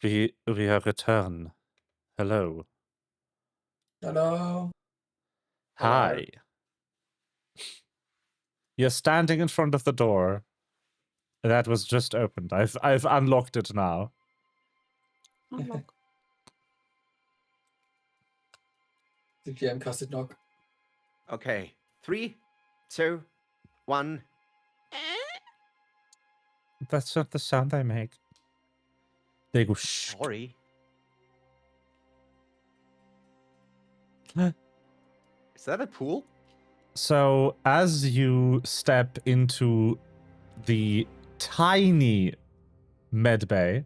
We are returned. Hello. Hello. Hi. You're standing in front of the door that was just opened. I've unlocked it now. Unlock. The GM casted knock. Okay. 3, 2, 1. That's not the sound I make. They go shh. Sorry. Is that a pool? So as you step into the tiny med bay,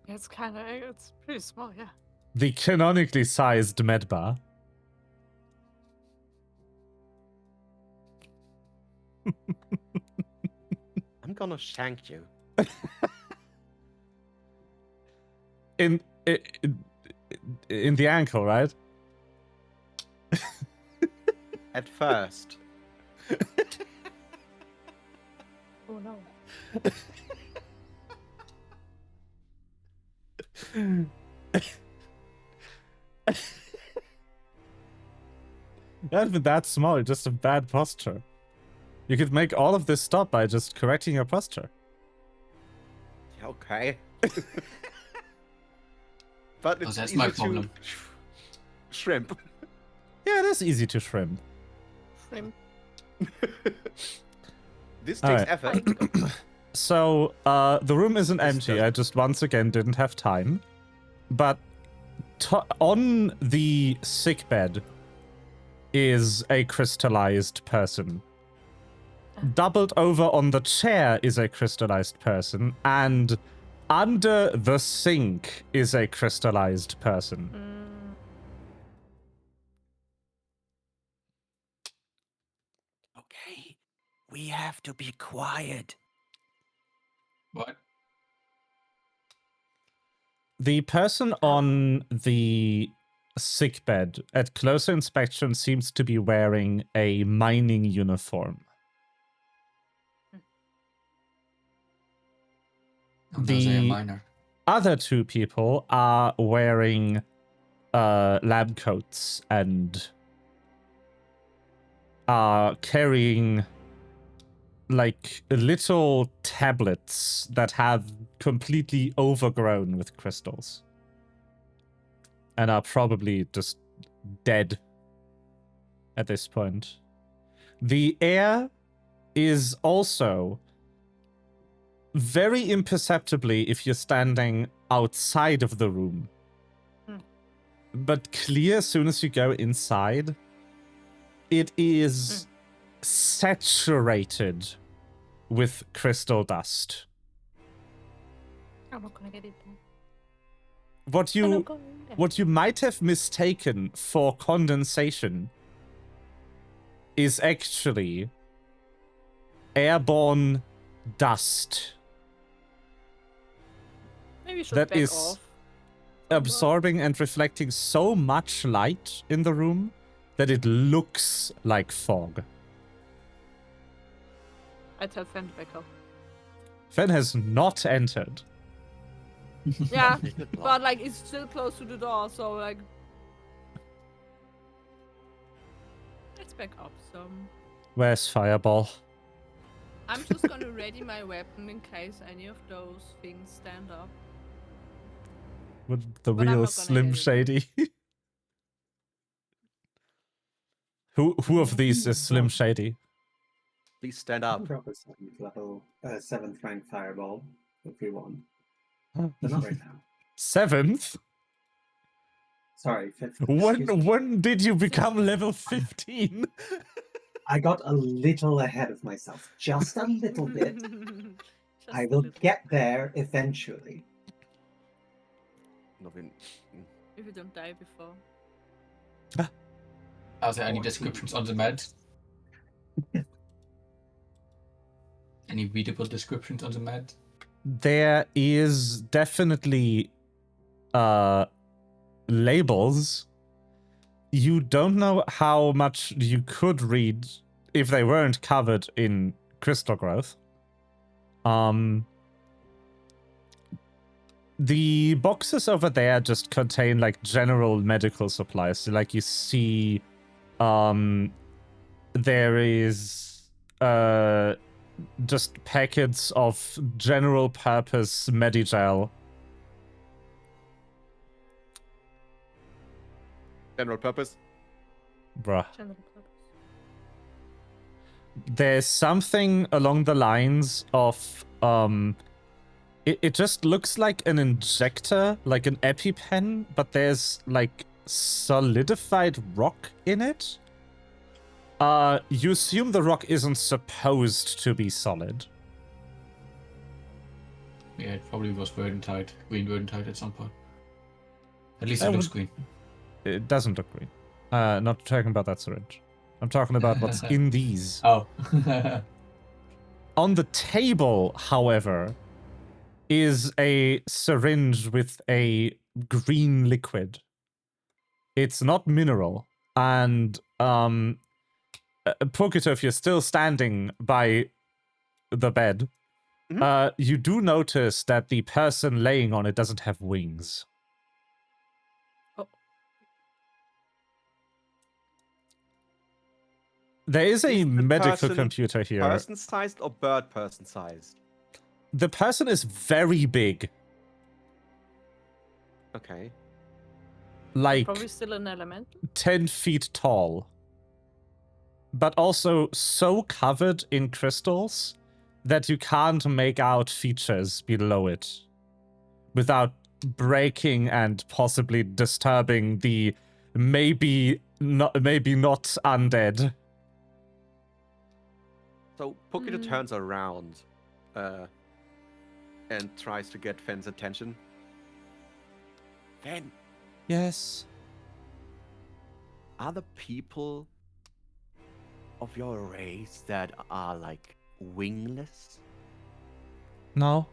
It's pretty small, yeah. the canonically sized med bar, I'm gonna shank you. in the ankle, right? At first. Oh no. Not even that small, just a bad posture. You could make all of this stop by just correcting your posture. Okay. But it's that's easy my to problem. shrimp. Yeah, it is easy to shrimp. Shrimp. This All takes right. effort. So, the room isn't This empty. doesn't- I just once again didn't have time. But on the sickbed is a crystallized person. Doubled over on the chair is a crystallized person, and under the sink is a crystallized person. Okay. We have to be quiet. What? The person on the sickbed at closer inspection seems to be wearing a mining uniform. Oh, those are a The minor. other two people are wearing lab coats and are carrying like little tablets that have completely overgrown with crystals and are probably just dead at this point. The air is also very imperceptibly if you're standing outside of the room, but clear as soon as you go inside. It is saturated with crystal dust. I'm not gonna get it done. What you might have mistaken for condensation is actually airborne dust Maybe you should that back is off. absorbing and reflecting so much light in the room that it looks like fog. I tell Fen to back off. Fen has not entered. Yeah, but like it's still close to the door, so like let's back up some. Where's Fireball? I'm just gonna ready my weapon in case any of those things stand up. With the But I'm real not gonna Slim hit it. Shady. Who of these is Slim Shady? Please stand I up. can drop a 7th rank fireball if you want. But not right now. 7th? Sorry, 5th. Excuse me. When did you become level 15? I got a little ahead of myself. Just a little bit. Just I a will little. get there eventually. Novin. If you don't die before. Are there any 14. descriptions on the med? Any readable descriptions on the med? There is definitely labels. You don't know how much you could read if they weren't covered in crystal growth. The boxes over there just contain like general medical supplies. So, like you see, there is just packets of general purpose Medigel. General purpose. Bruh. General purpose. There's something along the lines of it just looks like an injector, like an EpiPen, but there's like solidified rock in it. You assume the rock isn't supposed to be solid. Yeah, it probably was Verdantrite, green Verdantrite at some point. At least it looks green. It doesn't look green. Not talking about that syringe. I'm talking about what's in these. Oh. On the table, however, is a syringe with a green liquid. It's not mineral. And, Pokito, if you're still standing by the bed, you do notice that the person laying on it doesn't have wings. There is a medical computer here. Person-sized or bird person-sized? The person is very big. Okay. Like Probably still an elemental. 10 feet tall. But also so covered in crystals that you can't make out features below it without breaking and possibly disturbing the maybe not undead. So Pokito turns around and tries to get Fenn's attention. Fen, Yes. are the people of your race that are like wingless? No.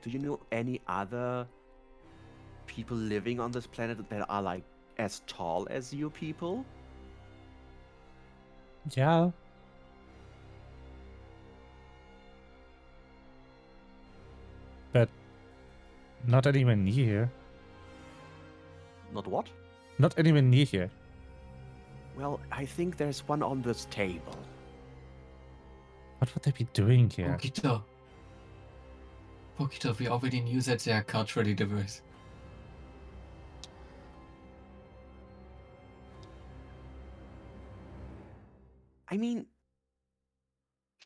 Do you know any other people living on this planet that are like as tall as you people? Yeah. But not anywhere near. Not what? Not anywhere near here. Well, I think there's one on this table. What would they be doing here? Pokito. Pokito, we already knew that they are culturally diverse. I mean,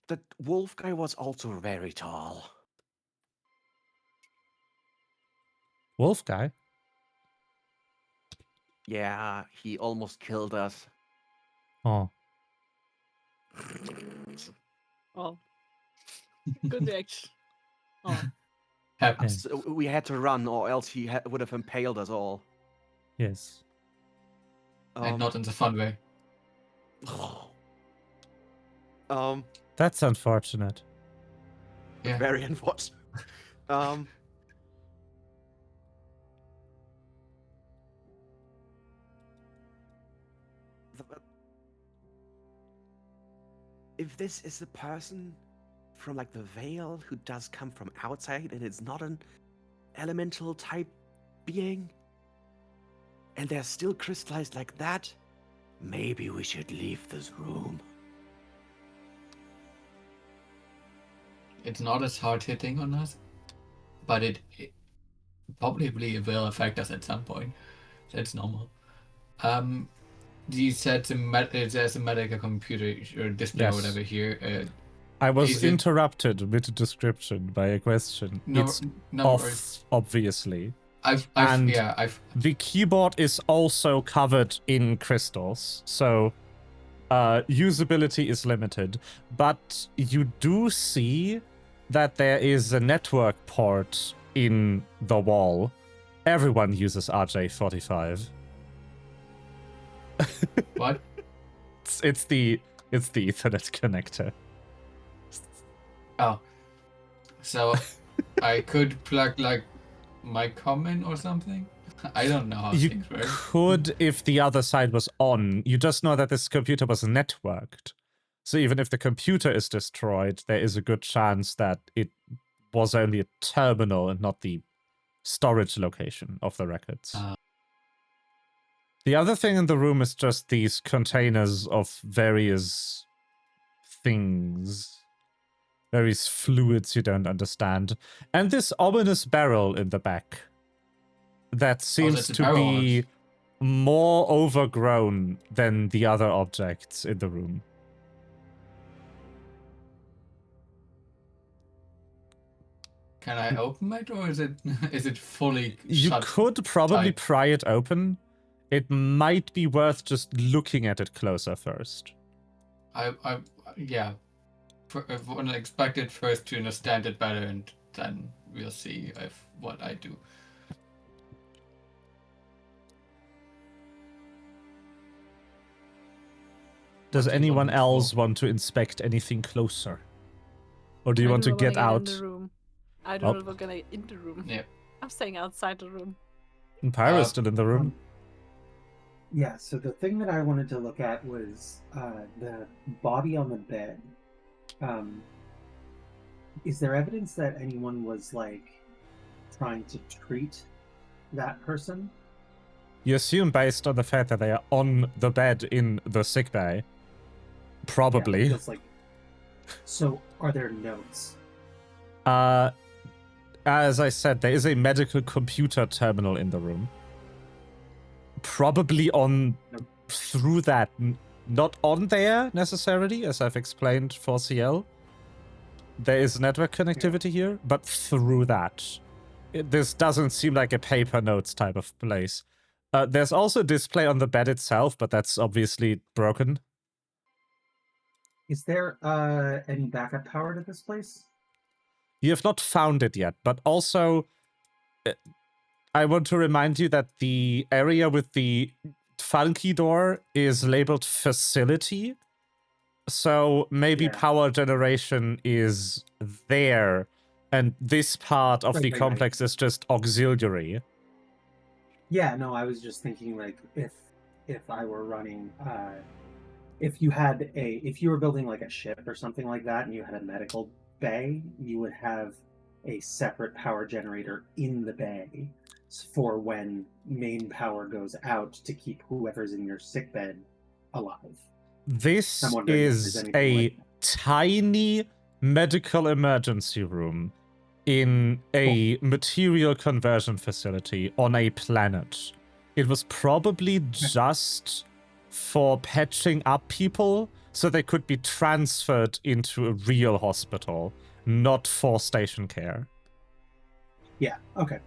that wolf guy was also very tall. Wolf guy? Yeah, he almost killed us. Oh. Oh. Good reaction. Oh. Happens. So we had to run, or else he would have impaled us all. Yes. And not in the fun way. That's unfortunate. Yeah. Very unfortunate. If this is the person from like the Veil who does come from outside and it's not an elemental type being, and they're still crystallized like that, maybe we should leave this room. It's not as hard hitting on us, but it probably will affect us at some point. That's normal. You said there's a medical computer or display Yes. or whatever here. I was Is it- interrupted mid-description by a question. It's off, worries. obviously. I've And- The keyboard is also covered in crystals, so usability is limited. But you do see that there is a network port in the wall. Everyone uses RJ45. What? It's the Ethernet connector. Oh. So I could plug like my comm in or something? I don't know how You things work. could if the other side was on. You just know that this computer was networked. So even if the computer is destroyed, there is a good chance that it was only a terminal and not the storage location of the records. The other thing in the room is just these containers of various things. Various fluids you don't understand. And this ominous barrel in the back. That seems that's a to barrel be more overgrown than the other objects in the room. Can I open it, or is it fully You shut? could probably tight? pry it open. It might be worth just looking at it closer first. Yeah. I want to expect it first to understand it better, and then we'll see what I do. Does What do you anyone want me to else open? want to inspect anything closer? Or do you I want to don't wanna get out? in the room. I Oh. don't know if we're gonna in the room. Yeah. I'm staying outside the room. And Pyro's still in the room. Yeah, so the thing that I wanted to look at was the body on the bed. Is there evidence that anyone was, like, trying to treat that person? You assume based on the fact that they are on the bed in the sickbay. Probably. Yeah, just like... So, are there notes? As I said, there is a medical computer terminal in the room. Probably on through that, not on there necessarily, as I've explained for CL. There is network connectivity here, but through that. This doesn't seem like a paper notes type of place. There's also a display on the bed itself, but that's obviously broken. Is there any backup power to this place? You have not found it yet, but also I want to remind you that the area with the funky door is labeled facility. So maybe power generation is there, and this part of the complex is just auxiliary. Yeah, no, I was just thinking, like, if I were running, if you were building like a ship or something like that, and you had a medical bay, you would have a separate power generator in the bay for when main power goes out to keep whoever's in your sickbed alive. This I'm wondering if there's is anything a like that. tiny medical emergency room in a material conversion facility on a planet. It was probably just for patching up people so they could be transferred into a real hospital, not for station care. Yeah, okay,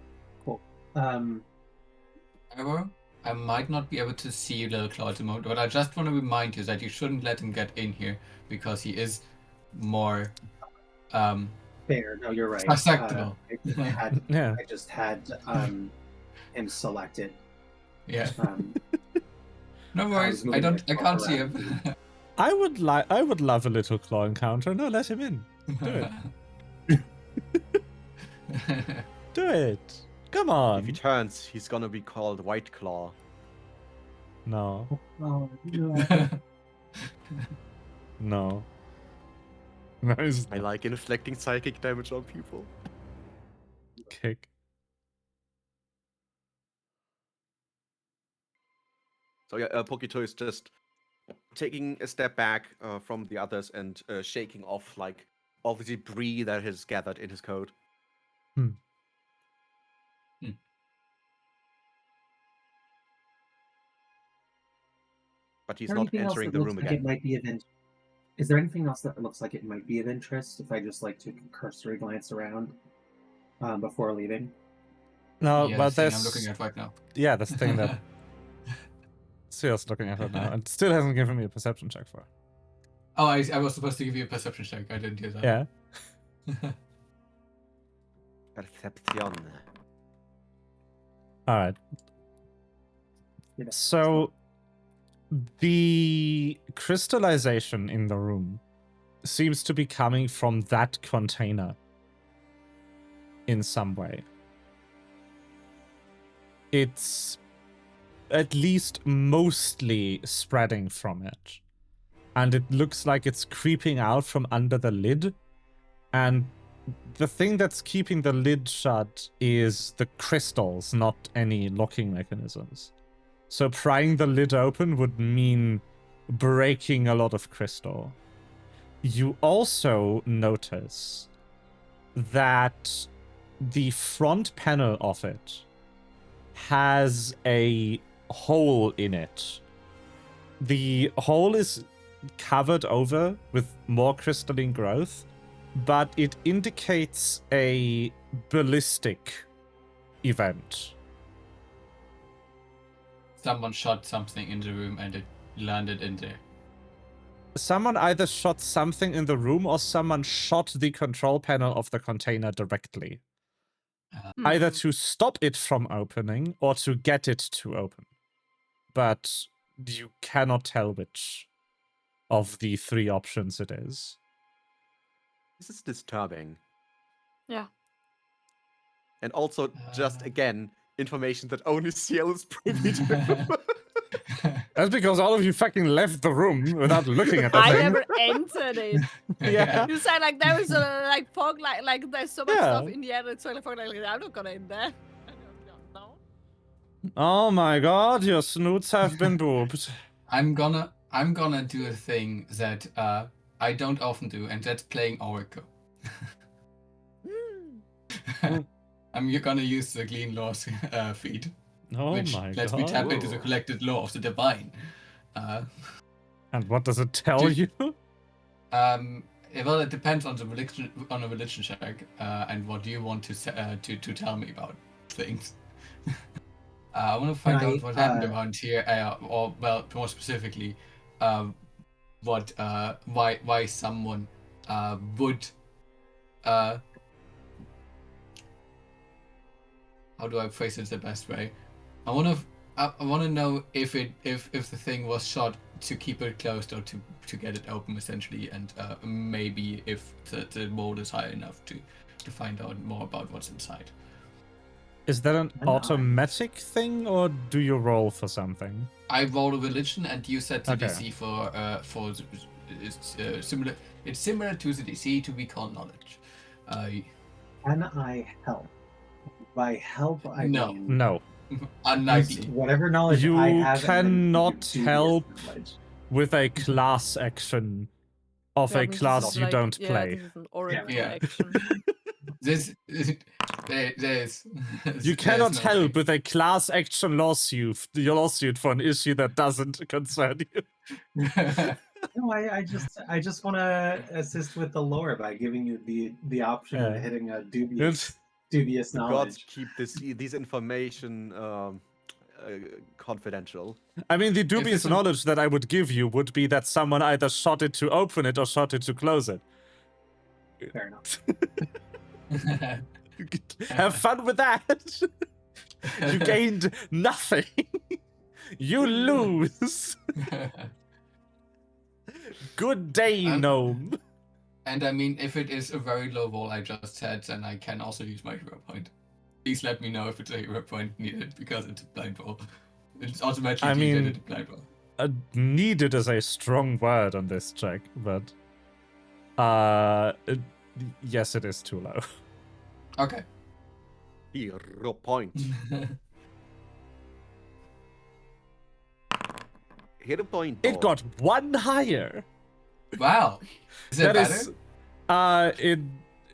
cool. However, I might not be able to see Little Claw at the moment, but I just want to remind you that you shouldn't let him get in here because he is more Fair, no, you're right. susceptible. I just had him selected. Yeah. Um, No worries. I can't see him. I would love a little claw encounter. No, let him in. Do it. Do it. Come on. If he turns, he's gonna be called White Claw. No. oh, no. No. No, he's I like inflicting psychic damage on people. kick. So yeah, Pokito is just taking a step back from the others and shaking off like all the debris that has gathered in his coat. But he's not Anything else entering that the looks room like again. it might be of interest? Is there anything else that looks like it might be of interest if I just like took a cursory glance around before leaving? No, Yeah, but the thing there's I'm looking at right now. Yeah, that's the thing that Steel's looking at right now, and still hasn't given me a perception check for it. Oh, I was supposed to give you a perception check. I didn't do that. Yeah. Perception. All right. Yeah. So the crystallization in the room seems to be coming from that container in some way. It's at least mostly spreading from it. and it looks like it's creeping out from under the lid. And the thing that's keeping the lid shut is the crystals, not any locking mechanisms. So prying the lid open would mean breaking a lot of crystal. You also notice that the front panel of it has a hole in it. The hole is covered over with more crystalline growth, but it indicates a ballistic event. Someone shot something in the room and it landed in there. Someone either shot something in the room or someone shot the control panel of the container directly. Either to stop it from opening or to get it to open. But you cannot tell which of the three options it is. This is disturbing. Yeah. And also, just again, information that only Ciel is privy to. That's because all of you fucking left the room without looking at the I thing. never entered it. Yeah. You said like there is a like fog, like there's so much Yeah. stuff in the air. It's like fog, like I'm not gonna in there. I don't know. Oh my god, your snoots have been booped. I'm gonna do a thing that I don't often do, and that's playing Oracle. I'm gonna use the Clean Laws feed, Oh which my lets god. me tap into the collected law of the divine. And what does it tell you? Well, it depends on the religion check and what you want to tell me about things. I want to find out what happened around here, or well, more specifically, why someone would. How do I phrase it the best way? I want to know if the thing was shot to keep it closed or to get it open essentially, and maybe if the mold is high enough to find out more about what's inside. Is that an automatic thing, or do you roll for something? I roll a religion, and you set the Okay. DC for it's similar. It's similar to the DC to recall knowledge. Can I help? By help, I No. mean No. Unlikely. whatever knowledge You I have. cannot and then help dubious knowledge. With a class action of Yeah, a this is class you like- don't yeah, play. This is an oracle Yeah. action. There's You cannot no help way. with a class action lawsuit for an issue that doesn't concern you. No, I just want to assist with the lore by giving you the option of Yeah. hitting a dubious The gods knowledge. keep these information confidential. I mean, the dubious it's a- knowledge that I would give you would be that someone either shot it to open it or shot it to close it. Fair enough. You could have fun with that. You gained nothing. You lose. Good day, gnome. And I mean, if it is a very low roll I just had, then I can also use my hero point. Please let me know if it's a hero point needed, because it's a blind roll. It's automatically I mean- a blind roll. Needed is a strong word on this check, but yes, it is too low. Okay. Hero point. Hero point. It dog. got one higher. Wow. Is it That better? is,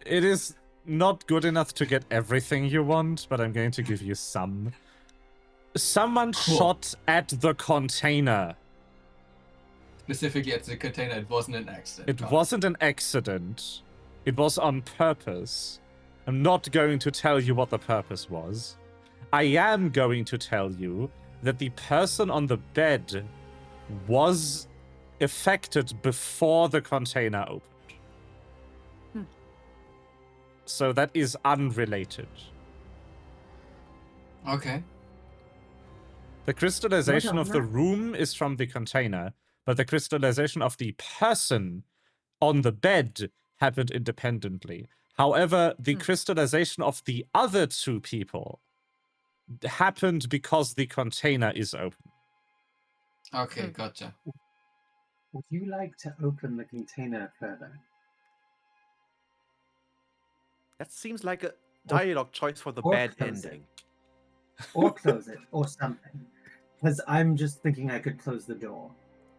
it is not good enough to get everything you want, but I'm going to give you some. Someone Cool. shot at the container. Specifically at the container, it wasn't an accident. It Got wasn't an accident. It was on purpose. I'm not going to tell you what the purpose was. I am going to tell you that the person on the bed was affected before the container opened. So that is unrelated. Okay. The crystallization No, of the room is from the container, but the crystallization of the person on the bed happened independently. However, the crystallization of the other two people happened because the container is open. Okay, gotcha. Would you like to open the container further? That seems like a dialogue choice for the or bad close it. ending. Or close it, or something. Because I'm just thinking I could close the door.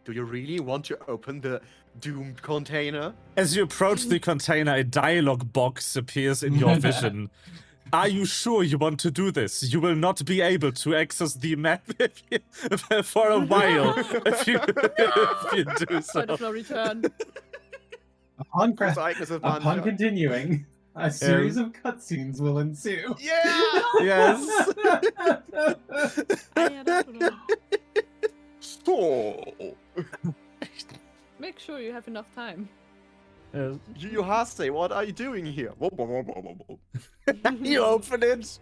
Do you really want to open the doomed container? As you approach the container, a dialogue box appears in your vision. Are you sure you want to do this? You will not be able to access the map for a while if you do so. Point of no return. Upon, Upon continuing, a series of cutscenes will ensue. Yeah! Yes. I don't know. So, Make sure you have enough time. Yes. you Hase, what are you doing here? You open it,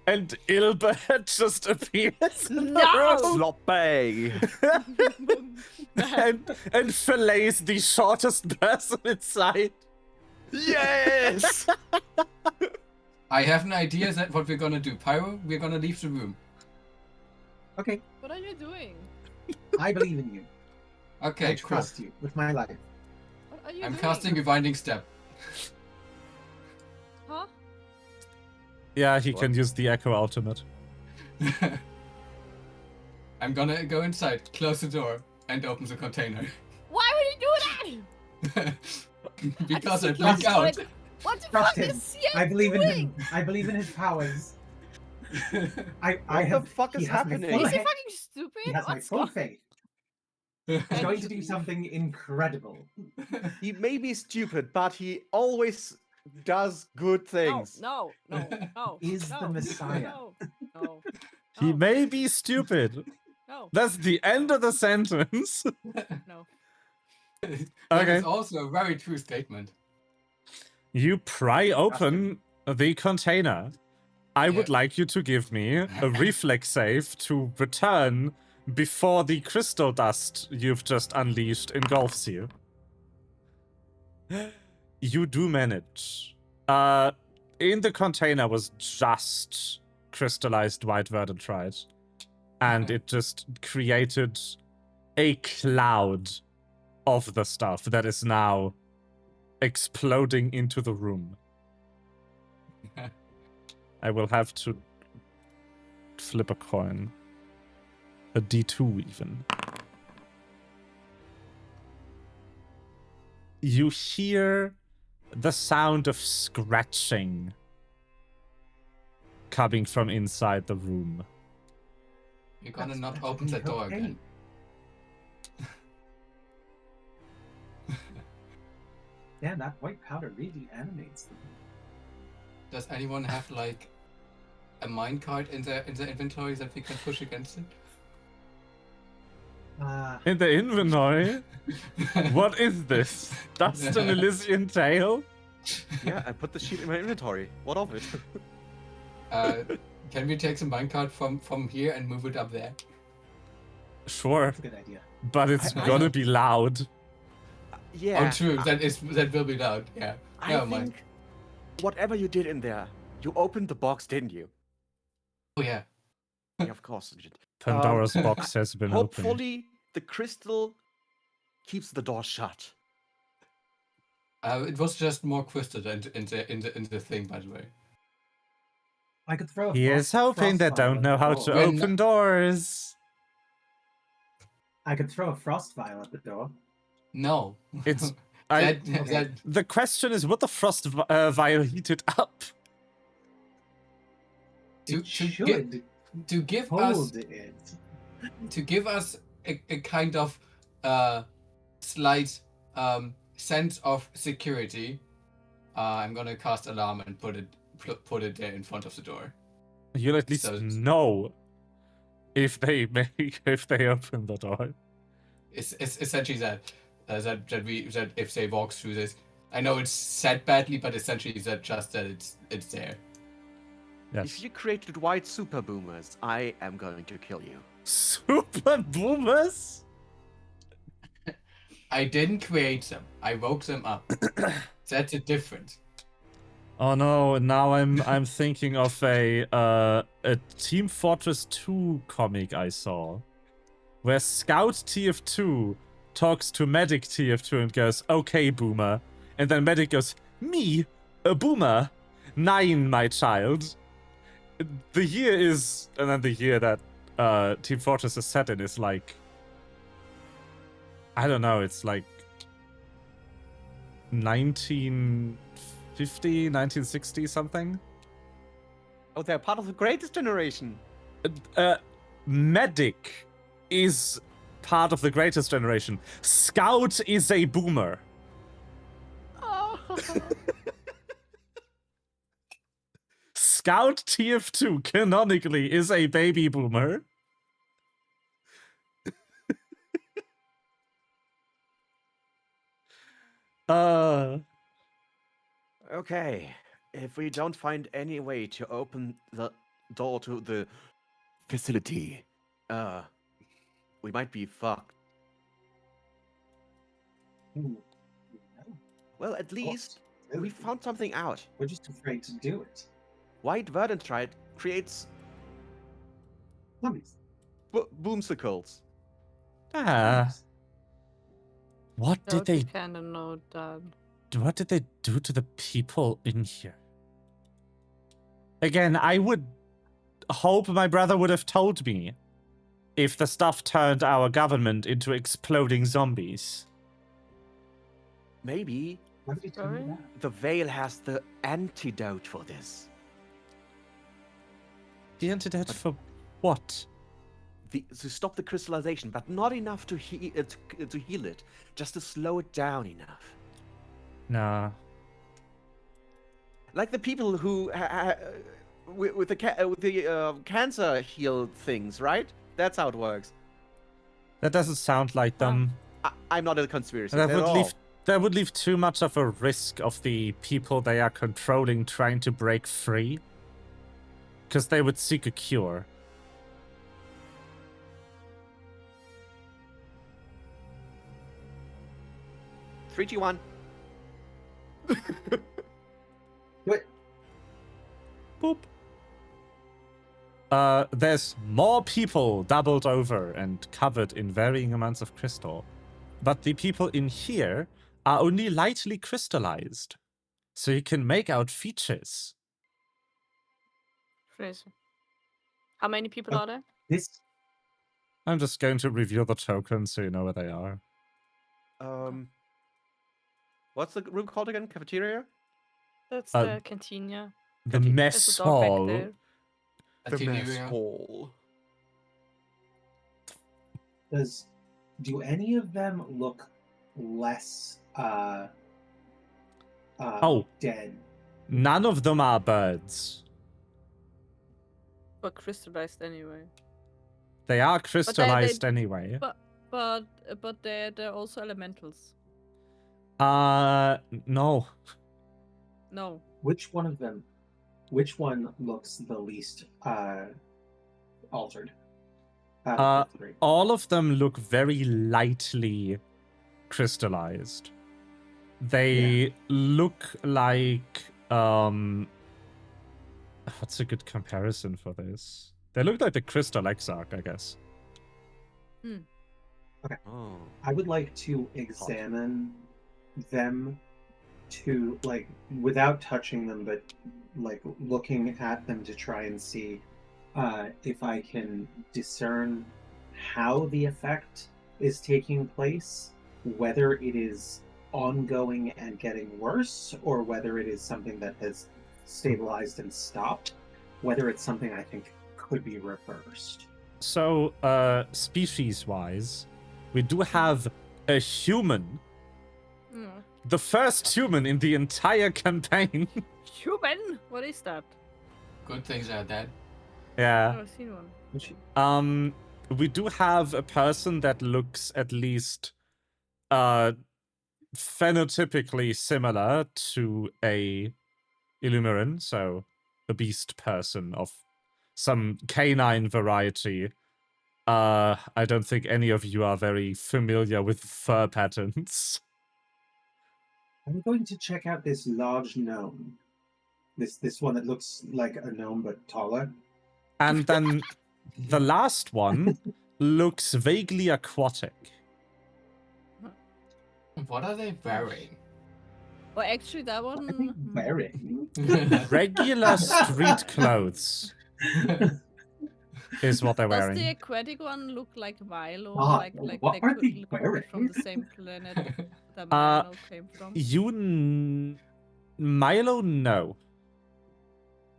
and Ilbert just appears in the No! room Sloppy! and fillets the shortest person inside. Yes! I have an idea that what we're gonna do. Pyro, we're gonna leave the room. Okay, What are you doing? I believe in you. Okay, I trust you with my life. What are you I'm doing? casting a binding step. Huh? Yeah, he can use the Echo Ultimate. I'm gonna go inside, close the door, and open the container. Why would you do that? Because I just blink out. wanted- What the Trust fuck him. is Sien I believe in doing? him. I believe in his powers. I What have. the fuck he is has my happening? full Is he he- fucking stupid? He has my What's full going- faith. He's going to do something incredible. He may be stupid, but he always does good things. No, no. Is no, the Messiah. No. He No. may be stupid. No. That's the end of the sentence. No. That Okay. is also a very true statement. You pry open the container. I would Yeah. like you to give me a reflex save to return before the crystal dust you've just unleashed engulfs you. You do manage. In the container was just crystallized white Verdantrite, and Okay. it just created a cloud of the stuff that is now exploding into the room. I will have to flip a coin. A D2 even. You hear the sound of scratching coming from inside the room. You're gonna That's not actually open that door okay. again. Yeah, that white powder really animates them. Does anyone have like a minecart in their inventory that we can push against it? In the inventory? What is this? Dust an Elysian tale? Yeah, I put the sheet in my inventory. What of it? Can we take some minecart from here and move it up there? Sure, That's a good idea. but it's I gonna know. be loud. Yeah. Oh, true. That will be loud. Yeah. I Never think mind. whatever you did in there, you opened the box, didn't you? Oh yeah. Yeah, of course you did. Pandora's box has been opened. Hopefully, the crystal keeps the door shut. It was just more crystal in the thing, by the way. I could throw a He is hoping they frost don't vial know at the how door. to When- open doors. I could throw a frost vial at the door. No. It's I. that The question is, would the frost vial heat it up? to, It to, should gi- to give us hold it. to give us a kind of slight sense of security, I'm gonna cast alarm and put it there in front of the door. You'll at least So- know if they open the door. It's essentially that if they walk through this, I know it's said badly, but essentially that it's there. Yes. If you created white super boomers, I am going to kill you. Super boomers. I didn't create them. I woke them up. That's a difference. Oh no! Now I'm thinking of a Team Fortress 2 comic I saw, where Scout TF2 talks to Medic TF2 and goes, "Okay, Boomer." And then Medic goes, "Me? A Boomer? 9, my child." The year is... And then the year that Team Fortress is set in is like... I don't know, it's like... 1950, 1960 something? Oh, they're part of the greatest generation. Medic is part of the greatest generation. Scout is a boomer. Oh. Scout TF2 canonically is a baby boomer. Okay, if we don't find any way to open the door to the facility, we might be fucked. Ooh, Well, at least we found something out. We're just afraid to do it. White Verdantrite creates Zombies. boomsicles. What did they kind of know that. What did they do to the people in here? Again, I would hope my brother would have told me if the stuff turned our government into exploding zombies. Maybe Why would you tell me Sorry? that? the Veil has the antidote for this. The antidote for what? To stop the crystallization, but not enough to heal it, just to slow it down enough. Nah. Like the people who with the cancer heal things, right? That's how it works. That doesn't sound like them. I'm not a conspiracy That at would all. leave too much of a risk of the people they are controlling trying to break free. Because they would seek a cure. Three, two, one. Wait, Boop. There's more people doubled over and covered in varying amounts of crystal. But the people in here are only lightly crystallized. So you can make out features. Crazy. How many people Oh. are there? this I'm just going to review the tokens so you know where they are. What's the room called again? Cafeteria? That's Uh, the cantina. The Okay. mess There's a dog back hall. there. The mess Itinerary. hall. do any of them look less dead? None of them are birds. But crystallized anyway. They are crystallized anyway. But they're also elementals. No. No. Which one looks the least altered? Out of the three? All of them look very lightly crystallized. They look like what's a good comparison for this? They look like the Crystal Exarch, I guess. Okay. Oh. I would like to examine them to, like, without touching them, but like looking at them to try and see if I can discern how the effect is taking place, whether it is ongoing and getting worse, or whether it is something that has stabilized and stopped, whether it's something I think could be reversed. So, species-wise, we do have a human. Mm. The first human in the entire campaign. Human? What is that? Good things are dead. I've Yeah. never seen one. We do have a person that looks at least phenotypically similar to a Illuminati, so a beast person of some canine variety. I don't think any of you are very familiar with fur patterns. I'm going to check out this large gnome. This one that looks like a gnome but taller. And then the last one looks vaguely aquatic. What are they wearing? Well, actually, that one. I think wearing. Regular street clothes is what they're Does wearing. the aquatic one look like Milo? Ah, like what they are could they look be wearing? from the same planet that Milo came from? Milo, no.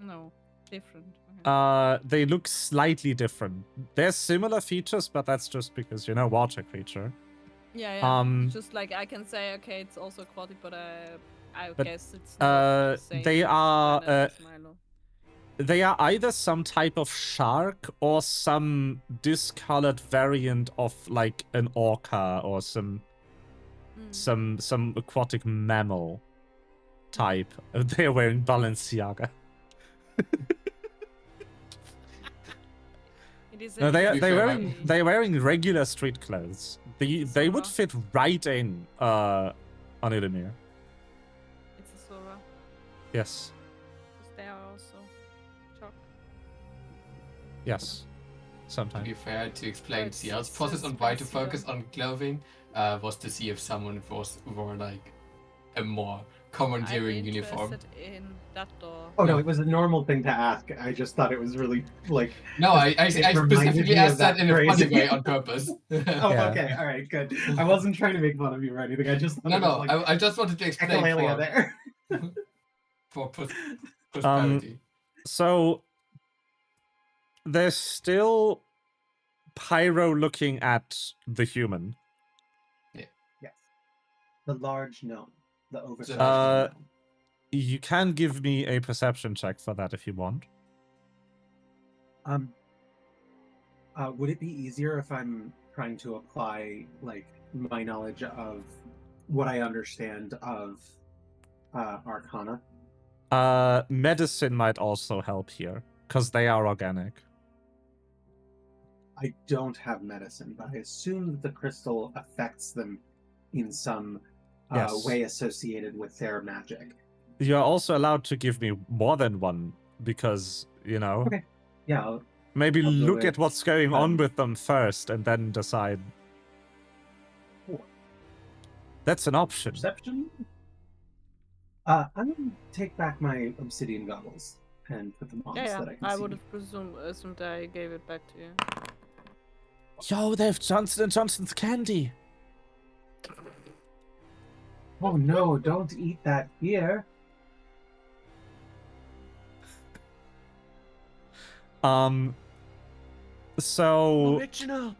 No, different. Okay. They look slightly different. They're similar features, but that's just because, water creature. Yeah. Just like I can say, okay, it's also aquatic, but I But, guess it's not the same they are, planet as Milo. They are either some type of shark or some discolored variant of like an orca or some aquatic mammal type. They're wearing Balenciaga. It is No, a they're wearing regular street clothes. They would fit right in on Illimir. It's a Sora. Yes. Because they are also chalk. Yes. To Sometimes. be fair, to explain But Ciel's it's process on why to fancier. focus on clothing was to see if someone wore like a more commandeering I'm uniform. interested in that door. Oh no, No. it was a normal thing to ask. I just thought it was really like. No, I it reminded specifically me of asked that in a funny crazy- way on purpose. Oh, Yeah. okay, all right, good. I wasn't trying to make fun of you or anything. I just thought No, it was no, like I just wanted to explain echolalia there. for prosperity. So there's still Pyro looking at the human. Yes, the large gnome, the oversized Uh, gnome. You can give me a perception check for that if you want. Would it be easier if I'm trying to apply like my knowledge of what I understand of Arcana? Medicine might also help here, because they are organic. I don't have medicine, but I assume that the crystal affects them in some Yes. way associated with their magic. You're also allowed to give me more than one, because, Okay. Yeah, maybe I'll do look it. at what's going on with them first and then decide. Cool. That's an option. Perception? I'm gonna take back my obsidian goggles and put them on so Yeah. that I can I see. would have assumed I gave it back to you. Yo, they have Johnson & Johnson's candy. Oh no, don't eat that here. So Original.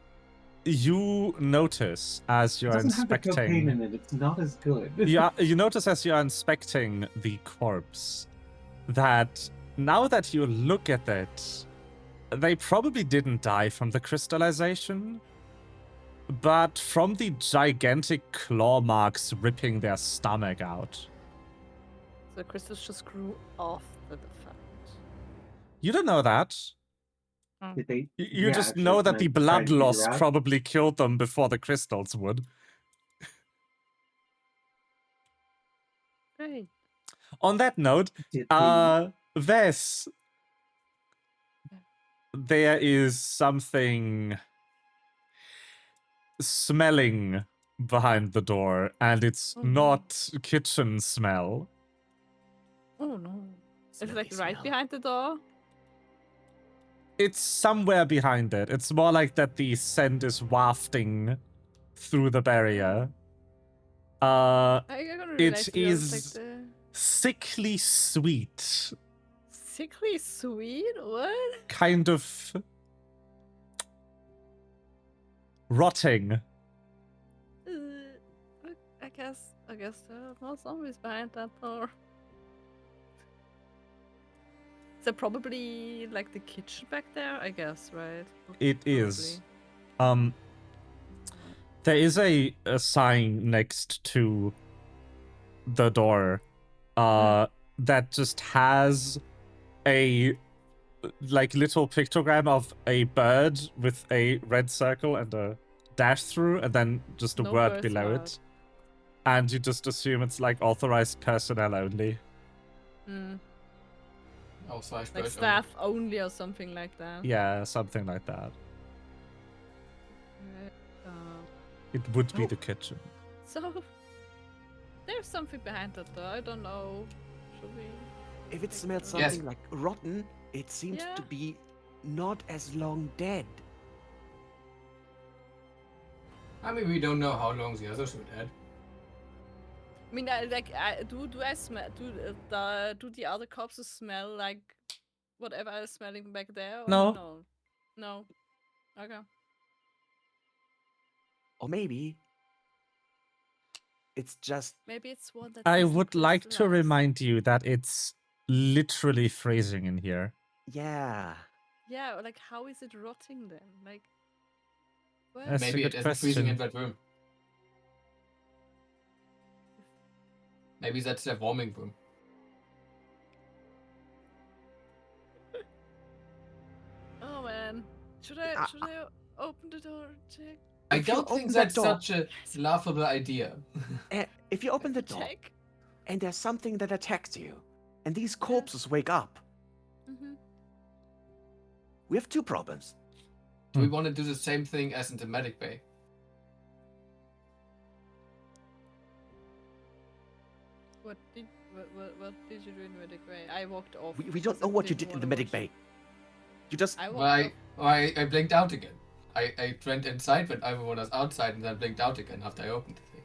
you notice as It you're doesn't have the cocaine in inspecting. it, it's not as good. You notice as you're inspecting the corpse that now that you look at it, they probably didn't die from the crystallization, but from the gigantic claw marks ripping their stomach out. So the crystals just grew off the fact. You don't know that. Did they? You Yeah, just actually, know can that I the try blood and figure loss out? probably killed them before the crystals would. Great. On that note, Did they? Vess, there is something smelling behind the door, and it's Oh, no. not kitchen smell. Oh no. It's Smelly like right smell. behind the door. It's somewhere behind it. It's more like that the scent is wafting through the barrier. I gonna relate It to you as, is like the sickly sweet. sickly sweet. What? Kind of rotting. I guess there are more zombies behind that door. Is there probably like the kitchen back there? I guess, right? It is. There is a sign next to the door that just has a like little pictogram of a bird with a red circle and a dash through, and then just a No word birds below allowed. it. And you just assume it's like authorized personnel only. Mm, Also, I like suppose staff only or something like that. Yeah, something like that. Right. It would be Oh. the kitchen. So there's something behind that door. I don't know. Should we? If it smells Yes. something like rotten, it seems Yeah. to be not as long dead. I mean, we don't know how long the others were dead. I mean, do I smell? Do the other corpses smell like whatever I was smelling back there? Or No. No. No. Okay. Or maybe it's just Maybe it's one that. I isn't would like to crystallized. remind you that it's literally freezing in here. yeah. Yeah, or like how is it rotting then? Like. Well, That's a Maybe good it isn't freezing in question. that room. Maybe that's their warming room. oh man, should I open the door and check? I If you don't think open that that's door- such a laughable idea. If you open the door Check. and there's something that attacks you, and these corpses wake up, Mm-hmm. we have two problems. Do we want to do the same thing as in the medic bay? What did you do in medic bay? I walked off. We don't because know I what you didn't did in the wanna medic watch. bay. You just I walked Well, off. I blinked out again. I went inside when everyone was outside and then blinked out again after I opened the thing.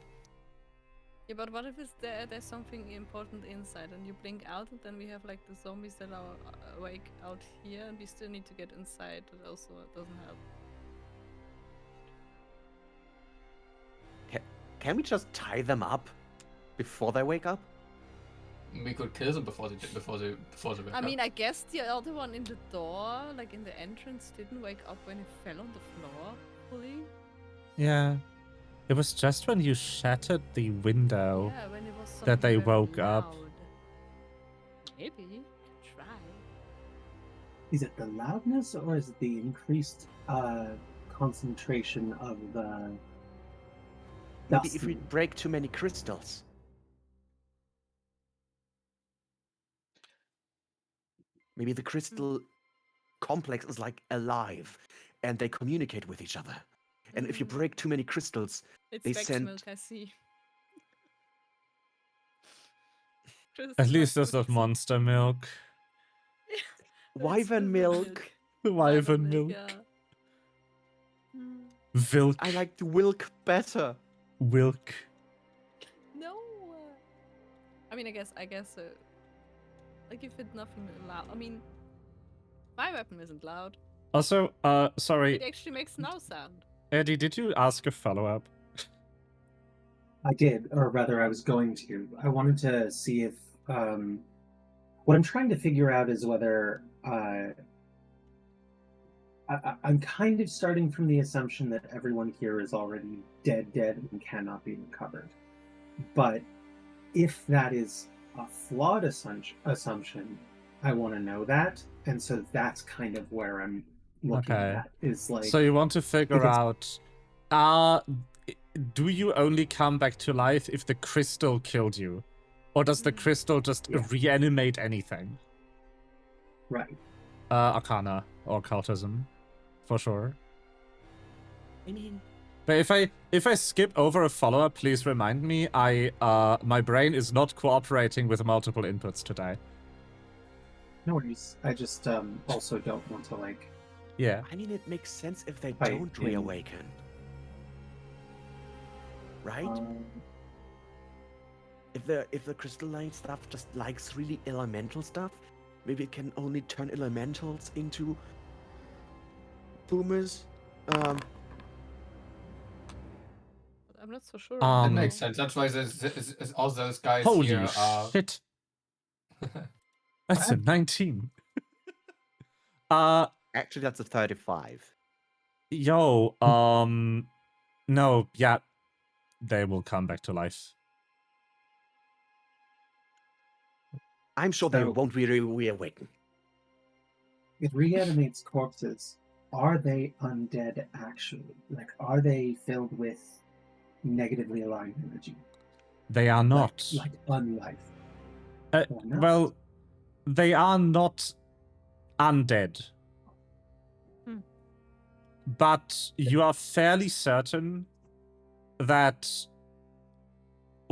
Yeah, but what if it's there's something important inside and you blink out and then we have like the zombies that are awake out here and we still need to get inside. That also doesn't help. can we just tie them up before they wake up? We could kill them before they wake I up. mean, I guess the other one in the door, like in the entrance, didn't wake up when it fell on the floor fully. Yeah. It was just when you shattered the window. Yeah, when it was that they something very woke up. loud. Maybe you could try. Is it the loudness or is it the increased concentration of the Maybe dust? if we break too many crystals. Maybe the crystal complex is like alive and they communicate with each other. And if you break too many crystals, It's they Vex sent- milk, I see. At least there's not monster milk. wyvern milk. Wyvern milk. Yeah. Hmm. Vilk. I like the wilk better. Wilk. No. I mean, I guess. Like if it's nothing loud. I mean, my weapon isn't loud. Also, sorry, It actually makes no sound. Eddie, did you ask a follow-up? I did, or rather, I was going to. I wanted to see if what I'm trying to figure out is whether I'm kind of starting from the assumption that everyone here is already dead, and cannot be recovered. But if that is a flawed assumption, I want to know that, and so that's kind of where I'm looking Okay. at. Is like, So you want to figure it's- out, do you only come back to life if the crystal killed you? Or does the crystal just Yeah. reanimate anything? right? Arcana or occultism, for sure. I mean, But if I skip over a follow-up, please remind me. My brain is not cooperating with multiple inputs today. No worries. I just also don't want to like. Yeah. I mean, it makes sense if they Right, don't in- reawaken. Right? If the crystalline stuff just likes really elemental stuff, maybe it can only turn elementals into boomers. I'm not so sure. That Um, makes sense. That's why there's all those guys Holy here are. shit. That's a 19. Actually, that's a 35. Yo, no, yeah, they will come back to life. I'm sure they So- won't really reawaken. It reanimates corpses. Are they undead actually? Like, are they filled with negatively aligned energy? They are not. Like unlife. Or not? Well, they are not undead. Hmm. But you are fairly certain that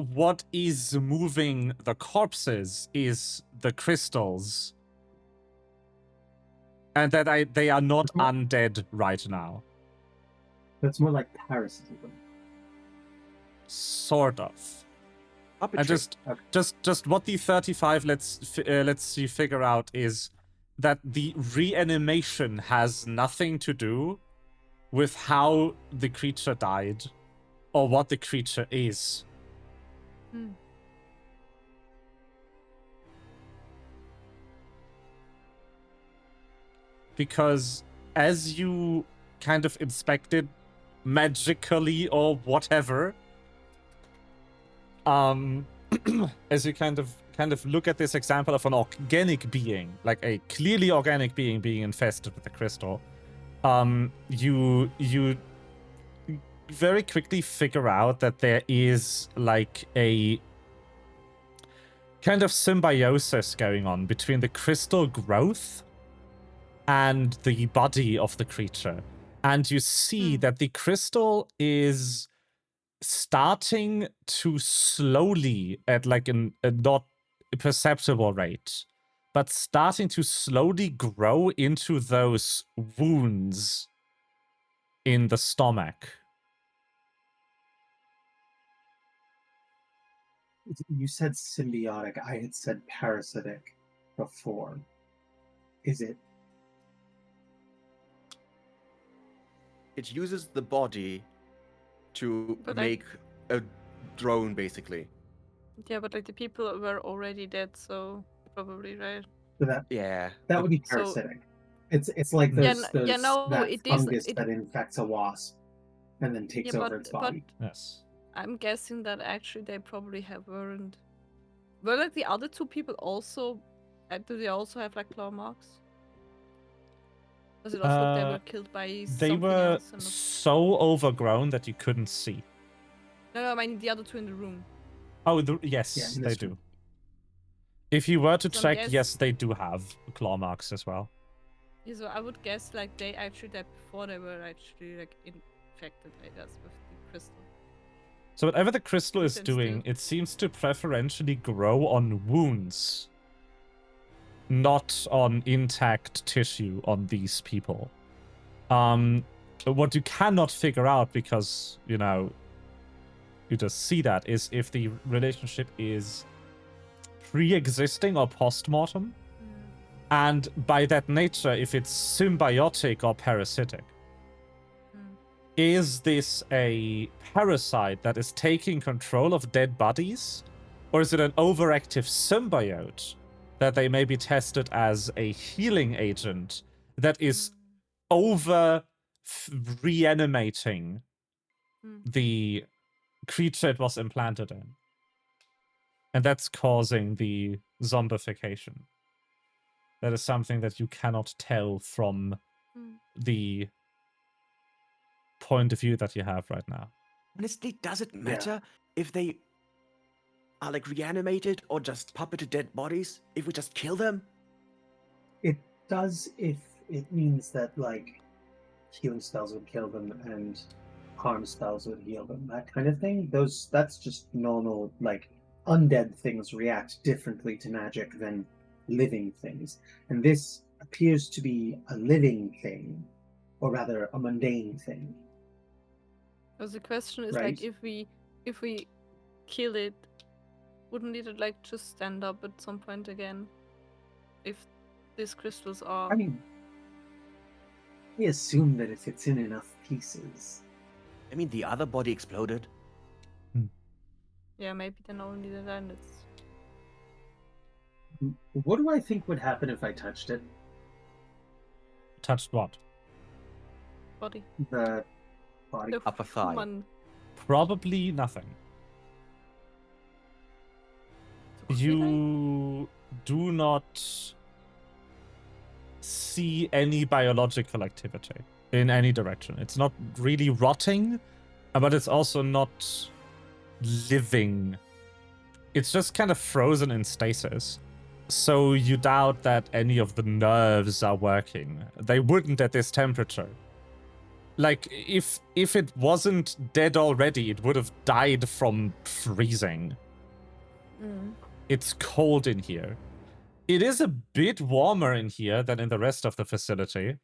what is moving the corpses is the crystals. And that they are not undead right now. That's more like parasitism. Sort of. And Puppetry. just what the 35 lets you figure out is that the reanimation has nothing to do with how the creature died or what the creature is. Hmm. Because as you kind of inspected magically or whatever, as you kind of look at this example of an organic being, like a clearly organic being infested with a crystal, you very quickly figure out that there is like a kind of symbiosis going on between the crystal growth and the body of the creature. And you see that the crystal is starting to slowly, at like a not perceptible rate, but starting to slowly grow into those wounds in the stomach. You said symbiotic. I had said parasitic before. Is it? It uses the body to But make a drone, basically. Yeah, but like the people were already dead, so probably right. So that Yeah. that would be So- parasitic. It's like Yeah, those no, that it is- fungus it- that infects a wasp and then takes Yeah, over its body. Yes. I'm guessing that actually they probably weren't. Were like the other two people also? Do they also have like claw marks? Was it also that they were killed by They something were else? And not... so overgrown that you couldn't see. No, I mean the other two in the room. Oh, yes, Yeah, in they this do. room. If you were to So I'm check, guess- yes, they do have claw marks as well. Yeah, so I would guess like they actually died before they were actually like infected, I guess, with the crystal. So whatever the crystal is Makes sense doing, too. it seems to preferentially grow on wounds, not on intact tissue on these people. What you cannot figure out, because, you know, you just see that, is if the relationship is pre-existing or post-mortem, and by that nature, if it's symbiotic or parasitic. Is this a parasite that is taking control of dead bodies? Or is it an overactive symbiote that they maybe tested as a healing agent that is over reanimating the creature it was implanted in? And that's causing the zombification. That is something that you cannot tell from the point of view that you have right now. Honestly, does it matter if they are like reanimated or just puppeted dead bodies? If we just kill them? It does if it means that like healing spells would kill them and harm spells would heal them, that kind of thing. That's just normal, like undead things react differently to magic than living things. And this appears to be a living thing, or rather a mundane thing. Because the question is Right. like if we kill it, wouldn't it like just stand up at some point again? If these crystals are I mean, we assume that if it's in enough pieces. I mean, the other body exploded. yeah, maybe then only then it's What do I think would happen if I touched it? Touched what? body. The body. The Upper thigh. human. Probably nothing. You do not see any biological activity in any direction. It's not really rotting, but it's also not living. It's just kind of frozen in stasis. So you doubt that any of the nerves are working. They wouldn't at this temperature. Like, if it wasn't dead already, it would have died from freezing. Mm. It's cold in here. It is a bit warmer in here than in the rest of the facility.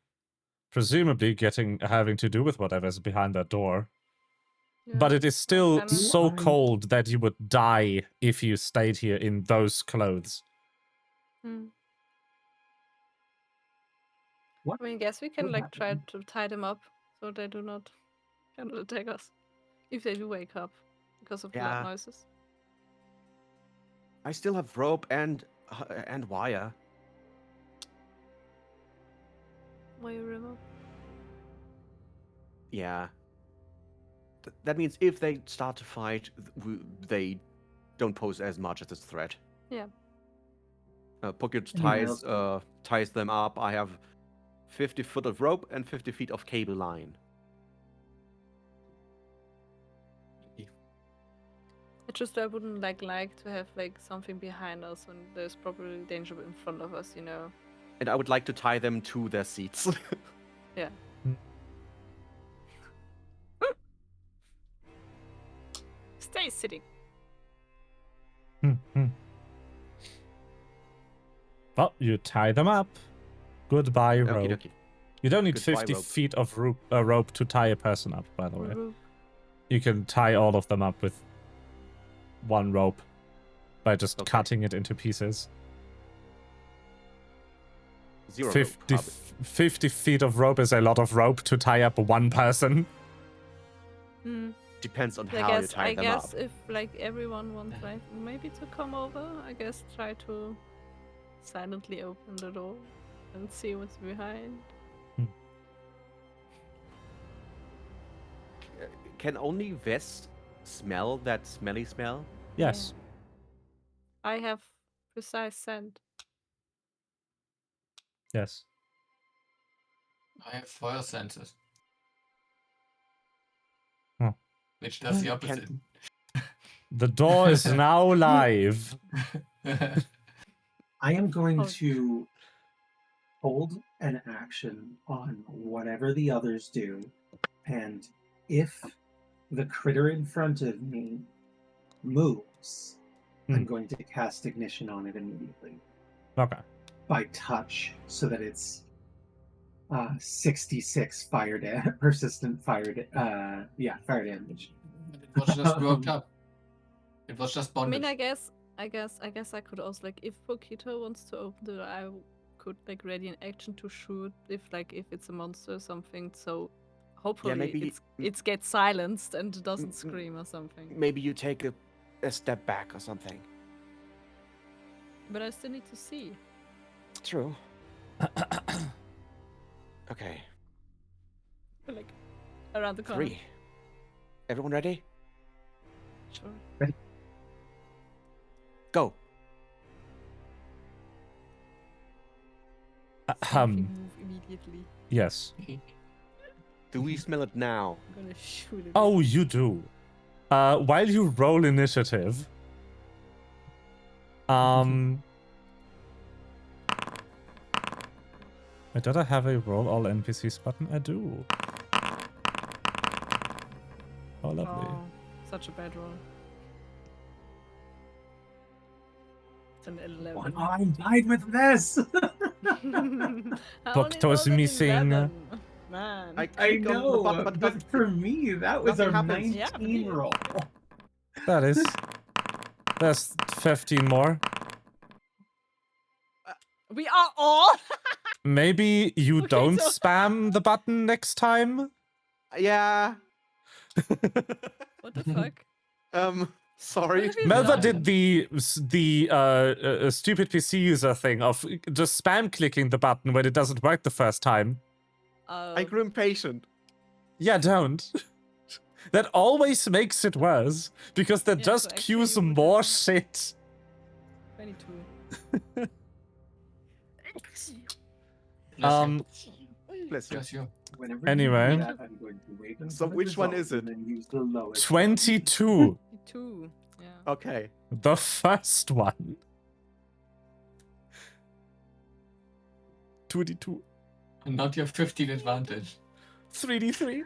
Presumably having to do with whatever's behind that door. But Yeah. it is still kinda. so I- cold that you would die if you stayed here in those clothes. Mm. What? I mean, I guess we can What like try happened? to tie them up so they cannot attack us. If they do wake up because of Yeah. loud noises. I still have rope and wire. Wire river. Yeah. That means if they start to fight, they don't pose as much as a threat. Yeah. Pocket Anyway, ties them up. I have 50 foot of rope and 50 feet of cable line. It's just I wouldn't like to have like something behind us when there's probably danger in front of us, you know. And I would like to tie them to their seats. Yeah. Stay sitting. Well, you tie them up. Goodbye, Okie rope. dokie. You don't need Goodbye, 50 rope. feet of rope to tie a person up, by the way. Woo-hoo. You can tie all of them up with one rope by just Okay. cutting it into pieces. 0 rope, 50, probably. 50 feet of rope is a lot of rope to tie up one person. Hmm. Depends on I how you guess tie them up. if like everyone wants like maybe to come over, I guess try to silently open the door and see what's behind. Can only Vest smell that smelly smell? Yes. I have precise scent. Yes. I have fire sensors. Huh. Which does the Can- opposite. The door is now live. I am going Oh. to hold an action on whatever the others do, and if the critter in front of me moves, I'm going to cast ignition on it immediately Okay. by touch, so that it's 66 persistent fire damage. It was just roped up. It was just I bonded. mean, I guess I could also like if Pokito wants to open the door, I could like ready an action to shoot if it's a monster or something. So hopefully maybe- it gets silenced and doesn't Mm, scream or something. Maybe you take a step back or something. But I still need to see. True. Okay. Like around the corner. 3. Everyone ready? Sure. Go. Something move immediately. Yes. Do we smell it now? I'm gonna shoot it. Oh, you do. While you roll initiative, wait, did I have a roll all NPCs button? I do. Oh, lovely. Oh, such a bad roll. It's an 11. One arm died with this. Pokito's missing. Man. I I click on the know, button, but, but for me, that was nothing a happens. 19 Yeah, roll. That's 15 more. We are all. Maybe you Okay, don't so- spam the button next time? Yeah. What the fuck? Sorry. What if Melva done? did the stupid PC user thing of just spam clicking the button when it doesn't work the first time. I grew impatient. Yeah, don't. That always makes it worse because that Yeah, so just actually queues you would more have- shit. 22. Bless you. Bless you. Whenever Anyway. you do that, I'm going to wait So until it which one resolves is it? and then use the lowest. 22. 22. Yeah. Okay. The first one. 22. And not your 15 advantage. 3d3.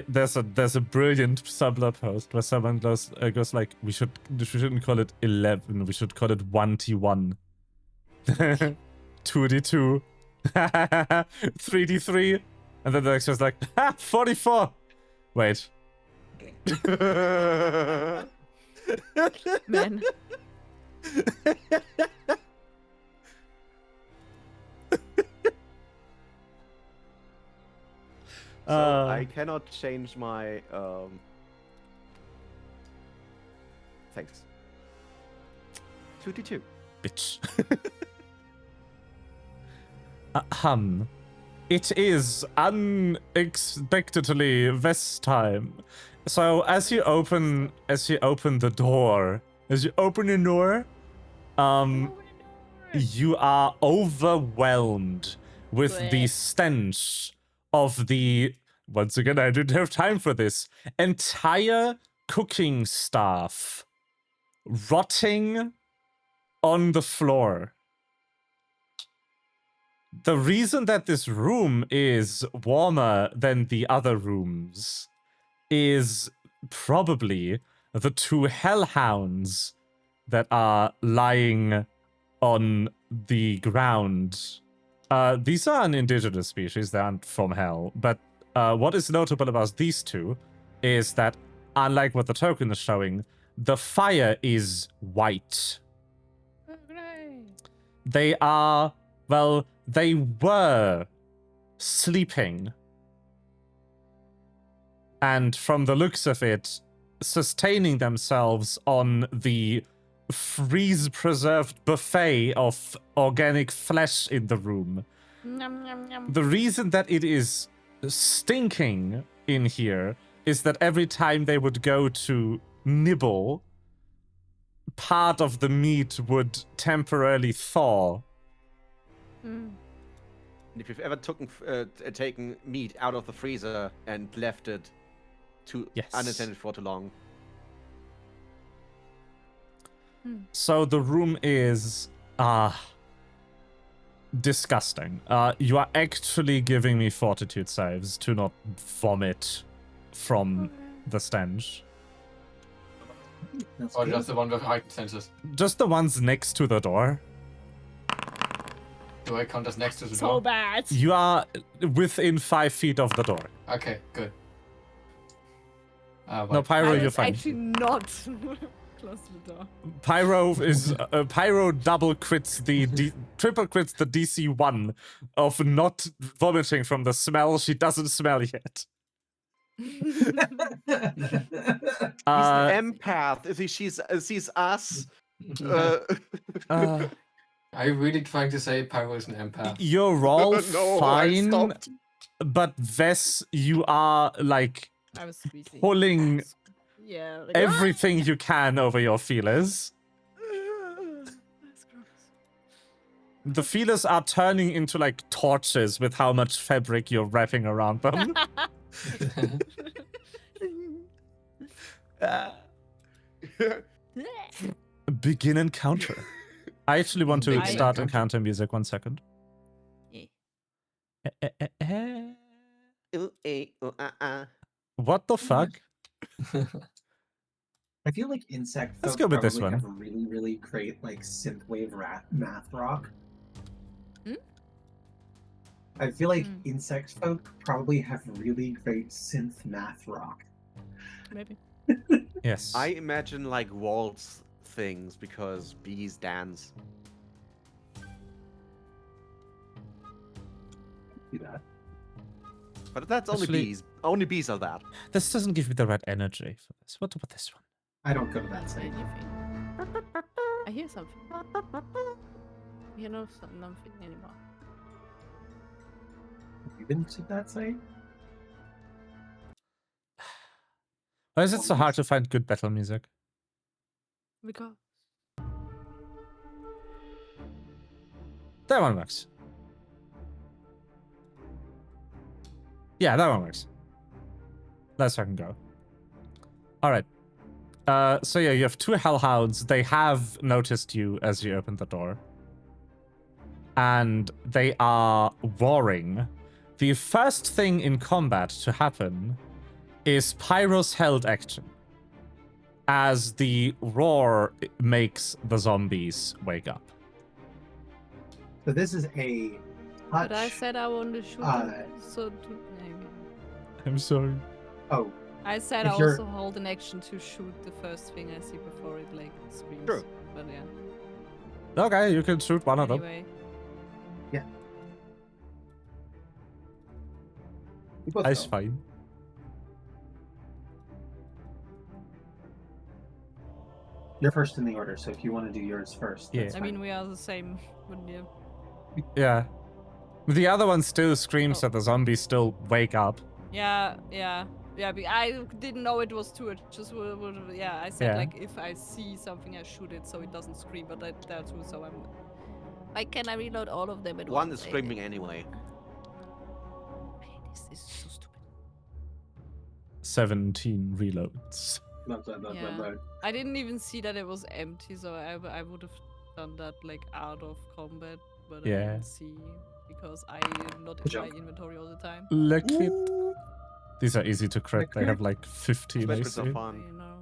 There's a brilliant Subla post where someone goes like, we shouldn't call it 11, we should call it 1t1. 2d2. 3d3. And then the next one's like, 44. Wait. Man. So I cannot change my thanks. 2d2. Bitch. It is unexpectedly Vest time. So as you open the door, you are overwhelmed with the stench of the, once again, I didn't have time for this, entire cooking staff rotting on the floor. The reason that this room is warmer than the other rooms is probably the two hellhounds that are lying on the ground. These are an indigenous species, they aren't from hell, but what is notable about these two is that, unlike what the token is showing, the fire is white. They are, well, they were sleeping. And from the looks of it, sustaining themselves on the freeze-preserved buffet of organic flesh in the room. Nom, nom, nom. The reason that it is stinking in here is that every time they would go to nibble, part of the meat would temporarily thaw. Mm. If you've ever taken meat out of the freezer and left it unattended for too long. So the room is disgusting. You are actually giving me fortitude saves to not vomit from the stench. That's Or good. just the one with heightened senses. Just the ones next to the door. Do I count as next to the So door? bad. You are within 5 feet of the door. Okay, good. No, Well, Pyro, I you're was fine. actually not close to the door. Pyro is Pyro double crits triple crits the DC 1 of not vomiting from the smell she doesn't smell yet. He's an empath. Sees us. Are you really trying to say Pyro is an empath? You're all No, I fine, stopped. but Vess, you are like I was squeezing. pulling Yeah. Like, everything you can over your feelers. That's gross. The feelers are turning into like torches with how much fabric you're wrapping around them. Begin encounter. I actually want to Begin start encounter. encounter music. 1 second. Yeah. What the fuck? I feel like insect Let's folk go with this probably one. have a really, really great like synthwave math rock. Hmm? I feel like Hmm. insect folk probably have really great synth math rock. Maybe. Yes. I imagine like waltz things because bees dance. Do that. But that's only Actually- bees. Only bees are that. This doesn't give me the right energy for this. What about this one? I don't go to that That's site. anything. I hear something. I hear nothing anymore. Have you been to that site? Why is it so hard to find good battle music? Because That one works. Yeah, that one works. Let's fucking go. Alright. So yeah, you have 2 hellhounds. They have noticed you as you open the door. and they are roaring, the first thing in combat to happen is Pyro's held action, as the roar makes the zombies wake up. So this is a touch. But I said I want to shoot him, so do... I'm sorry. Oh, I said If I you're- also hold an action to shoot the first thing I see before it like screams. True. But yeah. Okay, you can shoot one of them. Anyway. you both That's go. fine. You're first in the order, so if you want to do yours first, Yeah. that's I fine. mean, we are the same, wouldn't you? Yeah. The other one still screams Oh. that the zombies still wake up. Yeah. I didn't know it was two. It just yeah. I said Yeah. like if I see something, I shoot it so it doesn't scream. But there are two, so I'm. Why can I reload all of them at One once? is screaming anyway. This is so stupid. 17 reloads. Blah, blah, blah, blah, Yeah. blah. I didn't even see that it was empty, so I would have done that like out of combat, but I Yeah. didn't see because I'm not Good in my job. inventory all the time. Liquid. These are easy to crit. They Liquid. have like 15 Liquids are AC. fun. You know.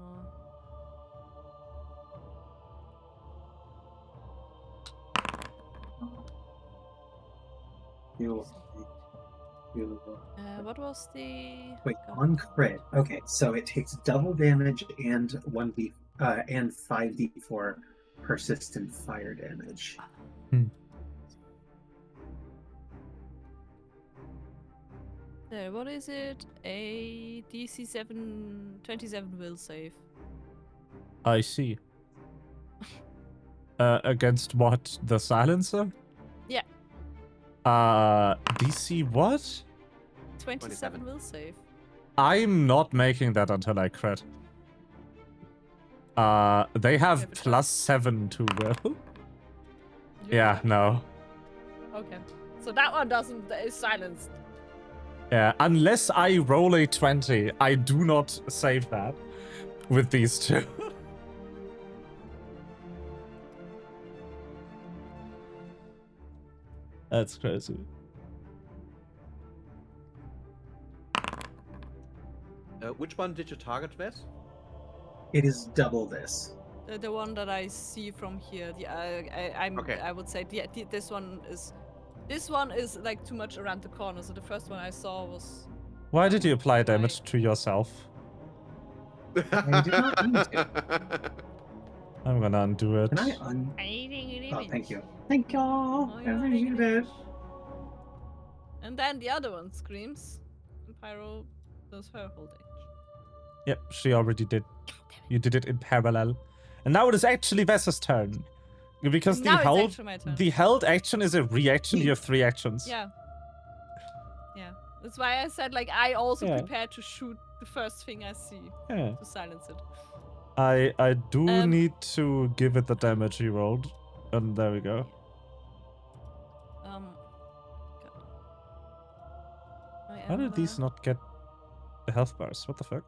What was the? Wait, God. on crit. Okay, so it takes double damage and 1d and 5d4 persistent fire damage. What is it? A DC 27 will save. I see. Against what? The silencer? Yeah. DC what? 27 will save. I'm not making that until I crit. They have Give it a +7 to will. You- Yeah, no. Okay. So that one is silenced. Yeah, unless I roll a 20, I do not save that with these two. That's crazy. Which one did you target, Wes? It is double this. The one that I see from here. Okay. I would say this one is like too much around the corner. So the first one I saw was. Why did you apply Right. damage to yourself? I did not mean to. I'm gonna undo it. Can I Oh, thank you. Thank you. Oh, I you're appreciate hiding it. And then the other one screams. And Pyro does her whole damage. Yep, she already did. You did it in parallel. And now it is actually Vessa's turn. Because Now the it's held actually my turn. the held action is a reaction, you have 3 actions. Yeah. Yeah. That's why I said like I also Yeah. prepared to shoot the first thing I see Yeah. to silence it. I do need Um, to give it the damage he rolled. And there we go. God. How did these not get the health bars? What the fuck?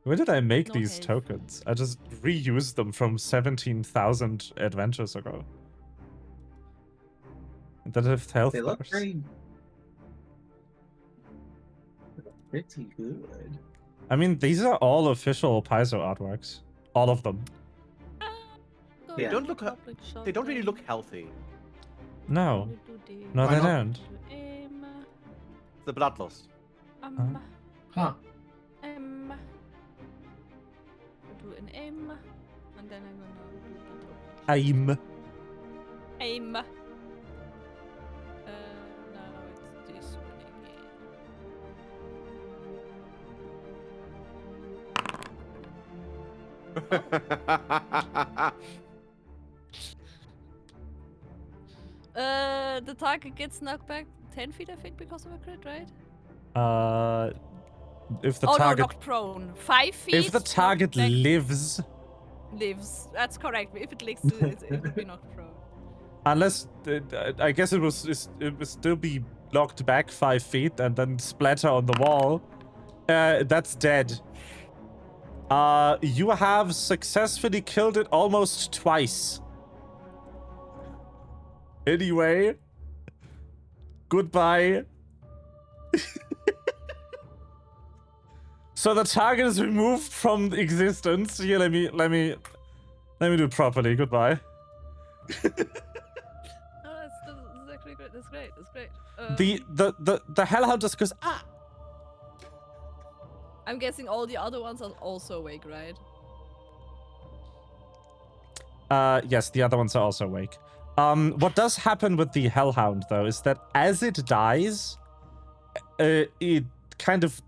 Where did I make No these health. tokens? I just reused them from 17,000 adventures ago. And then have health They look bars. pretty good. I mean, these are all official Paizo artworks. All of them. They don't look They don't really look healthy. No. No, Why they not? don't. The bloodlust. Huh. Do an aim, and then I'm gonna do the top. I'm. Aim. Now it's this one again. The target gets knocked back 10 feet, I think, because of a crit, right? If the No, target knocked prone. 5 feet. if the knocked target back, lives, lives. That's correct. If it lives, it would be knocked prone. unless I guess it would still be knocked back 5 feet and then splatter on the wall. That's dead. You have successfully killed it almost twice. Anyway, goodbye. So the target is removed from existence. Here, let me do it properly. Goodbye. Oh, that's actually great. That's great. That's great. The Hellhound just goes I'm guessing all the other ones are also awake, right? Yes, the other ones are also awake. What does happen with the Hellhound though is that as it dies, it kind of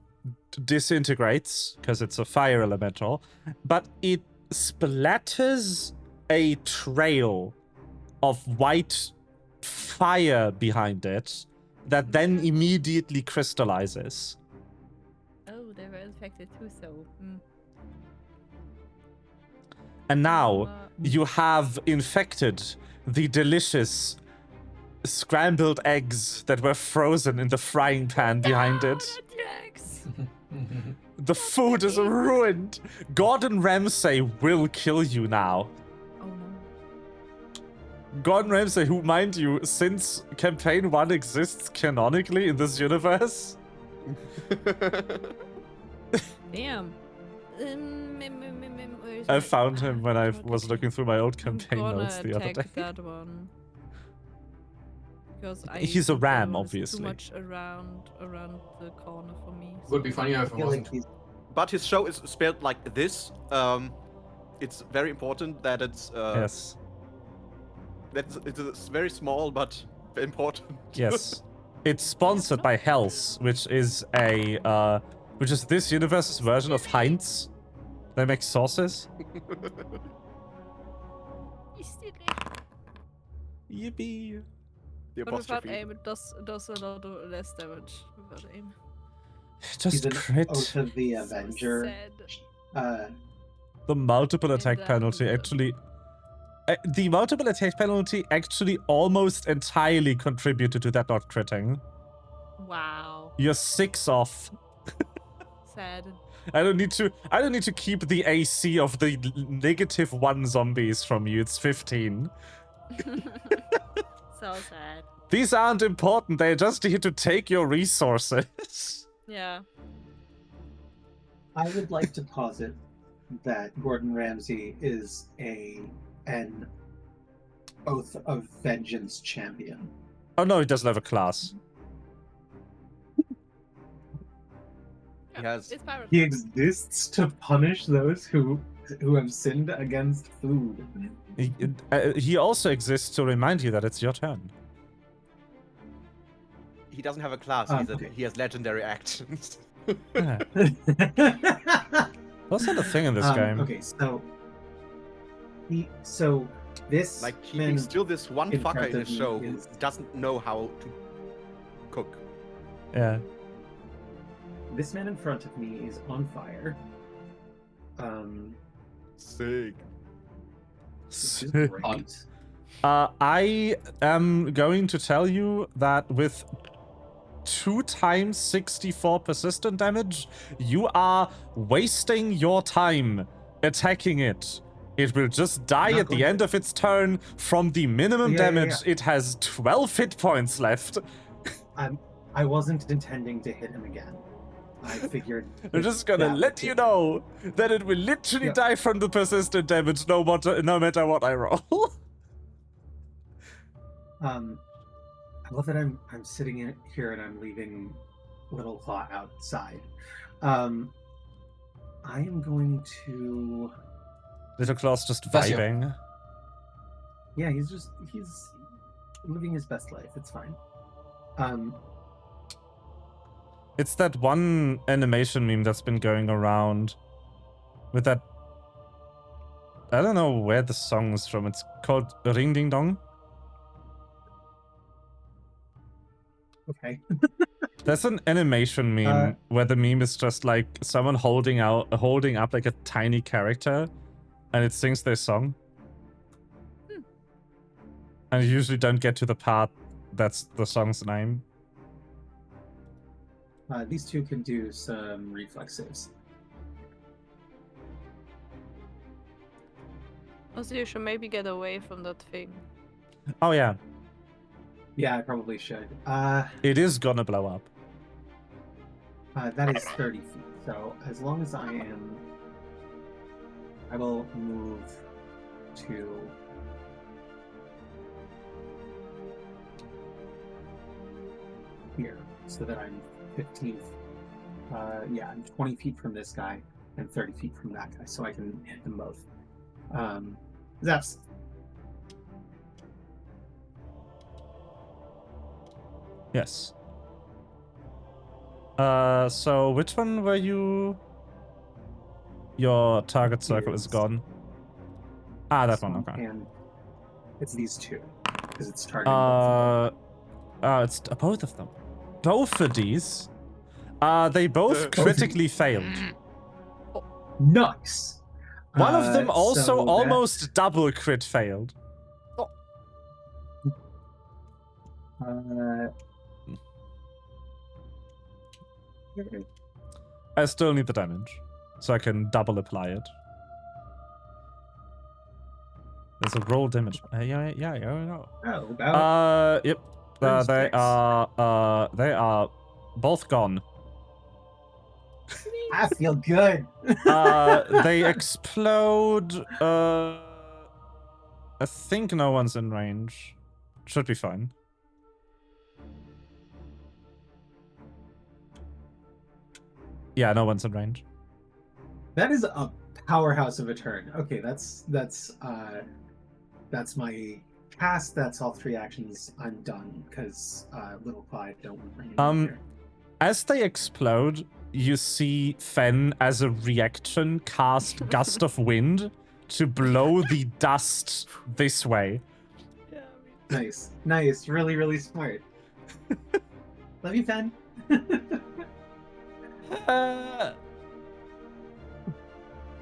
disintegrates because it's a fire elemental, but it splatters a trail of white fire behind it that then immediately crystallizes. Oh, they were infected too, so. And now you have infected the delicious scrambled eggs that were frozen in the frying pan behind it. The food is ruined. Gordon Ramsay will kill you now. Oh no. Gordon Ramsay, who, mind you, since Campaign 1 exists canonically in this universe. Damn. I found him when I was looking through my old campaign I'm notes the other day. that one. Because He's a ram, obviously. Too much around the corner for me. Would be funnier if it wasn't. But his show is spelled like this. It's very important that it's yes. It's very small but important. Yes. It's sponsored by Hell's, which is this universe's version of Heinz. They make sauces. Yippee. The But without apostrophe. aim, it does a lot less damage without aim. Just He's an crit. Oath of the So Avenger. sad. The multiple attack that penalty was- actually... the multiple attack penalty actually almost entirely contributed to that not critting. Wow. You're 6 off. Sad. I don't need to keep the AC of the -1 zombies from you. It's 15. So sad. These aren't important. They're just here to take your resources. Yeah. I would like to posit that Gordon Ramsay is an Oath of Vengeance champion. Oh no, he doesn't have a class. He has. It's pirate. He exists to punish those who have sinned against food. He also exists to remind you that it's your turn. He doesn't have a class. Okay. He has legendary actions. Yeah. That's not a thing in this game. Okay, so this Like man he's still this one in fucker front in of his me show who is- doesn't know how to cook. Yeah. This man in front of me is on fire. Sick. Which is great. I am going to tell you that with 2 times 64 persistent damage, you are wasting your time attacking it. It will just die Not at the going end of its turn. From the minimum Yeah, yeah, damage, yeah. it has 12 hit points left. I wasn't intending to hit him again. I figured. I'm just gonna that let would you hit. know that it will literally Yeah. die from the persistent damage no matter what I roll. I love that I'm sitting in here and I'm leaving Little Claw outside. I am going to. Little Claw's just Bless you. vibing. Yeah, he's living his best life. It's fine. It's that one animation meme that's been going around with that. I don't know where the song is from. It's called Ring Ding Dong. Okay. There's an animation meme where the meme is just like someone holding up like a tiny character, and it sings their song. And you usually don't get to the part that's the song's name. These two can do some reflex saves. Also, you should maybe get away from that thing. Oh yeah. Yeah, I probably should. It is gonna blow up. That is 30 feet. So as long as I will move to here so that I'm 15. Yeah, I'm 20 feet from this guy and 30 feet from that guy, so I can hit them both. Zaps. Yes. So which one were you? Your target circle is gone. Ah, that one, okay. And it's these two, because it's targeting both of them. It's both of them. Both of these? They both critically failed. Nice! One of them also so almost double crit failed. I still need the damage, so I can double apply it. There's a roll damage. Yeah, I know. Oh, about Yep. They are both gone. I feel good. They explode. I think no one's in range. Should be fine. Yeah, no one's in range. That is a powerhouse of a turn. Okay, that's my cast. That's all 3 actions. I'm done because Little Clyde don't bring it here. As they explode, you see Fen, as a reaction, cast Gust of Wind to blow the dust this way. Yeah, Nice. Really, really smart. Love you, Fen.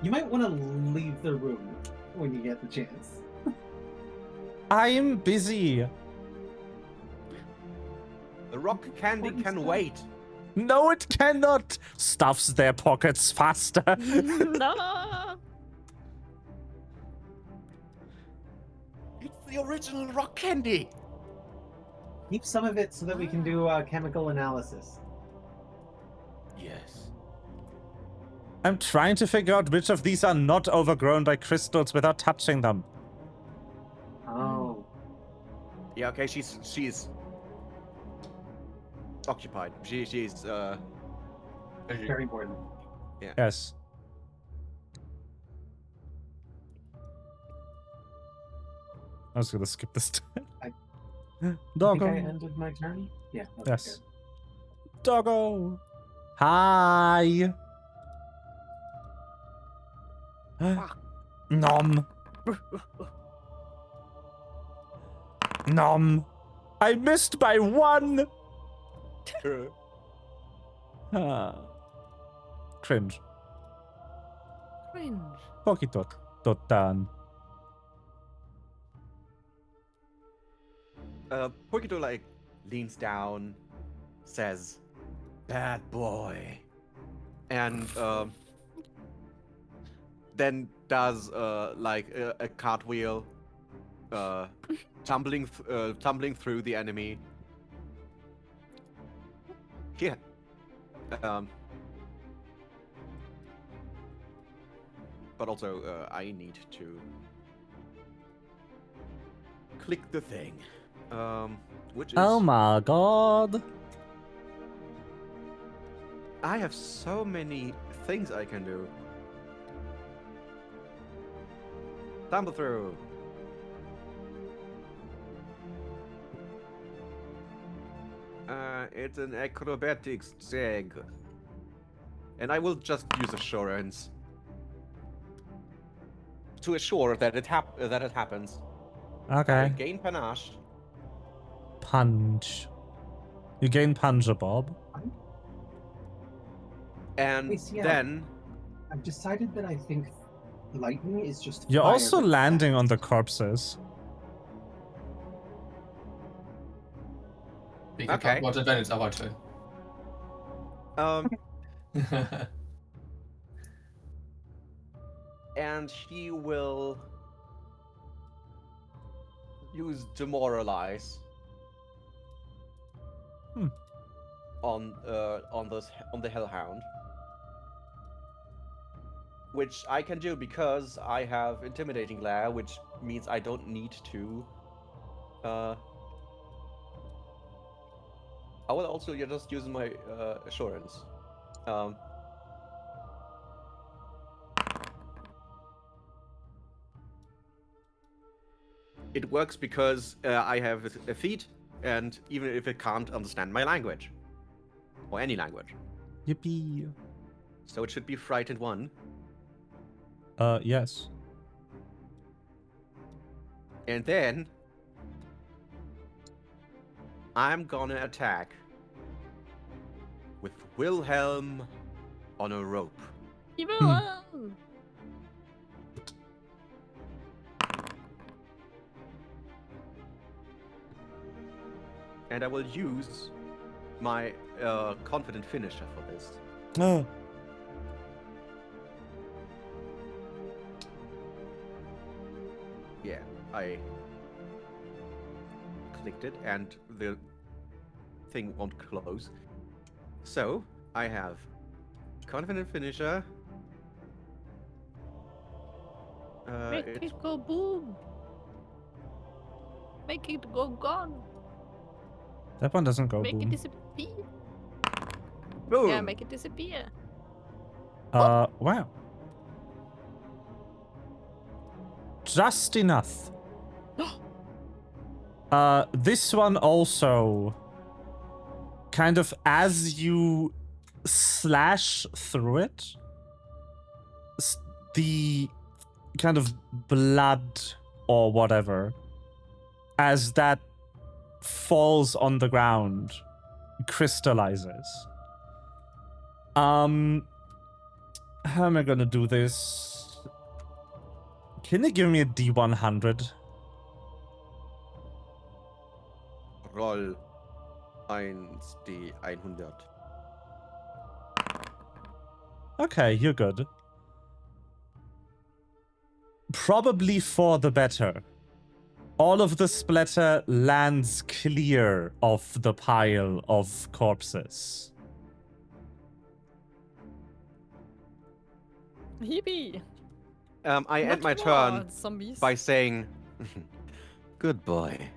You might want to leave the room when you get the chance. I'm busy. The rock candy can wait. No, it cannot. Stuffs their pockets faster. No. It's the original rock candy. Keep some of it so that we can do chemical analysis. Yes. I'm trying to figure out which of these are not overgrown by crystals without touching them. Oh. Yeah. Okay. She's occupied. She's Very important. Yes. I was gonna skip this time. I Doggo. think I ended my turn? Yeah. Okay, Yes. Doggo. Hi. Nom. Nom. I missed by 1. Cringe. Cringe. Pokitot. Totan. Porkito like leans down, says, "Bad boy," and then does like a cartwheel, tumbling through the enemy. Yeah. But also, I need to click the thing. Which is... Oh my god. I have so many things I can do. Tumble through. It's an acrobatics check. And I will just use assurance to assure that it happens. I Okay. gain panache. Punch. You gain Puncher Bob. And Wait, yeah. then I've decided that I think lightning is just You're fire also that's landing on the fast. corpses. Okay. What advantage are heute? And he will use demoralize on the Hellhound, which I can do because I have Intimidating Glare, which means I don't need to. I will also just use my assurance. It works because I have a feat, and even if it can't understand my language. Or any language. Yippee. So it should be Frightened 1. Yes. And then I'm gonna attack with Wilhelm on a rope. And I will use my confident finisher for this. Oh. Yeah, I clicked it and the thing won't close. So I have confident finisher. Make it go boom. Make it go gone. That one doesn't go Make it boom. disappear. Boom. Yeah, make it disappear. Wow. Just enough. This one also kind of, as you slash through it, the kind of blood or whatever, as that falls on the ground, crystallizes. How am I gonna do this? Can you give me a D100? Roll 1d100. Okay, you're good. Probably for the better. All of the splatter lands clear of the pile of corpses. Yippee! I end my Not turn more zombies. by saying, "Good boy."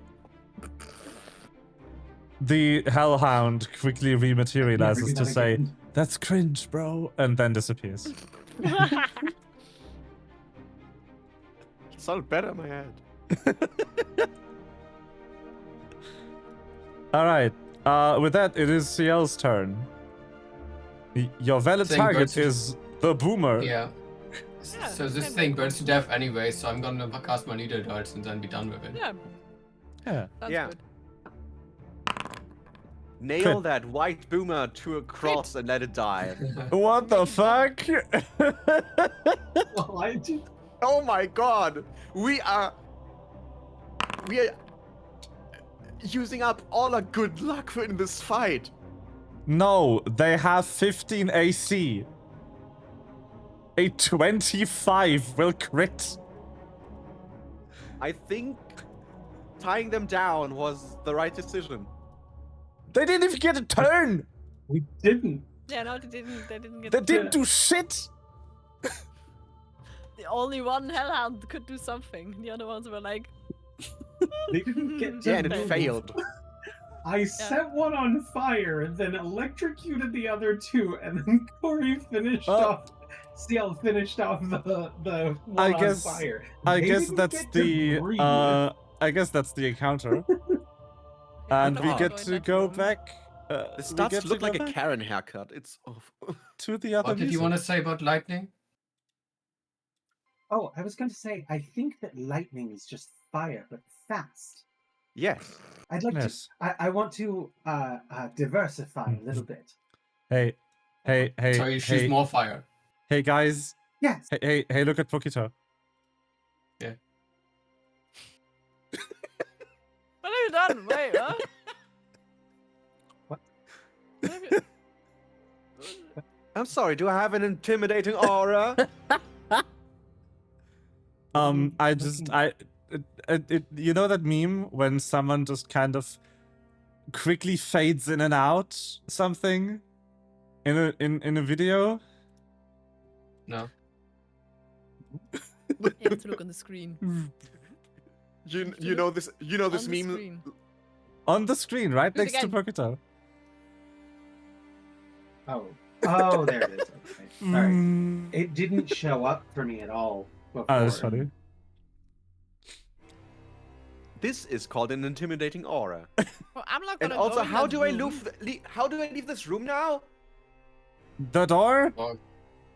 The Hellhound quickly rematerializes Never to done say, again. "That's cringe, bro," and then disappears. It sounded better in my head. Alright, with that, it is CL's turn. Your valid Thing target burns to- is the boomer. Yeah. Yeah, So this same thing like burns to death anyway, so I'm gonna cast my needle darts and then be done with it. Yeah, Yeah. that's Yeah. good. Nail Crit. that white boomer to a cross and let it die. What the fuck? Well, I just Oh my god! We are using up all our good luck in this fight. No, they have 15 AC. A 25 will crit. I think tying them down was the right decision. They didn't even get a turn. we didn't. Yeah, no, they didn't get. They didn't do shit. The only one Hellhound could do something. The other ones were like, They didn't get to Yeah, and it move. failed. I set one on fire, and then electrocuted the other two, and then Corey finished off. CL finished off the one I on guess- fire. I They guess didn't that's get to the breathe. I guess that's the encounter. And we God. get to go back. This we starts get to look go like a back Karen haircut. It's awful. to the other What did you music. want to say about lightning? Oh, I was going to say, I think that lightning is just fire, but fast. Yes. I'd like Yes. to. I want to diversify a little bit. Hey, So you choose more fire. hey guys. Yes. Hey, look at Pokito. "What have you done? Wait, huh? What? What have you... I'm sorry, do I have an intimidating aura? You know that meme when someone just kind of quickly fades in and out something in a video? No. You have to look on the screen. You know this On the meme. screen. On the screen, right Do it next to again. Poketo. Oh, there it is. Okay. Sorry. Mm. It didn't show up for me at all before. Oh, that's funny. This is called an intimidating aura. Well, I'm not And gonna also, go in how that do I room. how do I leave this room now? The door?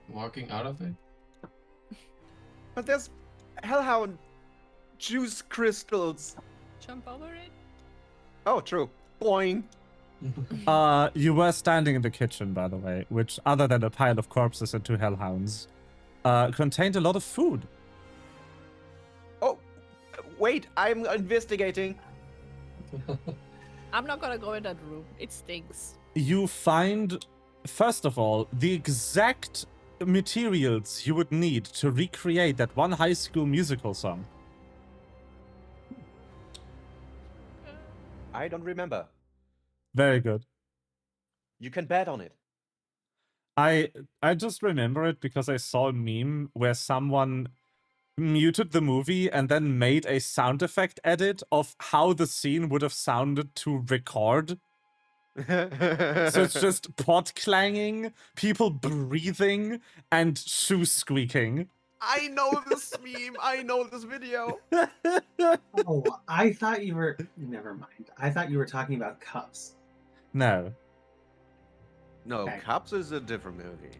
Walking out of it? But there's hellhound juice crystals. Jump over it? Oh, true. Boing. You were standing in the kitchen, by the way, which, other than a pile of corpses and 2 hellhounds, contained a lot of food. Oh, wait, I'm investigating. I'm not gonna go in that room. It stinks. You find, first of all, the exact materials you would need to recreate that one High School Musical song. I don't remember. Very good. You can bet on it. I just remember it because I saw a meme where someone muted the movie and then made a sound effect edit of how the scene would have sounded to record. So it's just pot clanging, people breathing, and shoe squeaking. I know this meme. I know this video. Oh, I thought you were. Never mind. I thought you were talking about cups. No, No, Okay. Cups is a different movie.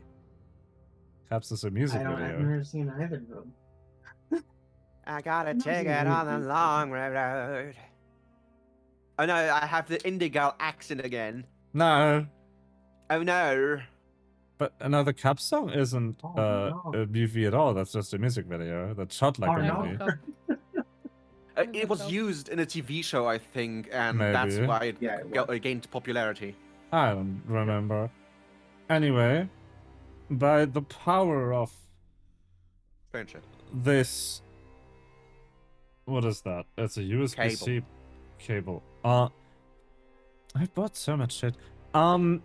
perhaps it's a music I've video. never seen either of them. I got a Not ticket really on the good. long road. Oh no, I have the Indigo accent again. No, Oh no. but another Cup song isn't Oh, no. a movie at all. That's just a music video that's shot like Oh, a no. movie. It was used in a TV show, I think, and that's Maybe. why it, Yeah, it gained popularity. I don't remember. Anyway, by the power of Friendship. this, what is that? It's a USB-C cable. I bought so much shit. 20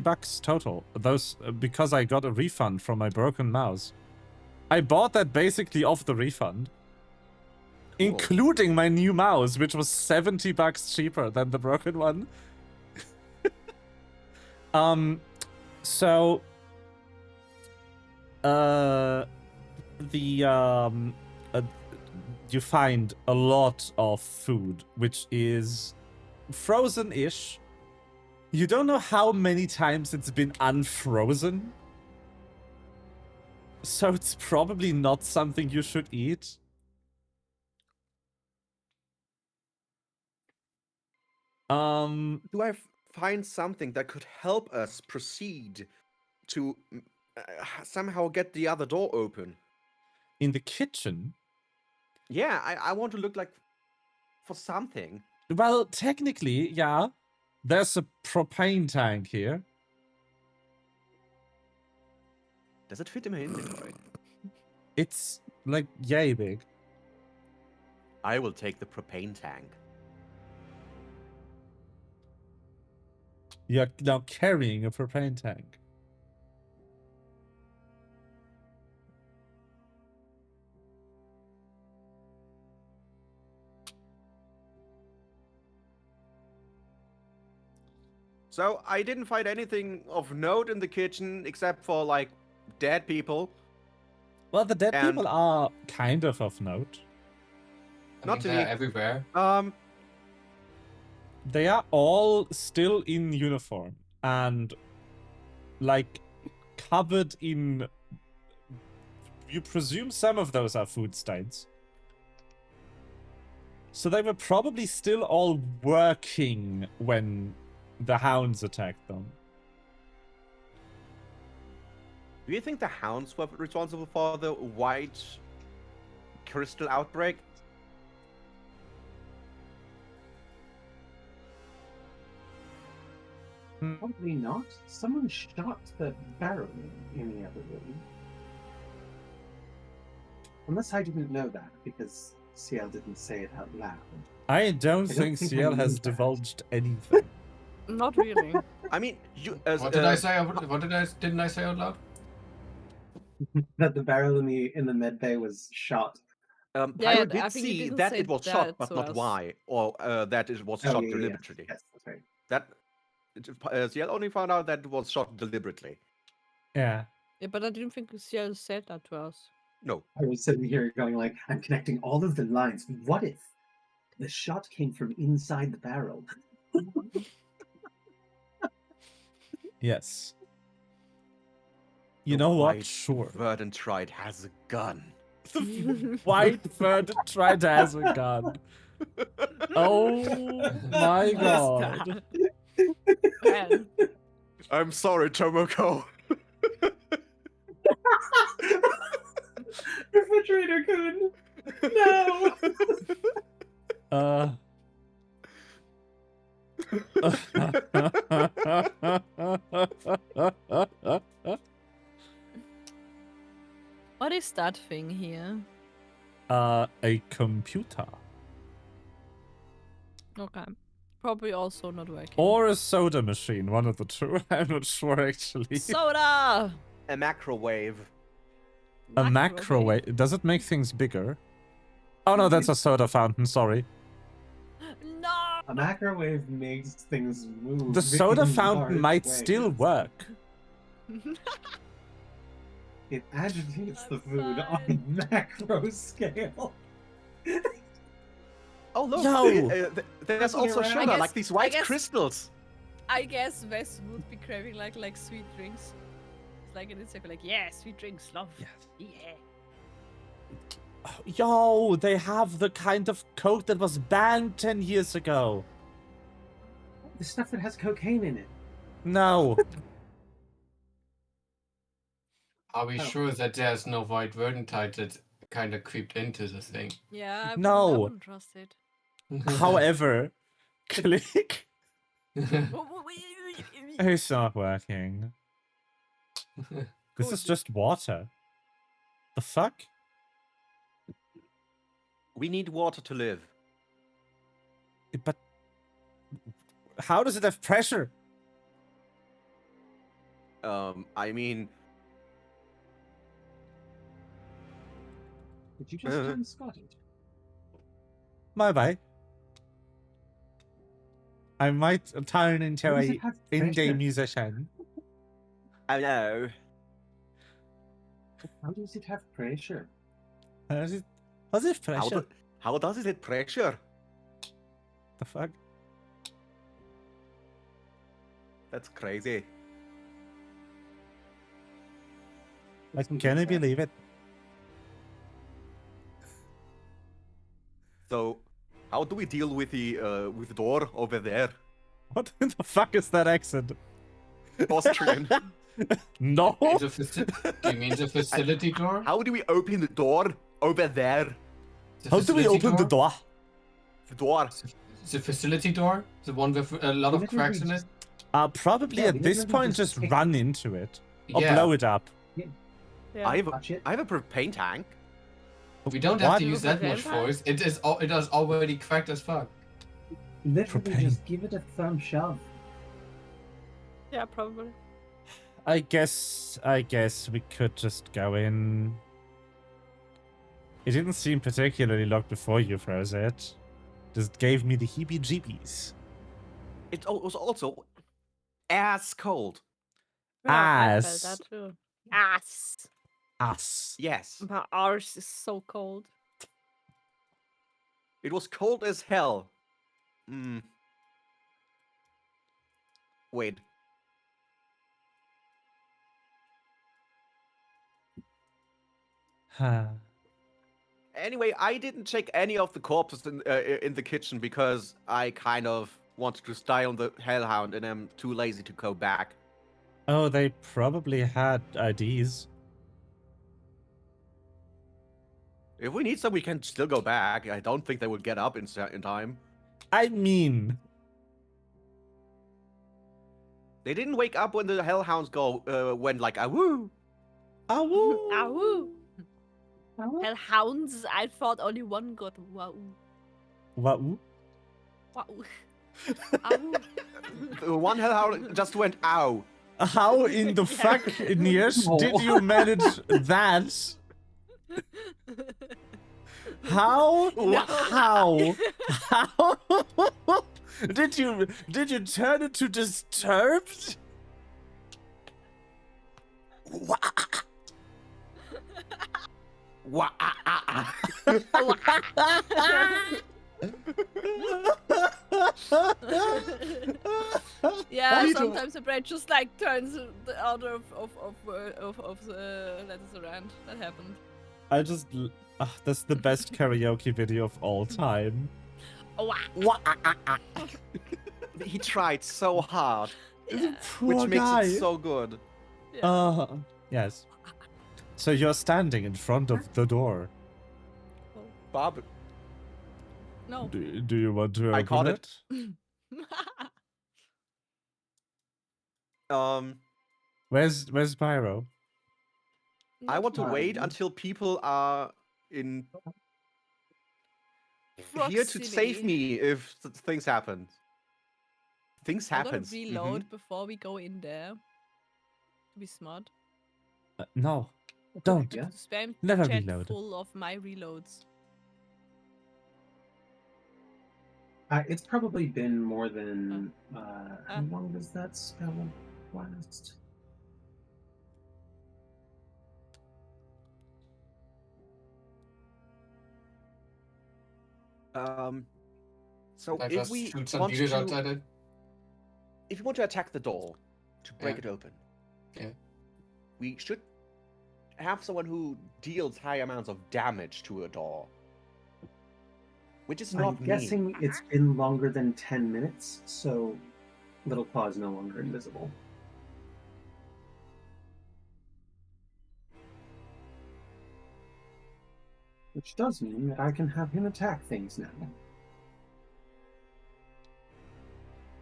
bucks total. Those because I got a refund from my broken mouse. I bought that basically off the refund, Cool. including my new mouse, which was 70 bucks cheaper than the broken one. So you find a lot of food which is frozen-ish. You don't know how many times it's been unfrozen, so it's probably not something you should eat. Do I find something that could help us proceed to somehow get the other door open? In the kitchen? Yeah, I want to look like for something. Well, technically, yeah. There's a propane tank here. Does it fit in my inventory? It's like yay big. I will take the propane tank. You're now carrying a propane tank. So I didn't find anything of note in the kitchen except for like dead people. Well, the dead And- people are kind of note. Not to they're me. everywhere. They are all still in uniform and like covered in. You presume some of those are food stains. So they were probably still all working when the hounds attacked them. Do you think the hounds were responsible for the white crystal outbreak? Probably not. Someone shot the barrel in the other room. Unless I didn't know that, because Ciel didn't say it out loud. I don't think think I Ciel knew has that. divulged anything. Not really. I mean, you. What did I say? Didn't I say out loud? That the barrel in the med bay was shot. Yeah, Pyro I did think you see didn't that say it was that shot, but to not us. why, or that it was Oh, shot yeah, yeah, deliberately. Yes, that's right. That Ciel only found out that it was shot deliberately. Yeah. Yeah, but I didn't think Ciel said that to us. No. I was sitting here going like, I'm connecting all of the lines. What if the shot came from inside the barrel? Yes. You The know what? white Sure. Verdantrite has a gun. White Verdantrite has a gun. Oh my god. Man. I'm sorry, Tomoko. Refrigerator gun! No! What is that thing here? A computer. Okay. Probably also not working. Or a soda machine, one of the two. I'm not sure actually. Soda! A macrowave. A macrowave. Does it make things bigger? Oh no, that's a soda fountain, sorry. No! A macrowave makes things move. The soda in fountain large might ways. still work. It agitates the I'm food fine. on macro scale. Oh look, Yo! there's That's also around. sugar, I guess- like these I white guess- crystals. I guess Wes would be craving like sweet drinks. It's like it's like yeah, sweet drinks, love. Yes. Yeah. Yo, they have the kind of Coke that was banned 10 years ago. The stuff that has cocaine in it. No. Are we Oh. sure that there's no white Verdantrite that kind of creeped into the thing? Yeah, I No. wouldn't trust it. However, click. It's not working. This is just water. The fuck? We need water to live. But how does it have pressure? I mean, Did you just turn Scottish? Bye. I might turn into How does a it have indie pressure? musician. I know. How does it have pressure? How's it pressure? How does it have pressure? The fuck? That's crazy. I can't believe it. So, how do we deal with the door over there? What the fuck is that accent? Austrian. No. Do you mean the facility door? How do we open the door over there? The How do we facility open the door? The door. The facility door? The one with a lot of Literally cracks in it? Probably Yeah, at this literally point just just take- run into it. Or Yeah. blow it up. Yeah. I Touch it. have a propane tank. We don't have What? to use that much Vampire? force. It is already cracked as fuck. Literally Propane. just give it a thumb shove. Yeah, probably. I guess we could just go in. It didn't seem particularly locked before you froze it. Just gave me the heebie-jeebies. It was also ass cold. Yeah, I Ass. felt that too. Ass. Ass. Yes. My arse is so cold. It was cold as hell. Wait. Anyway, I didn't check any of the corpses in the kitchen because I kind of wanted to stay on the Hellhound and I'm too lazy to go back. Oh, they probably had IDs. If we need some, we can still go back. I don't think they will get up in time. I mean, They didn't wake up when the Hellhounds went like, ah woo. awoo. Ow! Hellhounds? I thought only one got wow. What? Wow. Ow. The one hellhound just went ow. How in the fuck, Nirsch, did you manage that? How? No. How? How? Did you turn it to disturbed? Yeah, sometimes the brain just like turns the order of the letters around. That happened. I just, that's the best karaoke video of all time. He tried so hard, Yeah. Poor which makes guy. it so good. Yeah. Yes. So you're standing in front of the door. Bob, No. Do you want to open I caught it? Where's Pyro? I want to Not wait fine. until people are in here to save Proximity. me if things happen. Things I'm gonna happen. reload before we go in there. To be smart. No, don't. Yeah. To spam Never chat reload. full of my reloads. It's probably been more than how long does that spell last? So Can I if just we shoot some want dealers to, outside it? if you want to attack the door to break Yeah. it open, Yeah. we should have someone who deals high amounts of damage to a door, which is I'm not me. guessing it's been longer than 10 minutes, so Little Claw is no longer invisible. Which does mean that I can have him attack things now.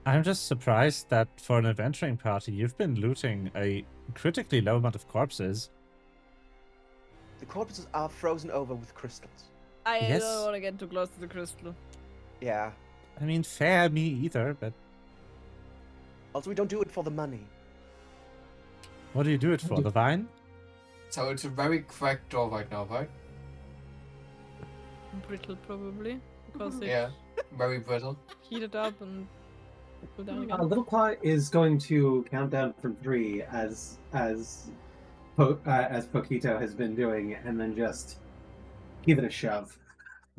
I'm just surprised that for an adventuring party, you've been looting a critically low amount of corpses. The corpses are frozen over with crystals. I Yes. don't want to get too close to the crystal. Yeah. I mean, fair me either, but Also, we don't do it for the money. what do you do it for? The vine? So it's a very cracked door right now, right? Brittle probably. Because it Yeah. Very brittle. heated up and go down again. Little Claw is going to count down from 3 as Poquito has been doing, and then just give it a shove.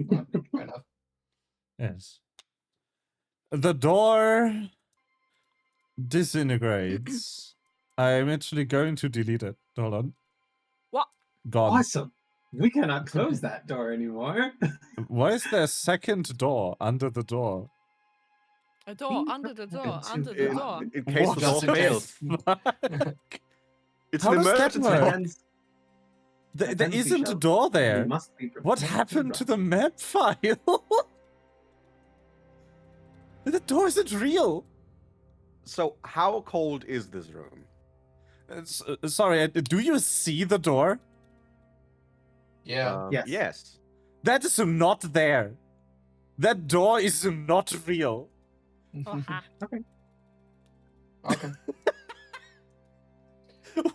Fair enough. Yes. The door disintegrates. I'm actually going to delete it. Hold on. What? Gone. Awesome. We cannot close that door anymore. Why is there a second door under the door? A door, under the door, under the door. In case What the door the fails. fuck? It's How an does that emergency. work? Hands- There Fancy isn't a shove. door we there. must be What prepared happened to the run. map file? The door isn't real. So, how cold is this room? Sorry, do you see the door? Yeah. Yes. Yes. That is not there. That door is not real. Oh, ha. Okay.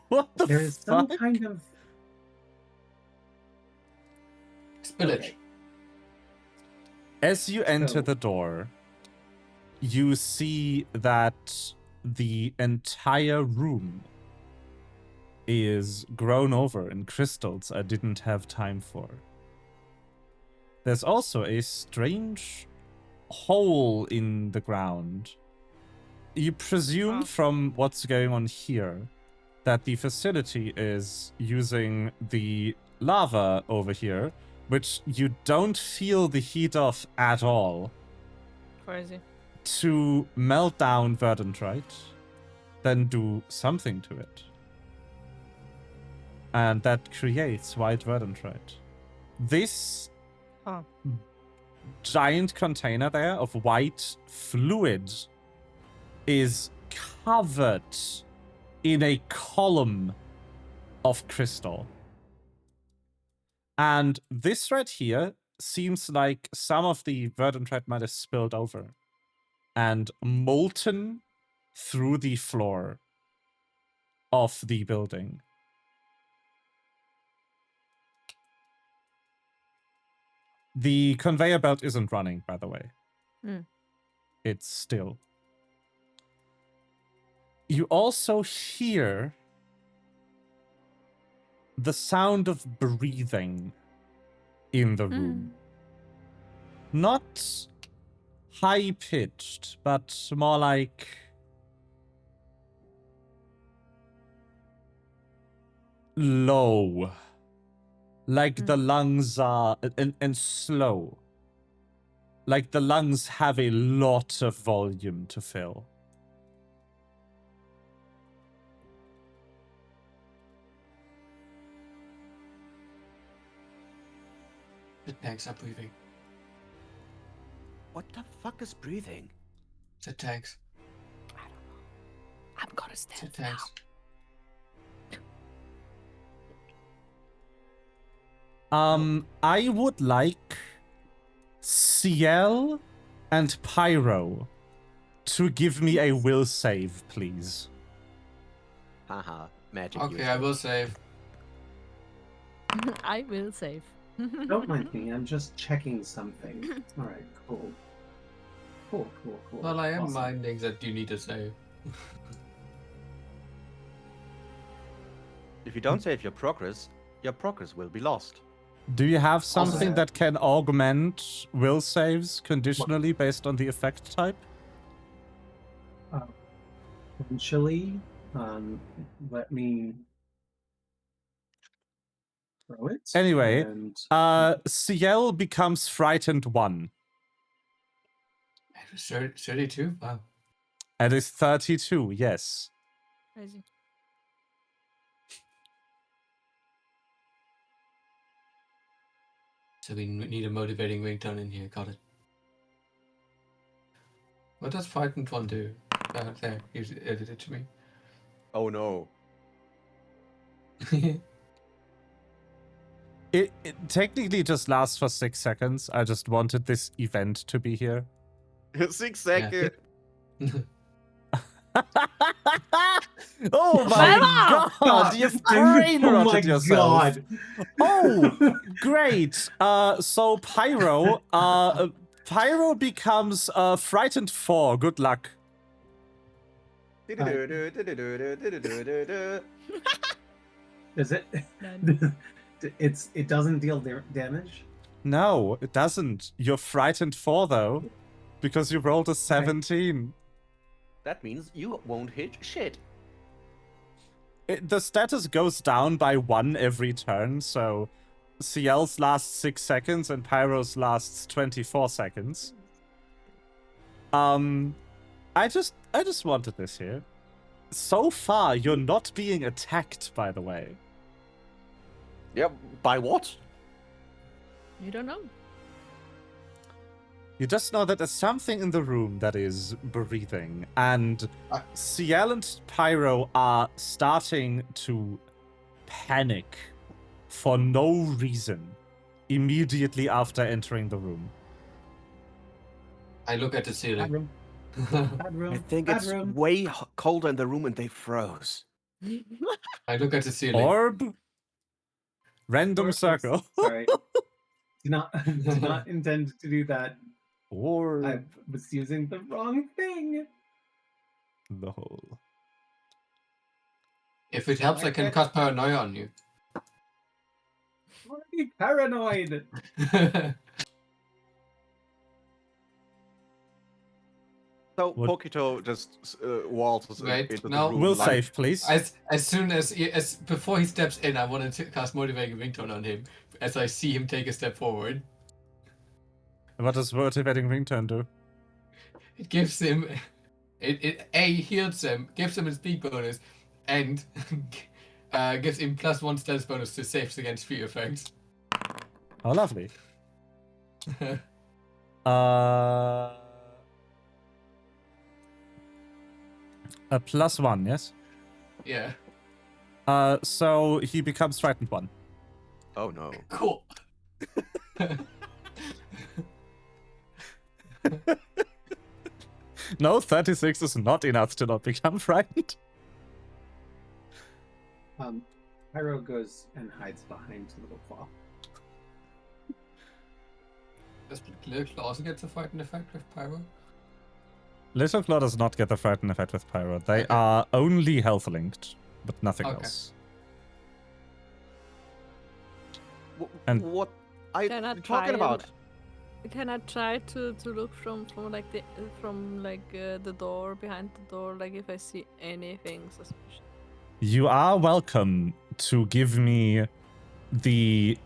What the There is some fuck? kind of Spillage. As you enter So- the door, you see that the entire room is grown over in crystals I didn't have time for. There's also a strange hole in the ground. You presume Wow. from what's going on here that the facility is using the lava over here, which you don't feel the heat of at all, Crazy. to melt down Verdantrite, then do something to it. And that creates white Verdantrite. This Huh. giant container there of white fluid is covered in a column of crystal. And this right here seems like some of the Verdantrite might have spilled over and molten through the floor of the building. The conveyor belt isn't running, by the way. It's still. You also hear the sound of breathing in the room. Not high-pitched, but more like low. Like the lungs are, and slow. Like the lungs have a lot of volume to fill. The tanks are breathing. What the fuck is breathing? The tanks. I don't know. I'm gonna The stand tanks. I would like Ciel and Pyro to give me a will save, please. Haha, magic. Okay, user. I will save. I will save. Don't mind me, I'm just checking something. Alright, cool. Cool. Well, I am Awesome. minding that you need to save. If you don't save your progress will be lost. Do you have something Also- that can augment will saves conditionally based on the effect type? Potentially, let me throw it. Anyway, and Ciel becomes frightened 1. It was 32? Wow. It is 32, yes. Crazy. So we need a motivating ringtone in here. Got it. What does frightened one do? There, you edited it to me. Oh no. It technically just lasts for 6 seconds. I just wanted this event to be here. 6 seconds. Oh my god, you've brain rotted yourself. God. Oh, great. So Pyro becomes frightened 4. Good luck. Does it? It doesn't deal damage. No, it doesn't. You're frightened 4 though, because you rolled a 17. That means you won't hit shit. The status goes down by 1 every turn, so Ciel's lasts 6 seconds and Pyro's lasts 24 seconds. I just wanted this here. So far, you're not being attacked, by the way. Yeah, by what? You don't know. You just know that there's something in the room that is breathing, and Ciel and Pyro are starting to panic for no reason immediately after entering the room. I look at the Bad ceiling. room. Bad room. I think bad it's room. way colder in the room and they froze. I look at the ceiling. Orb? Random circle. Sorry. Do not intend to do that. Orb. I was using the wrong thing. The hole. If it helps, I can cast paranoia on you. I'm already paranoid. So What? Pokito just waltzes Wait, into no. the room. Will like- save, please. As soon as before he steps in, I wanted to cast motivating ringtone on him. As I see him take a step forward, What does motivating ringtone do? it gives him it heals him, gives him a speed bonus, and gives him +1 status bonus to saves against fear effects. Oh, lovely. A +1, yes? Yeah. So he becomes frightened 1. Oh no. Cool. No, 36 is not enough to not become frightened. Pyro goes and hides behind Little Claw. Does Little Claw also get the frightened effect with Pyro? Little Claw does not get the frightened effect with Pyro. They Okay. are only health linked, but nothing Okay. else. And And- what are Can I you try talking about? Can I try to look from the door, behind the door, like if I see anything suspicious? You are welcome to give me the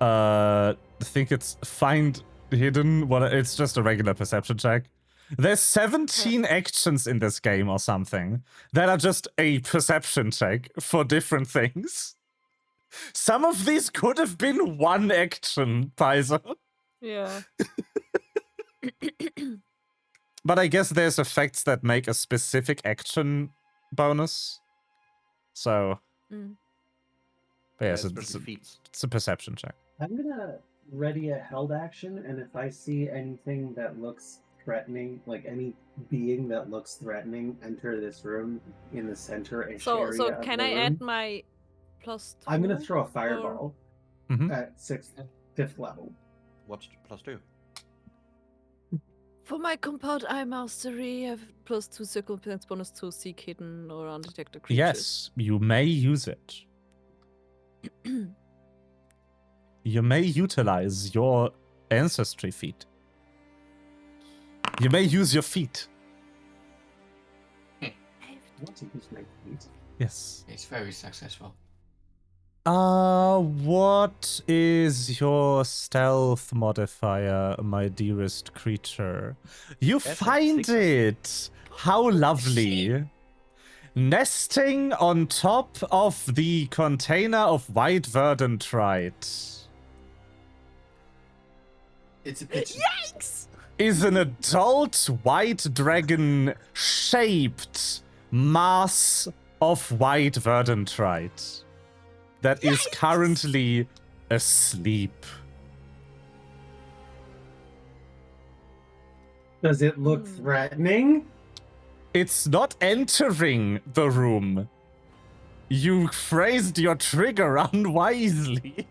I think it's find hidden. It's just a regular perception check. There's 17 actions in this game or something that are just a perception check for different things. Some of these could have been one action, Paizo. Yeah. But I guess there's effects that make a specific action bonus. So, Mm. but yes, especially feats. it's a perception check. I'm gonna ready a held action, and if I see anything that looks threatening, like any being that looks threatening, enter this room in the center-ish So area of can the I room. add my +2? I'm gonna throw a fireball Mhm. at 5th level. What's +2? For my compound eye mastery, I have +2 circumstance bonus to seek hidden or undetected creatures. Yes, you may use it. You may utilize your ancestry feat. You may use your feat. I want to use my feet. Yes. It's very successful. What is your stealth modifier, my dearest creature? You That's find 6. it! How lovely! Nesting on top of the container of white Verdantrite It's a pigeon. Yikes! is an adult white dragon-shaped mass of white Verdantrite that is currently asleep. Does it look threatening? It's not entering the room. You phrased your trigger unwisely.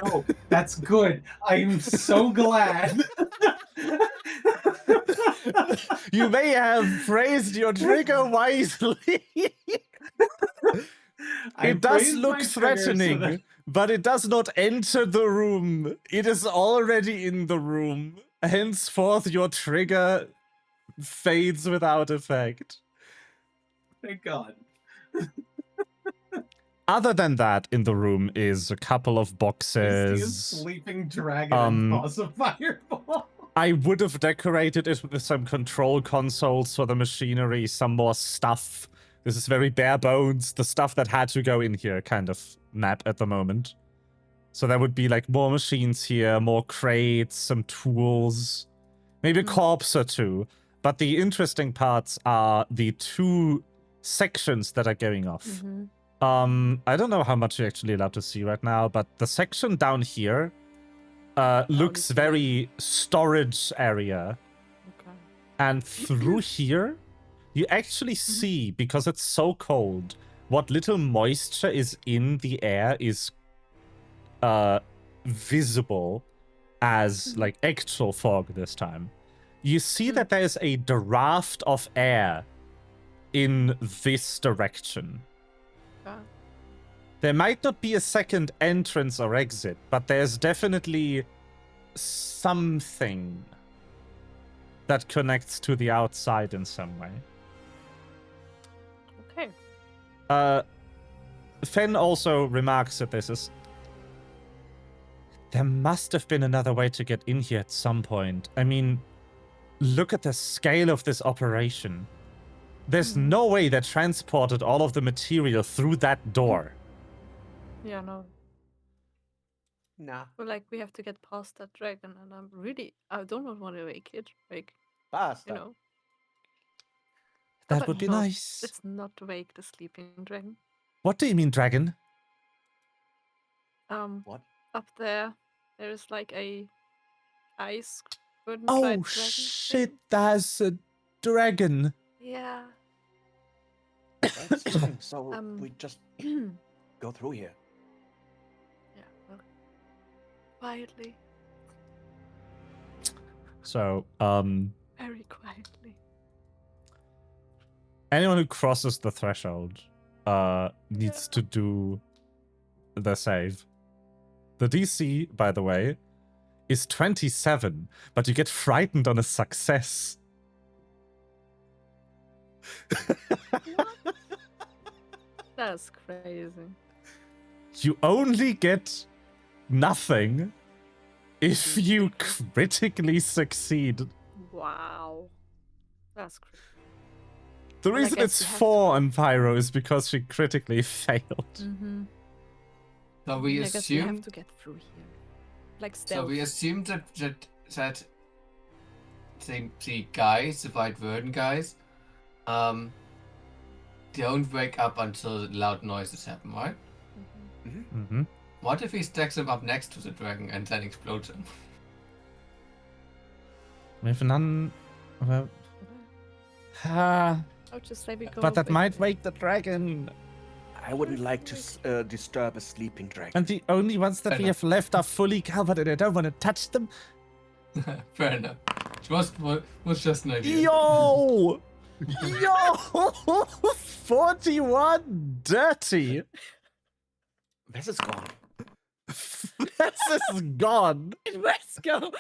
No, that's good. I'm so glad. You may have phrased your trigger wisely. It does look threatening, but it does not enter the room. It is already in the room. Henceforth, your trigger fades without effect. Thank God. Other than that, in the room is a couple of I see a boxes. sleeping dragon and toss a fireball. I would have decorated it with some control consoles for the machinery, some more stuff. This is very bare bones. The stuff that had to go in here kind of map at the moment. So there would be like more machines here, more crates, some tools, maybe a corpse or two. But the interesting parts are the two sections that are going off. Mm-hmm. I don't know how much you're actually allowed to see right now, but the section down here looks very storage area. Okay. And through here, you actually see, because it's so cold, what little moisture is in the air is visible as like actual fog this time. You see that there's a draft of air in this direction. Okay. There might not be a second entrance or exit, but there's definitely something that connects to the outside in some way. Okay. Fen also remarks that there must have been another way to get in here at some point. I mean, look at the scale of this operation. There's no way they transported all of the material through that door. Yeah, no. Nah. But like we have to get past that dragon, and I don't want to wake it. Like, Basta. you know. That But would be no, nice. Let's not wake the sleeping dragon. What do you mean, dragon? What? Up there, there is like a ice Verdantrite Oh dragon shit, thing. that's a dragon. Yeah. That's so we just Yeah, go through here. well, quietly, So, very quietly. anyone who crosses the threshold needs to do the save. The DC, by the way, is 27, but you get frightened on a success. That's crazy. You only get nothing if you critically succeed. Wow. That's crazy. The Well, I reason guess it's you have 4 on Pyro is because she critically failed. Mm-hmm. So we I guess we have assume. to get through here. Like So stealth. we assume that the guys, the White Verden guys, don't wake up until loud noises happen, right? Mhm. Mm-hmm. What if he stacks them up next to the dragon and then explodes them? We've none. Well, I would just say we go. but that with might it. wake the dragon. I wouldn't like to disturb a sleeping dragon. And the only ones that Fair we enough. have left are fully covered, and I don't want to touch them. Fair enough. It was just an idea. Yo! Yo! 41 dirty! This is gone. This is gone. Let's go.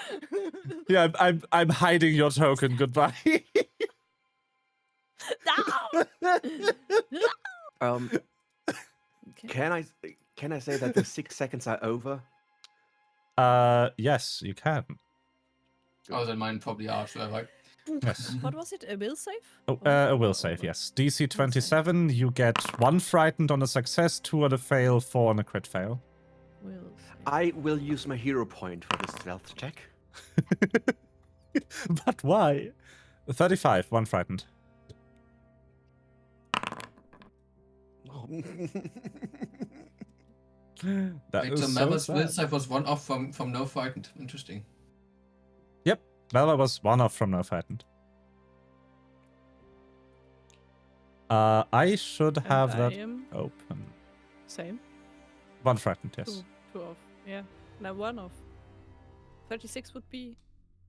Yeah, I'm hiding your token. Goodbye. No! Okay. Can I say that the 6 seconds are over? Yes, you can. Oh, then mine probably are, so right? Yes. What was it? A will save? Oh, a will save, yes. DC 27, you get 1 frightened on a success, 2 on a fail, 4 on a crit fail. Will save. I will use my hero point for this stealth check. But why? 35, 1 frightened. Oh. That Wait, is so so Melva's will sad. save was 1 off from no frightened. Interesting. Yep, Melva was 1 off from no frightened. I should have And that I am open. same. 1 frightened, yes. Two off. Yeah. Now 1 off. 36 would be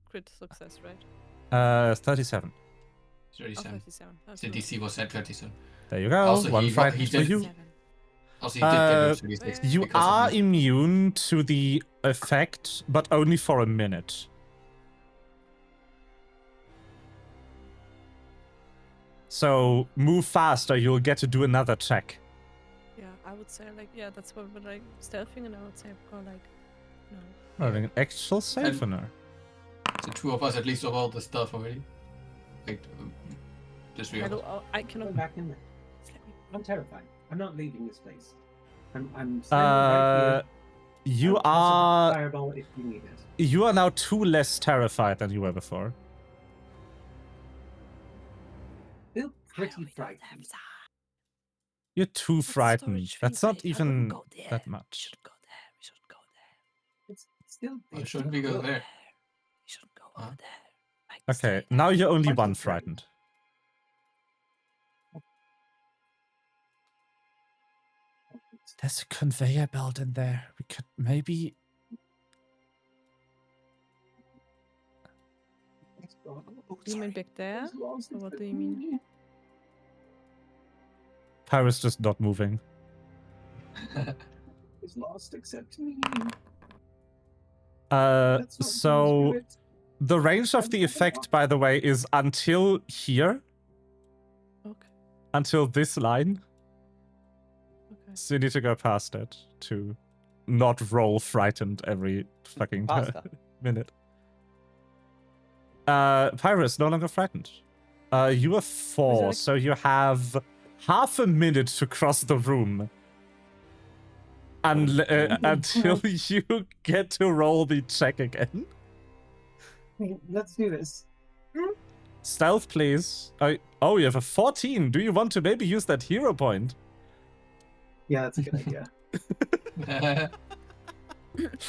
crit success, right? 37. 37. 37. That's The good. DC was at 37. There you go. Also, 1 he frightened for did- you. 37. Also, he did get Uh, those 36 You because of are me. immune to the effect, but only for a minute. So move faster, you'll get to do another check. Yeah, I would say like that's what we're like stealthing, and I would say go like no. Rolling an actual save on her. The 2 of us at least of all the stuff already. Like, just I, real. I can. Go back in there. Just let me- I'm terrified. I'm not leaving this place. I'm standing right here. You I'll toss a are fireball if you need it. you are now 2 less terrified than you were before. Feel pretty Why are we not frightened. left side? You're too That's frightened. storage That's free, not babe. I even wouldn't go there. that We much. shouldn't go there. We shouldn't go there. It's still. Why it's shouldn't still we go good. there? We shouldn't go Huh? over there. I can stay Okay, there. now you're only Why 1 so frightened? frightened. There's a conveyor belt in there. We could maybe. It's gone. Oh, You mean sorry. back there? It's lost Or what its do you mean? Pyrus just not moving. It's lost except me. Uh, That's not so good. the range of the effect, by the way, is until here, Okay. until this line. Okay. So you need to go past it to not roll frightened every fucking Faster. minute. Pyrus no longer frightened. You are 4, like- so you have half a minute to cross the room. Until you get to roll the check again. Let's do this. Stealth, please. Oh, you have a 14. Do you want to maybe use that hero point? Yeah, that's a good idea.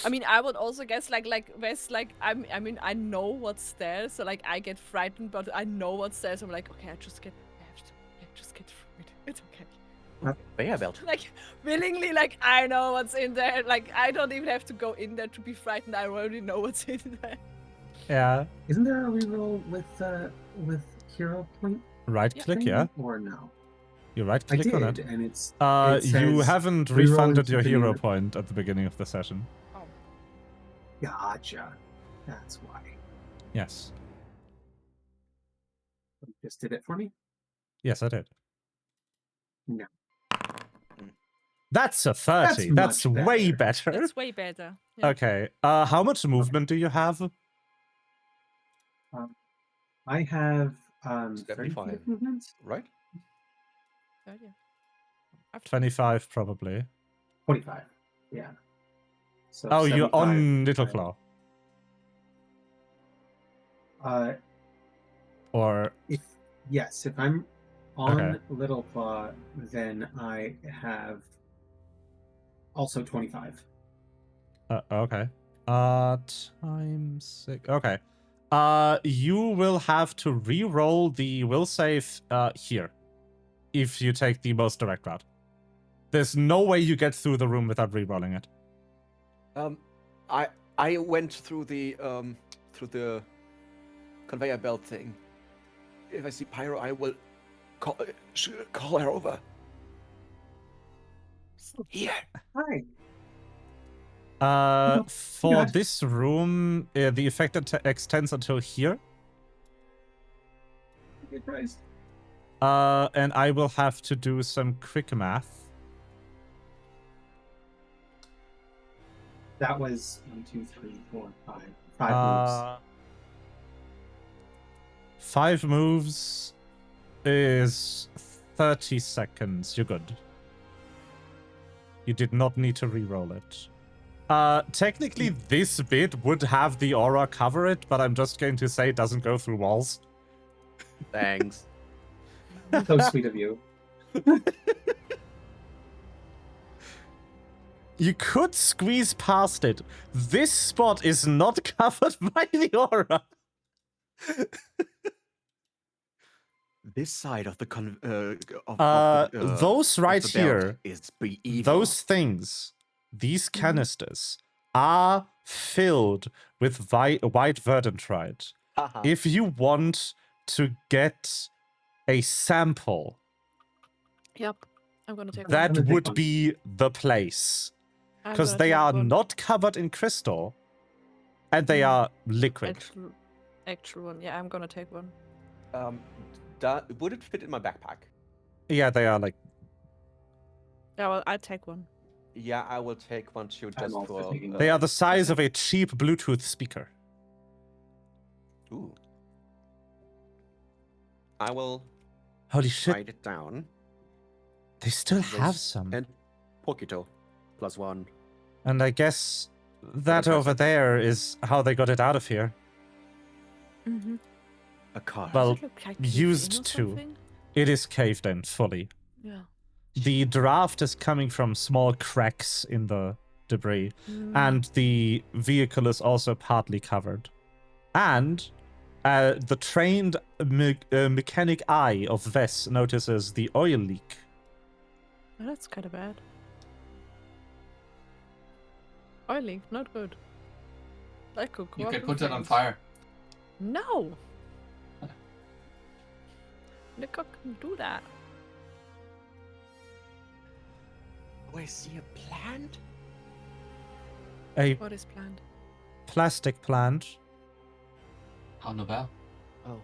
I mean, I would also guess like Wes, like I mean, I know what's there, so like I get frightened, but I know what's there, so I'm like, okay, I just get through it. It's okay. Conveyor belt. Like willingly, like I know what's in there. Like I don't even have to go in there to be frightened. I already know what's in there. Yeah. Isn't there a reroll with hero point? Right click, yeah. Or no? You right I click did, on it. and it's. You says haven't reroll refunded into your the hero unit. point at the beginning of the session. Oh. Gotcha. That's why. Yes. You just did it for me? Yes, I did. No. That's a 30. That's much way better. better. That's way better. Yeah. Okay. How much movement do you have? I have 75. 35 movements. Right? 30. 25, probably. 25. Yeah. So Oh, you're 75, on Little Claw. Or If I'm on Okay. Little Claw, then I have also 25. okay. Times 6. Okay. You will have to re-roll the will save here, if you take the most direct route. There's no way you get through the room without re-rolling it. I went through the conveyor belt thing. If I see Pyro, I will call her over. Here. Hi. For good. this room, the effect extends until here. Good price. And I will have to do some quick math. That was 1, 2, 3, 4, 5. 5 moves. 5 moves is 30 seconds. You're good. You did not need to re-roll it. Technically, this bit would have the aura cover it, but I'm just going to say it doesn't go through walls. Thanks. So sweet of you. You could squeeze past it. This spot is not covered by the aura. This side of the those right of the belt here, is be evil. those things, these canisters, are filled with white Verdantrite. If you want to get a sample, Yep. I'm gonna take that one. would be the place. Because they are not covered in crystal, and they are liquid. Actual one. Yeah, I'm gonna take one. Would it fit in my backpack? Yeah, they are like... Yeah, well, I'll take one. Yeah, I will take one too, I'm just also for... taking They are the size of a cheap Bluetooth speaker. Ooh. I will Holy shit, write it down. they still have This some. And Poquito. +1. And I guess that Fantastic. over there is how they got it out of here. Mm-hmm. A car. Well, Does it look like used caved in or to. something? It is caved in fully. Yeah. The draft is coming from small cracks in the debris, and the vehicle is also partly covered. And the trained mechanic eye of Vess notices the oil leak. Oh, that's kind of bad. Oily, not good. That could go You up could in put it on flames. fire. No! The cock can do that. Do I see a plant? A What is planned? plastic plant. How Nobel? Oh.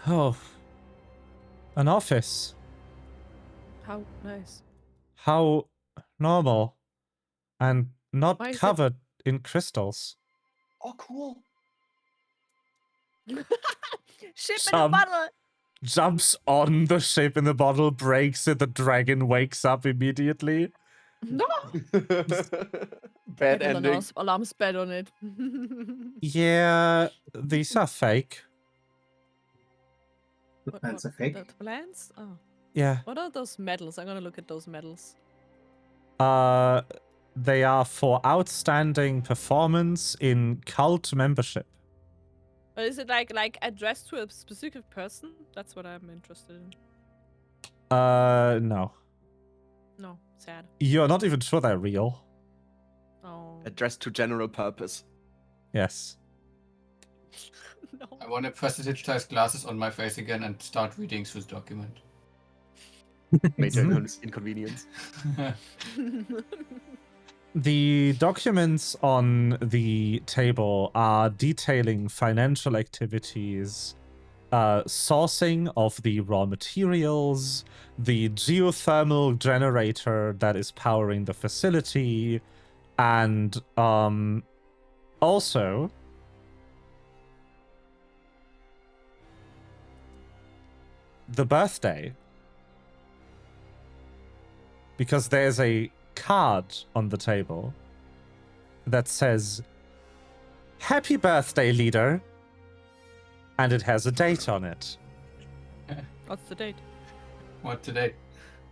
Oh. An office. How nice. How normal. And not Why is it- covered in crystals. Oh, cool. Ship in a Some- bottle! Jumps on the ship in the bottle, breaks it, the dragon wakes up immediately. No! Bad Like an ending. alarm sped on it. Yeah, these are fake. That's a fake. The plants? Oh. Yeah. What are those medals? I'm gonna look at those medals. They are for outstanding performance in cult membership. Or is it like addressed to a specific person? That's what I'm interested in. No. No, sad. You're not even sure they're real. Oh. Addressed to general purpose. Yes. No. I want to prestidigitize glasses on my face again and start reading through the document. Major inconvenience. The documents on the table are detailing financial activities, sourcing of the raw materials, the geothermal generator that is powering the facility, and also the birthday. Because there's a card on the table that says, "Happy birthday, leader." And it has a date on it. What's the date? What today?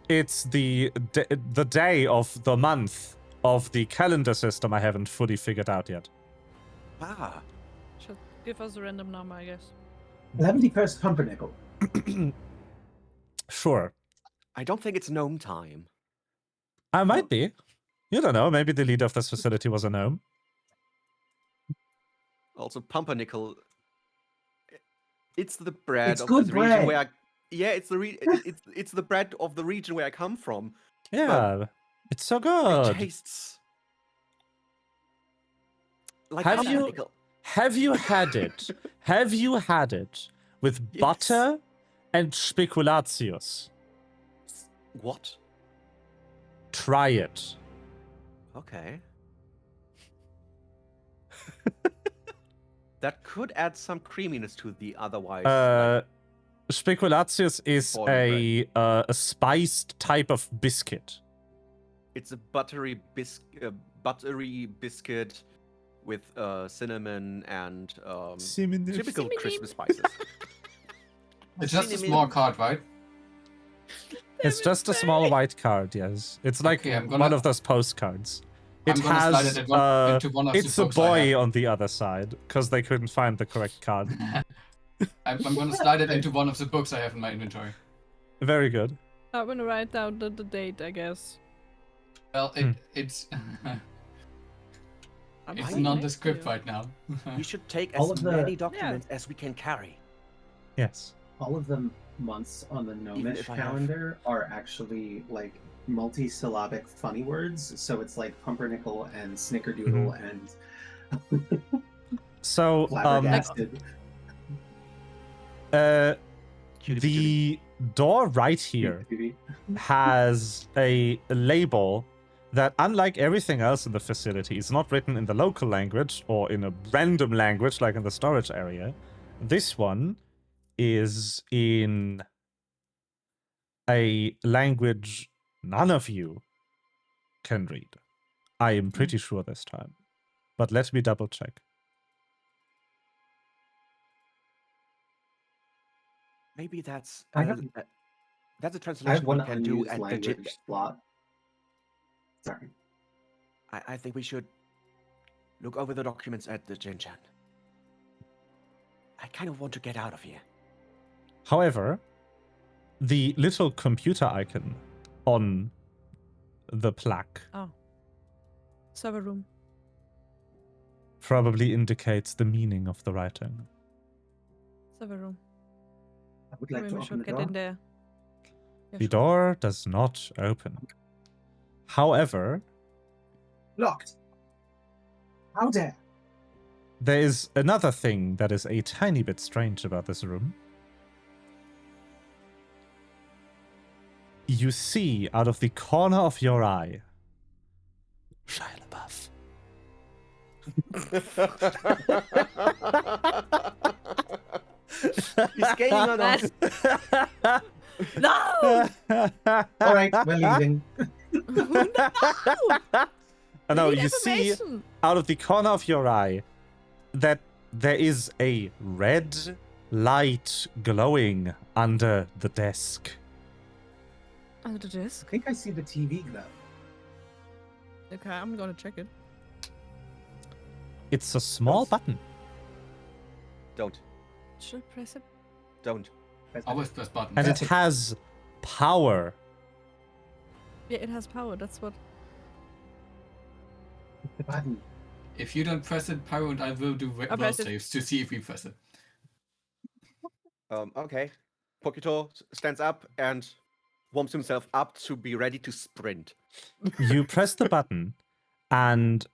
It's the day of the month of the calendar system I haven't fully figured out yet. Ah. Should give us a random number, I guess. 71st Pumpernickel. Sure. I don't think it's gnome time. I might be. You don't know. Maybe the leader of this facility was a gnome. Also, pumpernickel. It's the bread It's of good the bread. region where it's the bread of the region where I come from. Yeah. It's so It good. tastes like Have you- pumpernickel. Have you had it? Have you had it with Yes. butter and speculatius? What? Try it. Okay. That could add some creaminess to the otherwise. Speculatius is Boiled a spiced type of biscuit. It's a buttery biscuit with cinnamon and typical Christmas spices. It's just a Cinnamon. small card, right? It's just a small white card, yes. It's like Okay, I'm one gonna- of those postcards. It I'm gonna slide has, it into one of the it's a books I boy have. on the other side, because they couldn't find the correct card. I'm going to slide it into one of the books I have in my inventory. Very good. I'm gonna write down the date, I guess. Well, it's I'm it's right nondescript next to you. right now. We should take All as of the- many documents as we can carry. Yes. All of the months on the gnomish if I have- calendar are actually like multi-syllabic funny words. So it's like pumpernickel and snickerdoodle and So, flabbergasted. Cutie the door right here has a label that, unlike everything else in the facility, is not written in the local language or in a random language like in the storage area. This one is in a language none of you can read. I am pretty sure this time. But let me double check. Maybe that's I have- that's a I have translation one we can do unused at the language slot. Sorry. I think we should look over the documents at the Jinchan. I kind of want to get out of here. However, the little computer icon on the plaque Server room. probably indicates the meaning of the writing. Server room. I would like Maybe to we open should the get door. in there. Yeah, The sure. door does not open. However, Locked. How dare? there is another thing that is a tiny bit strange about this room. You see out of the corner of your eye Shia LaBeouf. He's gaining on us. No! All right, we're leaving. No, We need you see information. out of the corner of your eye that there is a red light glowing under the desk. Under the desk. I think I see the TV glow. Okay, I'm gonna check it. It's a small button. Don't. Should I press it? Don't. Always press buttons. And it has power. Yeah, it has power. That's what. The button. If you don't press it, Pyro and I will do will press it. saves to see if we press it. Okay. Pokito stands up and warms himself up to be ready to sprint. You press the button, and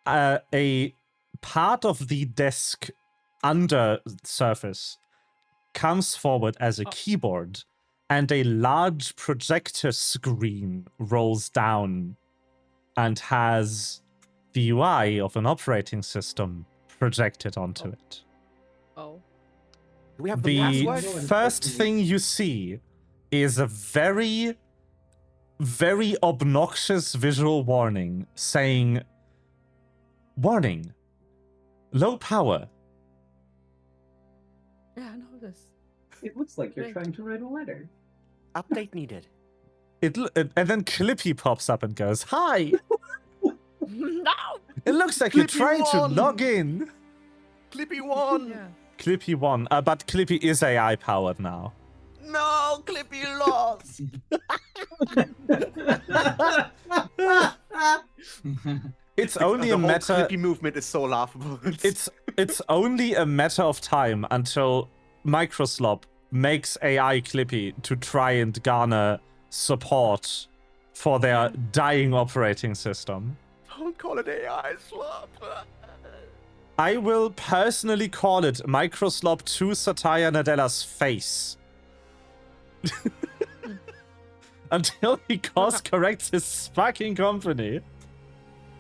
a part of the desk under surface comes forward as a keyboard, and a large projector screen rolls down and has the UI of an operating system projected onto it. Oh. Do we have the The password? first thing you see is a very, very obnoxious visual warning saying, "Warning, low power." Yeah, I know this. It looks like you're Right. trying to write a letter. Update needed. And then Clippy pops up and goes, "Hi, No! it looks like you're Clippy trying to won." log in." Clippy won! Yeah. Clippy won, but Clippy is AI powered now. No, Clippy lost! It's only the a whole matter. Clippy movement is so laughable. It's only a matter of time until Microslop makes AI Clippy to try and garner support for their dying operating system. Don't call it AI slop. I will personally call it Microslop to Satya Nadella's face. Until he course corrects his fucking company.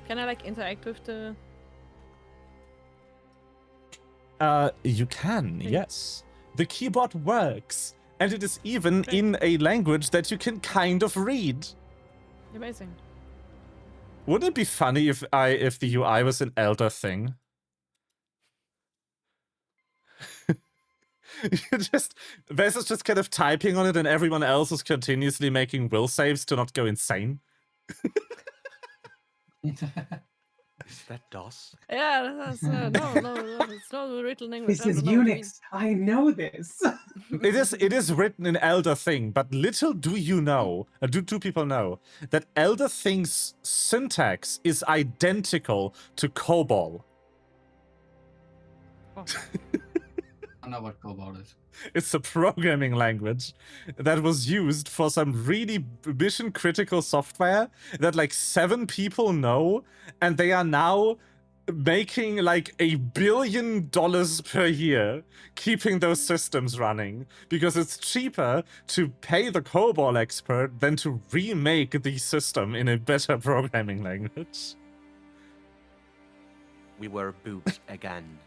Can I like interact with the? You can, yes. The keyboard works, and it is even in a language that you can kind of read. Amazing. Wouldn't it be funny if the UI was an Elder thing? Vess is just kind of typing on it, and everyone else is continuously making will saves to not go insane. Is that DOS? Yeah, that's no, it's not a written language. This I is don't know what it Unix. I know this. It is written in Elder Thing, but little do you know, do two people know, that Elder Thing's syntax is identical to COBOL. I know what COBOL is. It's a programming language that was used for some really mission critical software that like 7 people know, and they are now making like $1 billion per year keeping those systems running because it's cheaper to pay the COBOL expert than to remake the system in a better programming language. We were booped again.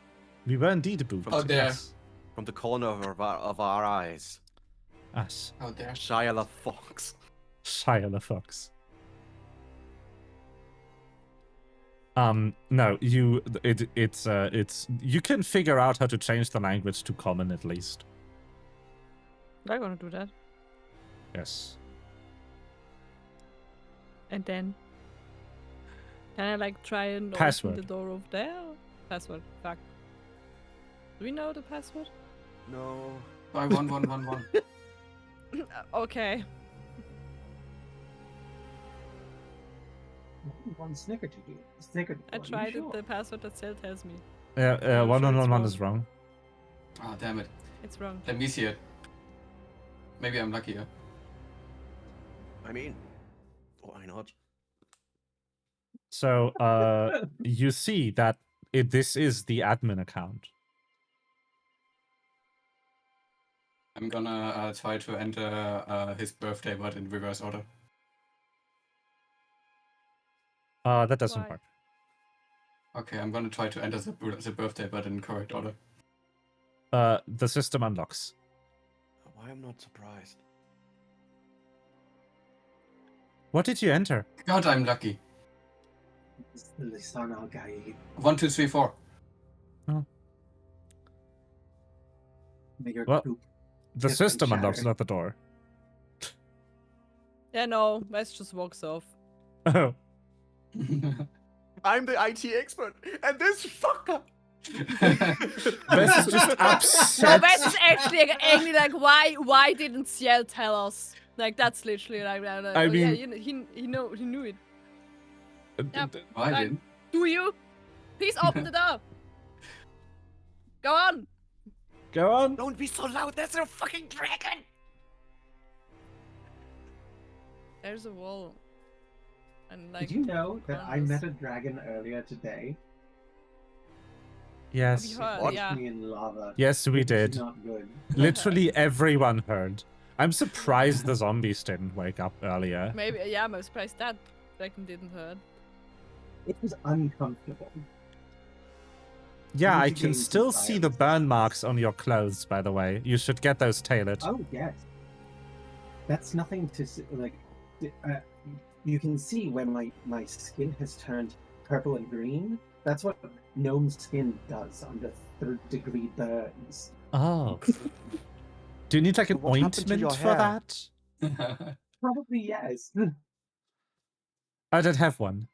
We were indeed booped. Oh, there. Yes. From the corner of our eyes. Us. How dare. Shia LaFox. Shia LaFox. No, it's you can figure out how to change the language to common at least. I'm gonna do that. Yes. And then can I like try and Password. open the door over there? Password. Fuck. Do we know the password? No. 51111. Okay. One snickerdoodle. Snickerdoodle. I are you tried sure? it. The password that Cell tells me. Yeah, I'm sure 1111 it's is wrong. Ah, damn it. It's wrong. Let me see it. Maybe I'm luckier. I mean, why not? So, you see that this is the admin account. I'm gonna try to enter his birthday, but in reverse order. That doesn't Why? work. Okay, I'm gonna try to enter the birthday, but in correct order. The system unlocks. Why I'm not surprised. What did you enter? God, I'm lucky. It's the Lisan Al Gaid. 1, 2, 3, 4. May your Well, poop The Yes, system and unlocks, shatter. not the door. Yeah, no. Wes just walks off. Oh. I'm the IT expert, and this fucker. Vess is just No, upset. Vess is actually like, angry, like, why didn't Ciel tell us? Like, that's literally like, I oh, yeah, mean- he knew it. Yeah. I Like, didn't. do you? Please open the door. Go on. Go on. Don't be so loud. There's a fucking dragon. There's a wall. And like, Did you know that I corners. met a dragon earlier today? Yes. Have you heard? What? Yeah. Me in lava. Yes, we It's did. Not good. Literally everyone heard. I'm surprised the zombies didn't wake up earlier. Maybe, yeah, I'm surprised that dragon didn't hurt. It was uncomfortable. Yeah, need I to can gain still some see the biome burn sense. marks on your clothes, by the way. You should get those tailored. Oh yes, that's nothing to like. You can see when my skin has turned purple and green. That's what gnome skin does under 3rd-degree burns. Oh. Do you need like an What happened to ointment your for hair? that? Probably yes. I don't have one.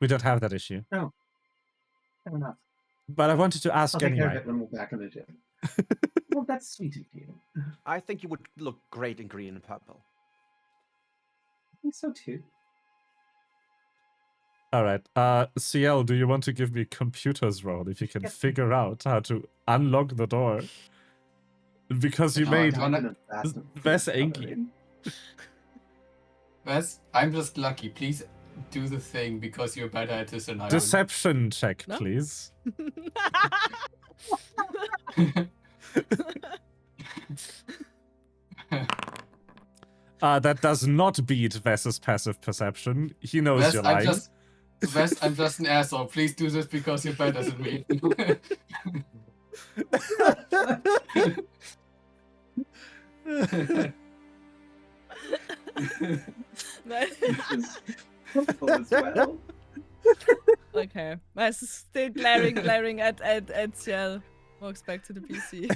We don't have that issue. Fair enough. But I wanted to ask I'll take care of anyway. it when we're back in the gym. Well, that's sweet of you. I think you would look great in green and purple. I think so too. Alright, CL, do you want to give me computer's roll if you can figure out how to unlock the door? Because you No, made I don't- Vess angry. Wes, I'm just lucky. Please do the thing because you're better at this than I am. Deception check, No? please. That does not beat Vess's passive perception. He knows Wes, you're lying. I'm just an asshole. Please do this because you're better than me. As well. Okay. Vess is still glaring at Ciel. Walks back to the PC.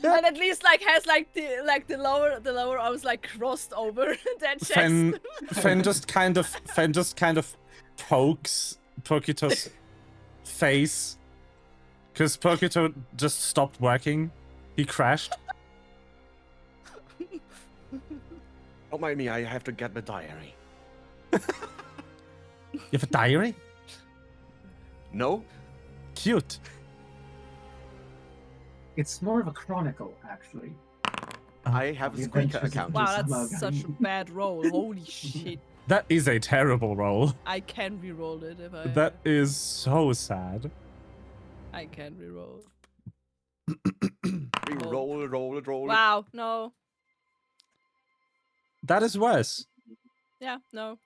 And at least like has like the lower arms like crossed over their chest. Fen just kind of pokes Pokito's face because Pokito just stopped working. He crashed. Don't mind me. I have to get my diary. You have a diary? No? Cute. It's more of a chronicle, actually. I have a The Squeaker adventures account. of Wow, Somehow that's such a bad roll. Holy shit. That is a terrible roll. I can reroll it if I That is so sad. I can reroll. We roll it. Wow, no. That is worse. Yeah, no.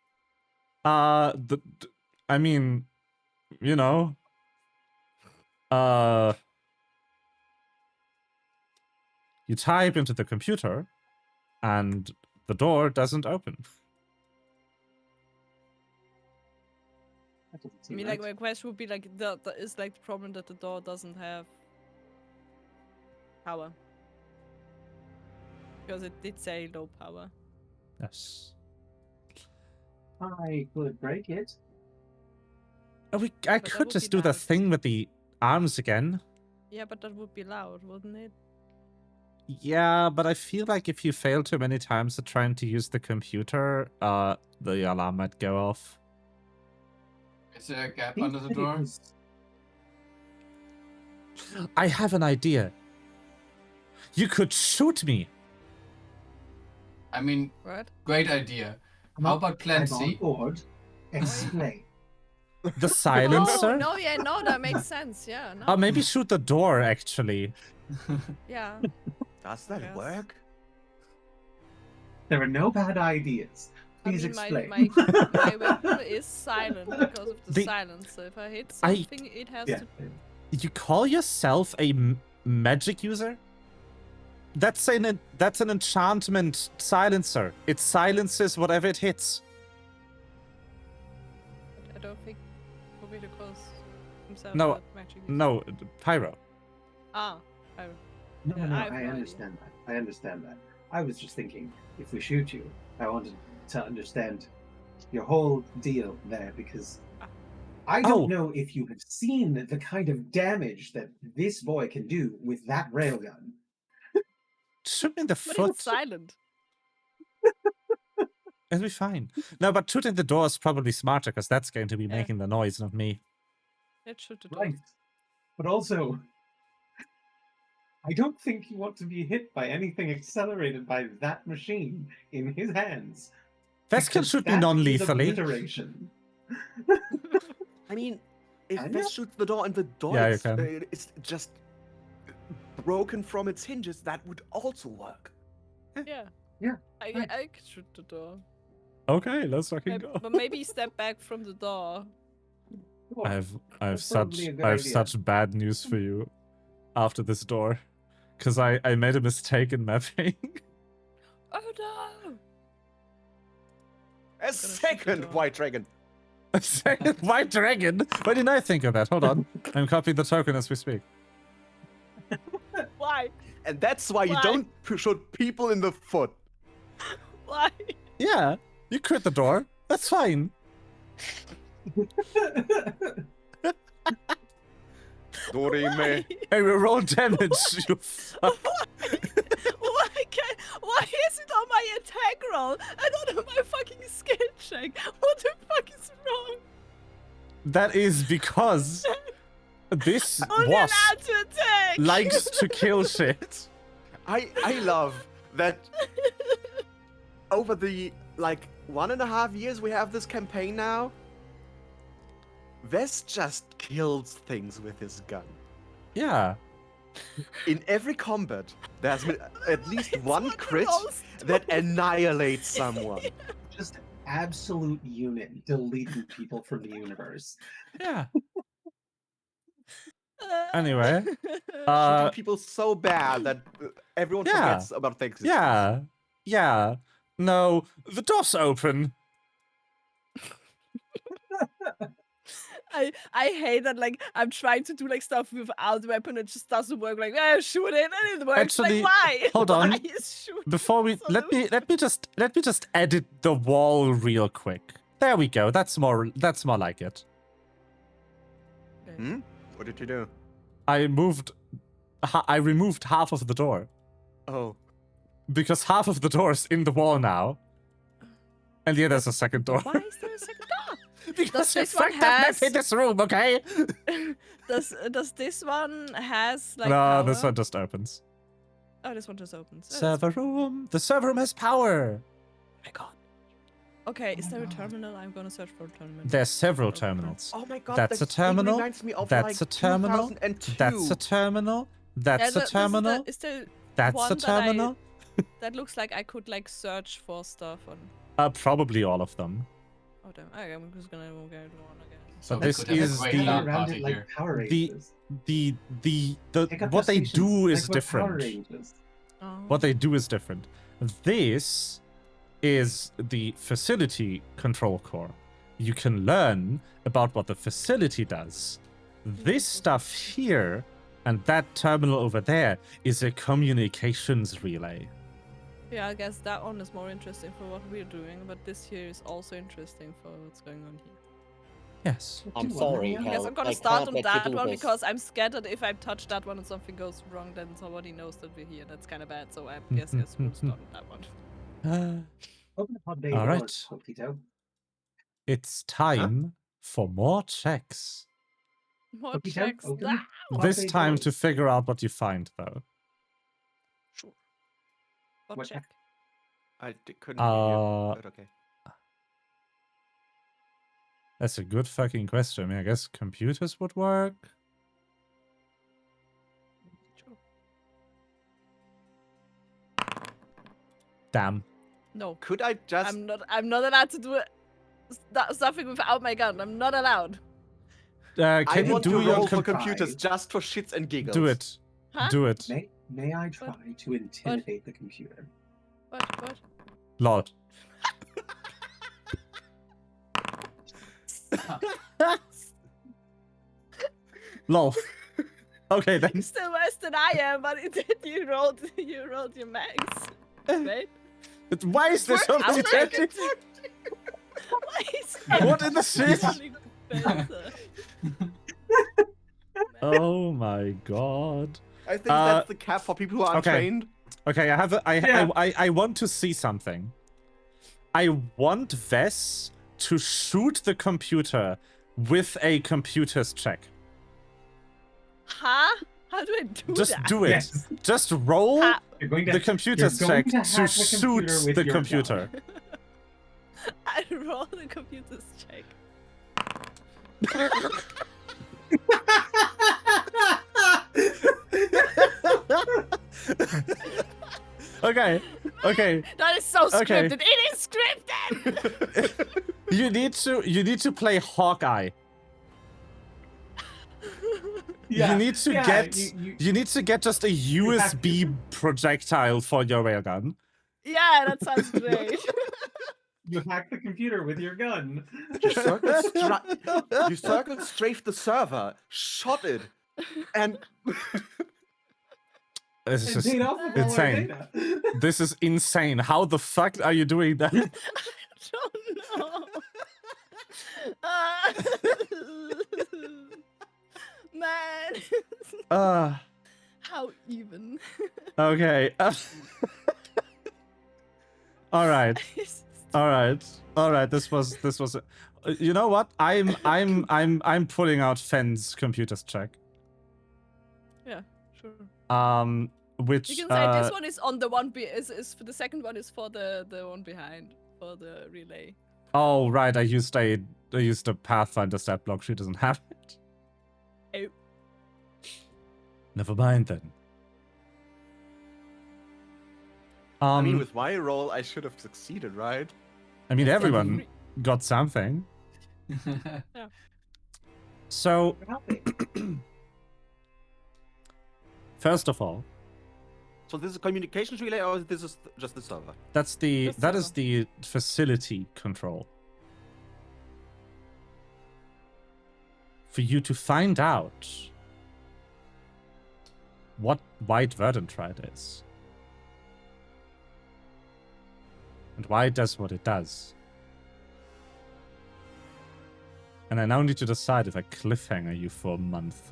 I mean, you know, you type into the computer, and the door doesn't open. That doesn't I seem mean, right. like, my question would be, like, is, like, the problem that the door doesn't have power. Because it did say low power. Yes. I could break it. I But that could would just be do the loud. thing with the arms again. Yeah, but that would be loud, wouldn't it? Yeah, but I feel like if you fail too many times at trying to use the computer, the alarm might go off. Is there a gap Think under the that it door? was- I have an idea. You could shoot me. I mean, Right? great idea. How about plan I'm C? on board. Explain. The silencer? No, yeah, no, that makes sense. Yeah, no. Oh, maybe shoot the door, actually. Yeah. Does that Yes. work? There are no bad ideas. Please I mean, explain. my weapon is silent because of the The- silence. So if I hit I- something, it has Yeah. to. You call yourself a magic user? That's an enchantment silencer. It silences whatever it hits. I don't think Kobito calls himself No, a magic user. No, pyro. Ah, No, Yeah, no, I have no I idea. understand that. I understand that. I was just thinking, if we shoot you, I wanted to understand your whole deal there, because I don't know if you have seen the kind of damage that this boy can do with that railgun. Shoot me in the But he was foot. silent. It'll be fine. No, but shooting the door is probably smarter because that's going to be making the noise, not me. Let's shoot the door. Right. But also, I don't think you want to be hit by anything accelerated by that machine in his hands. Vess can because shoot me that is non-lethally. obliteration. I mean, if Can Vess ya? shoots the door and the door Yeah, you is, can. it's just broken from its hinges, that would also work. Yeah. Yeah, I can shoot the door. Okay, let's fucking go. But maybe step back from the door. Cool. I have That's probably a good idea. such bad news for you after this door. Because I made a mistake in mapping. Oh no! A second white dragon. A second white dragon? Why didn't I think of that? Hold on. I'm copying the token as we speak. Why? And that's why you Why? don't shoot people in the foot. Why? Yeah, you crit the door. That's fine. Dorime. Hey, we roll damage, you fuck. Why is it on my attack roll and not on my fucking skill check? What the fuck is wrong? That is because this Only wasp allowed to attack! likes to kill shit. I love that over the 1.5 years we have this campaign now, Vess just kills things with his gun. Yeah. In every combat, there's been at least It's one what the crit rolls that do. annihilates someone. Just absolute unit deleting people from the universe. Yeah. Anyway. Shooting people so bad that everyone yeah. forgets about things. Yeah. Yeah. No, the door's open. I hate that, I'm trying to do stuff without weapon, it just doesn't work. Shoot it and it works. Actually, Why? hold on. Why is shooting Before we let me just edit the wall real quick. There we go. That's more like it. Hmm? What did you do? I removed half of the door Oh. because half of the door is in the wall now. And yeah, there's a second door. Why is there a second door? Because you this one fucked up has- in this room, okay? Does this one has No, power? this one just opens. Oh, this one just opens. Oh, that's Server room. The server room has power. Oh my god. Okay, is there a terminal? I'm gonna search for a terminal. There's several terminals. Oh my god, That's a this thing terminal. reminds me of That's a terminal. 2002. That's a terminal. That's a terminal. Is there That's one a terminal. that looks like I could search for stuff on? Probably all of them. Oh damn! Okay, I'm just gonna go again. So we this could have a is great the- LAN around party it like here. Power The- Rangers. The Pick up what the they stations do is like with Power different. Rangers. Oh. What they do is different. This is the facility control core. You can learn about what the facility does. This stuff here and that terminal over there is a communications relay. Yeah, I guess that one is more interesting for what we're doing, but this here is also interesting for what's going on here. Yes. I'm Do sorry, I I guess Hell. I'm gonna I start can't on let you that do one this. because I'm scared that if I touch that one and something goes wrong, then somebody knows that we're here. That's kind of bad, so I guess we'll start on that one. Open up day All doors, right. Poquito. It's time for more checks. More Poquito, checks. open Ah! up This day time to doors. figure out what you find, though. Sure. What What check? I couldn't hear you, Uh, but okay. That's a good fucking question. I mean, I guess computers would work. Sure. Damn. No, Could I just... I'm not allowed to do it. Something without my gun. I'm not allowed. I Can you want do to your roll for com- computers just for shits and giggles. do it? Huh? Do it, May I try to intimidate the computer? What? Lord. Lol. Okay then. You're still worse than I am, but you rolled your max. Right? Why is this How only did I 20? get- Why is What in the shit? everything better? Oh my god. I think that's the cap for people who aren't okay. trained. Okay, Yeah. I want to see something. I want Vess to shoot the computer with a computer's check. Huh? How do I do Just that? do it. Yes. Just roll Ha- You're going to, the computer's you're going check to hack to the shoot computer with the your computer. I roll the computer's check. Okay. That is so Okay. scripted. It is scripted. You need to play Hawkeye. Yeah, You need to yeah, get you- you need to get just a USB projectile for your railgun. Yeah, that sounds great. You hack the computer with your gun. You circle strafed the server, shot it, and This is And paid off with all our insane. data. This is insane. How the fuck are you doing that? I don't know. Man. How even? Okay. All right. All right. This was. You know what? I'm pulling out Fenn's computer's check. Yeah, sure. Which You can say this one is on the one is for the second one is for the one behind for the relay. Oh right, I used a Pathfinder stat block. She doesn't have it. Oh. Never mind then. I mean, with my roll, I should have succeeded, right? I mean, everyone got something. So, first of all, So this is a communications relay, or this is just the server? that is server. the facility control. For you to find out what white Verdantrite is. And why it does what it does. And I now need to decide if I cliffhanger you for a month.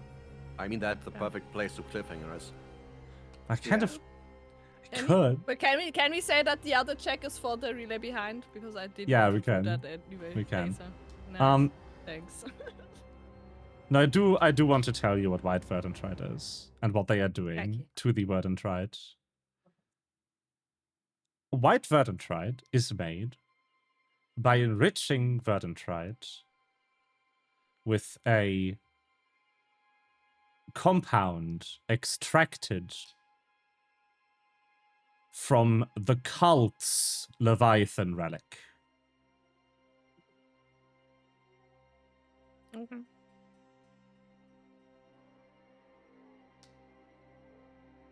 I mean, that's the perfect place to cliffhanger us. I kind of Can we- could. But can we say that the other check is for the relay behind because I did. Yeah, want we to do can. That anyway We can. later. Nice. Thanks. No, I do want to tell you what white Verdantrite is and what they are doing Okay. to the Verdantrite. White Verdantrite is made by enriching Verdantrite with a compound extracted from the cult's Leviathan relic. Okay.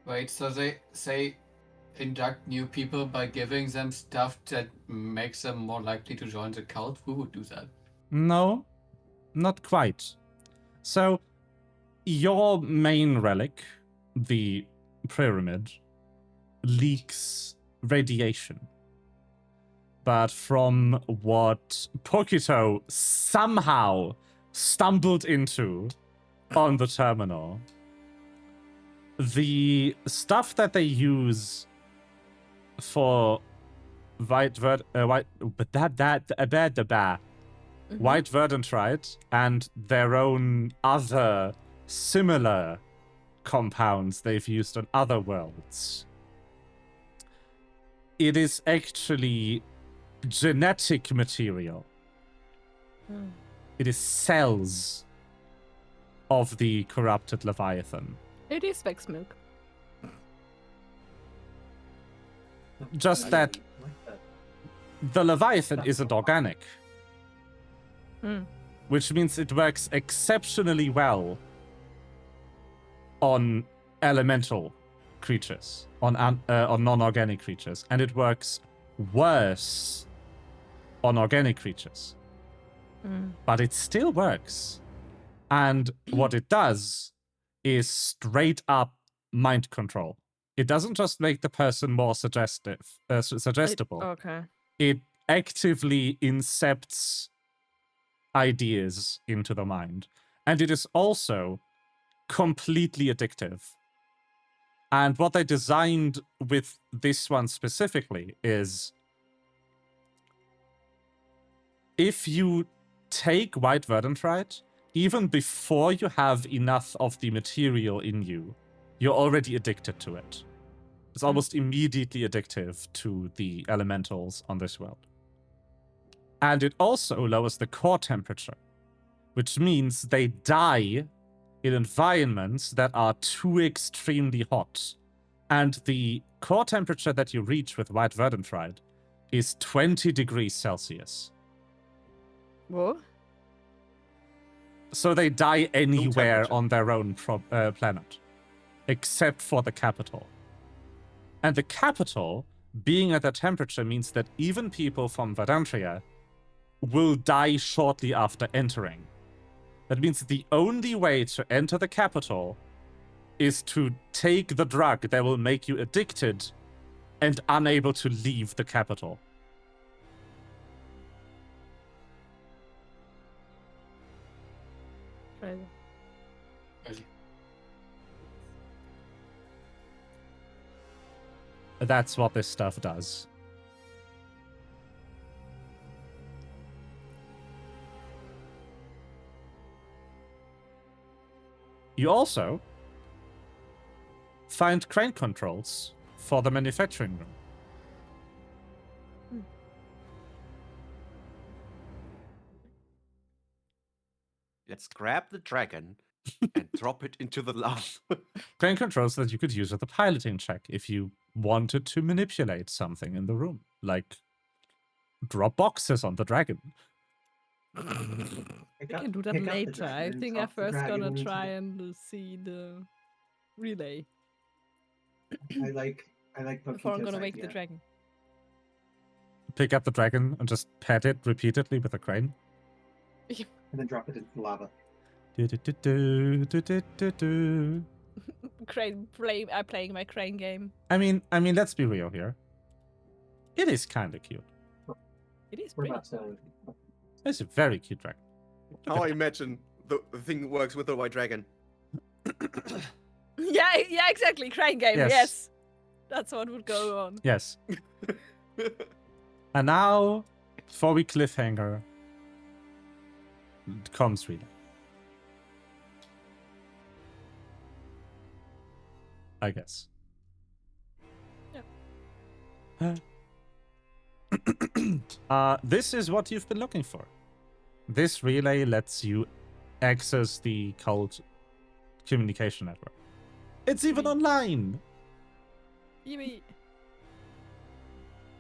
Wait, so they say induct new people by giving them stuff that makes them more likely to join the cult? Who would do that? No, not quite. So, your main relic, the pyramid, leaks radiation. But from what Pokito somehow stumbled into on the terminal, the stuff that they use for white Verdantrite and their own other similar compounds they've used on other worlds. It is actually genetic material. It is cells of the corrupted Leviathan. It is Vex milk. Just that the Leviathan isn't organic. Which means it works exceptionally well on elemental creatures, on non-organic creatures, and it works worse on organic creatures. But it still works. And what it does is straight up mind control. it doesn't just make the person more suggestible. Okay. It actively incepts ideas into the mind. And it is also completely addictive. And what they designed with this one specifically is if you take white Verdantrite, even before you have enough of the material in you, you're already addicted to it. It's almost immediately addictive to the elementals on this world. And it also lowers the core temperature, which means they die in environments that are too extremely hot. And the core temperature that you reach with white Verdantrite is 20 degrees Celsius. Whoa. So they die anywhere temperature. on their own planet, except for the capital. And the capital, being at that temperature, means that even people from Verdantrite will die shortly after entering. That means the only way to enter the capital is to take the drug that will make you addicted and unable to leave the capital. Crazy. Crazy. That's what this stuff does. You also find crane controls for the manufacturing room. Let's grab the dragon and drop it into the lava. Crane controls that you could use with a piloting check if you wanted to manipulate something in the room, like drop boxes on the dragon. We can do that later. I think I'm first gonna try and see the relay I like before I'm Pokito's gonna wake idea. the dragon. Pick up the dragon and just pet it repeatedly with a crane. And then drop it into the lava. Crane I'm playing my crane game. I mean, let's be real here. It is kind of cute. It is We're pretty. about to. It's a very cute dragon. How I imagine the thing works with the white dragon. Yeah, exactly. Crane game. Yes. Yes. That's what would go on. Yes. And now, before we cliffhanger, comes relay. I guess. This is what you've been looking for. This relay lets you access the cult communication network. It's even online! Yippee.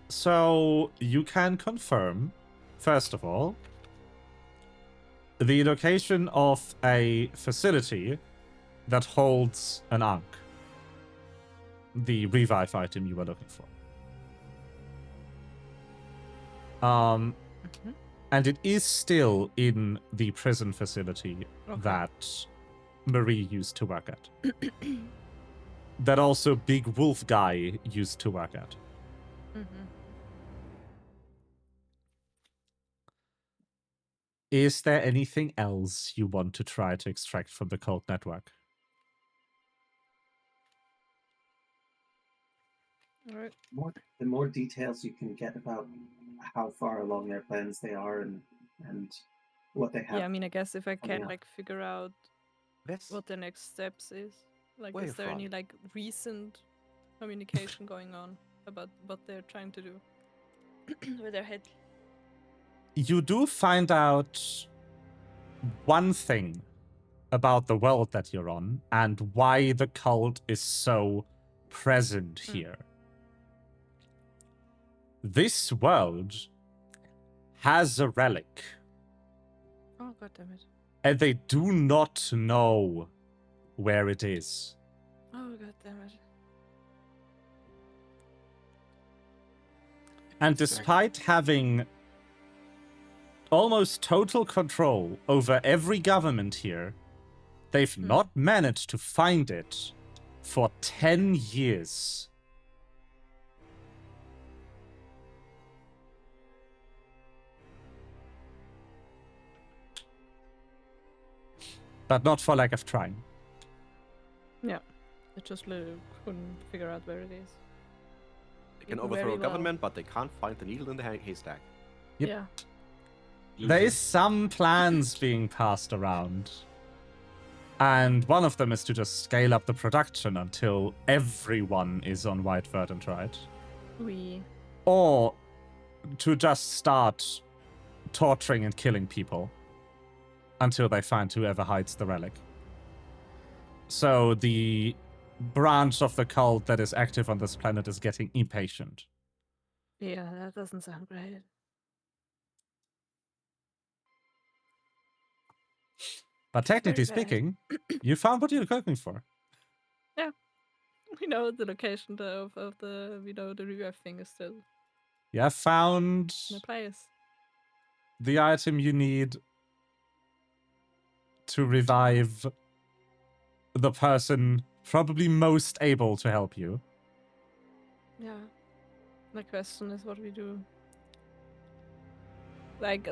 So you can confirm, first of all, the location of a facility that holds an Ankh. The revive item you were looking for. And it is still in the prison facility that Marie used to work at. That also Big Wolf Guy used to work at. Is there anything else you want to try to extract from the cult network? Alright. The more details you can get about how far along their plans they are and what they have. Yeah, I mean, I guess if I can up. like figure out That's what the next steps is, like, Way is there any fun. like recent communication going on about what they're trying to do with their head? You do find out one thing about the world that you're on and why the cult is so present here. This world has a relic, Oh, god damn it! and they do not know where it is. Oh, god damn it! And despite having almost total control over every government here, they've not managed to find it for 10 years. But not for lack of trying. Yeah. I just couldn't figure out where it is. They can Very overthrow a well. government, but they can't find the needle in the haystack. Yep. Yeah. There is some plans being passed around. And one of them is to just scale up the production until everyone is on white Verdantrite. Or to just start torturing and killing people until they find whoever hides the relic. So the branch of the cult that is active on this planet is getting impatient. Yeah, that doesn't sound great. But technically very bad. speaking, you found what you're looking for. We know the location of the the revive thing is still You have found in the place. the item you need to revive the person probably most able to help you. Yeah. The question is what we do. Like,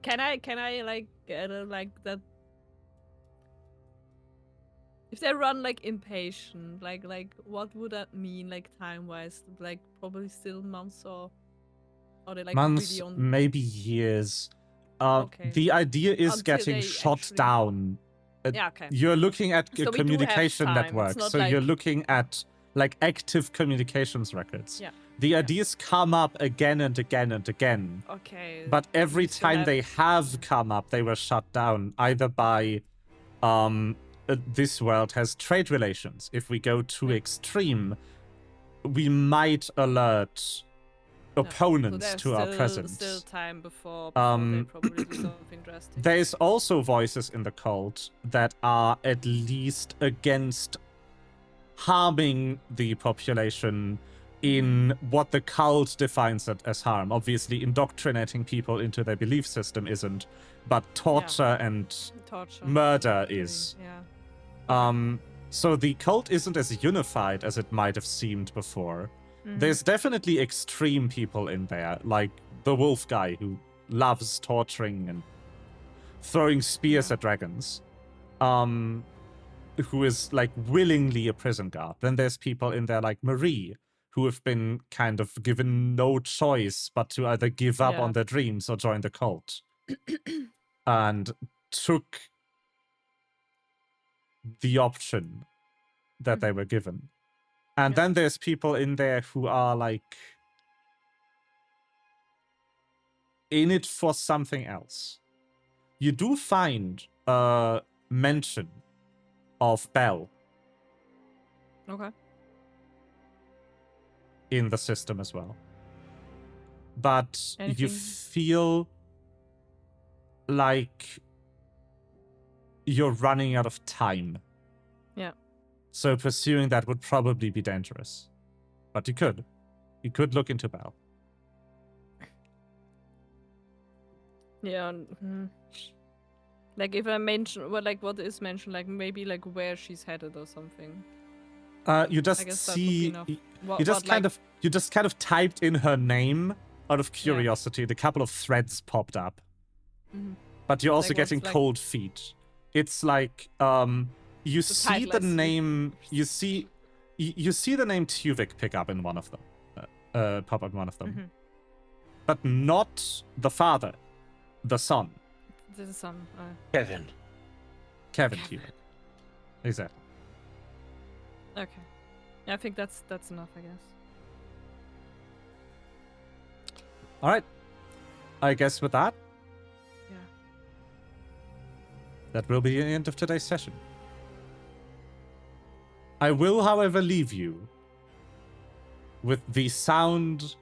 can I get that? If they run impatient, what would that mean time-wise? Probably still months or they Months, really on? maybe years. Okay. The idea is Until getting they shot actually- down. Yeah, okay. You're looking at So a we do have communication time. It's network, not so you're looking at active communications records. Yeah. The ideas come up again and again and again. Okay. But every we still time have- they have come up, they were shut down either by this world has trade relations. If we go too presence, we might alert opponents so to our there's presence. Still time before they probably do something drastic. There's also voices in the cult that are at least against harming the population in what the cult defines it as harm. Obviously, indoctrinating people into their belief system isn't, but torture and Torture. murder Actually, is. Yeah. So the cult isn't as unified as it might have seemed before. Mhm. There's definitely extreme people in there, like the wolf guy who loves torturing and throwing spears Yeah. at dragons. Who is willingly a prison guard. Then there's people in there like Marie, who have been kind of given no choice but to either give up Yeah. on their dreams or join the cult. And took the option that they were given. And Yeah. then there's people in there who are in it for something else. You do find a mention of Bell Okay. in the system as well. But you Anything- feel like you're running out of time. Yeah. So pursuing that would probably be dangerous. But you could. You could look into Bell. Yeah. If I mention what is mentioned, maybe where she's headed or something. You I just guess that would be see enough. you just kind of typed in her name out of curiosity. The couple of threads popped up. Mhm. But you're also Like, what's, getting cold feet. It's you see title the I see. name you see the name Tuvik pick up in one of them. Pop up in one of them. Mhm. But not the father. The son. This is some. Kevin. Kevin Tuvik. Exactly. Okay. Yeah, I think that's enough, I guess. Alright. I guess with that, Yeah. that will be the end of today's session. I will, however, leave you with the sound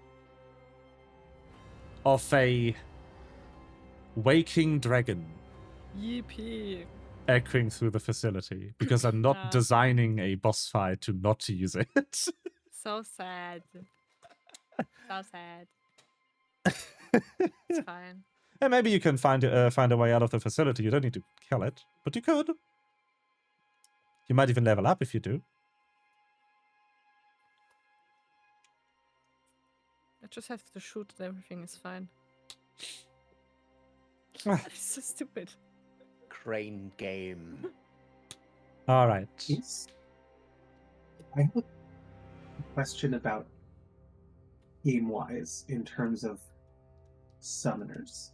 of a waking dragon Yippee. echoing through the facility, because I'm not Ah. designing a boss fight to not use it. So sad. So sad. It's fine. And maybe you can find a way out of the facility. You don't need to kill it, but you could. You might even level up if you do. I just have to shoot that everything is fine. Ah. It's so stupid. Crane game. All right. I have a question about game-wise in terms of summoners.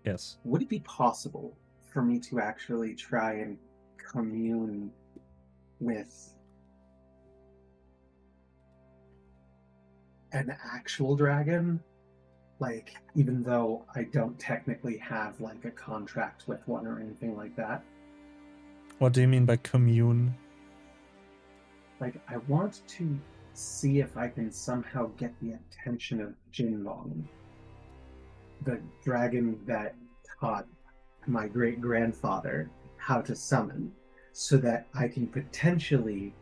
Yes. Would it be possible for me to actually try and commune with an actual dragon? Like, even though I don't technically have like a contract with one or anything like that. What do you mean by commune? Like, I want to see if I can somehow get the attention of Jinlong, the dragon that taught my great-grandfather how to summon, so that I can potentially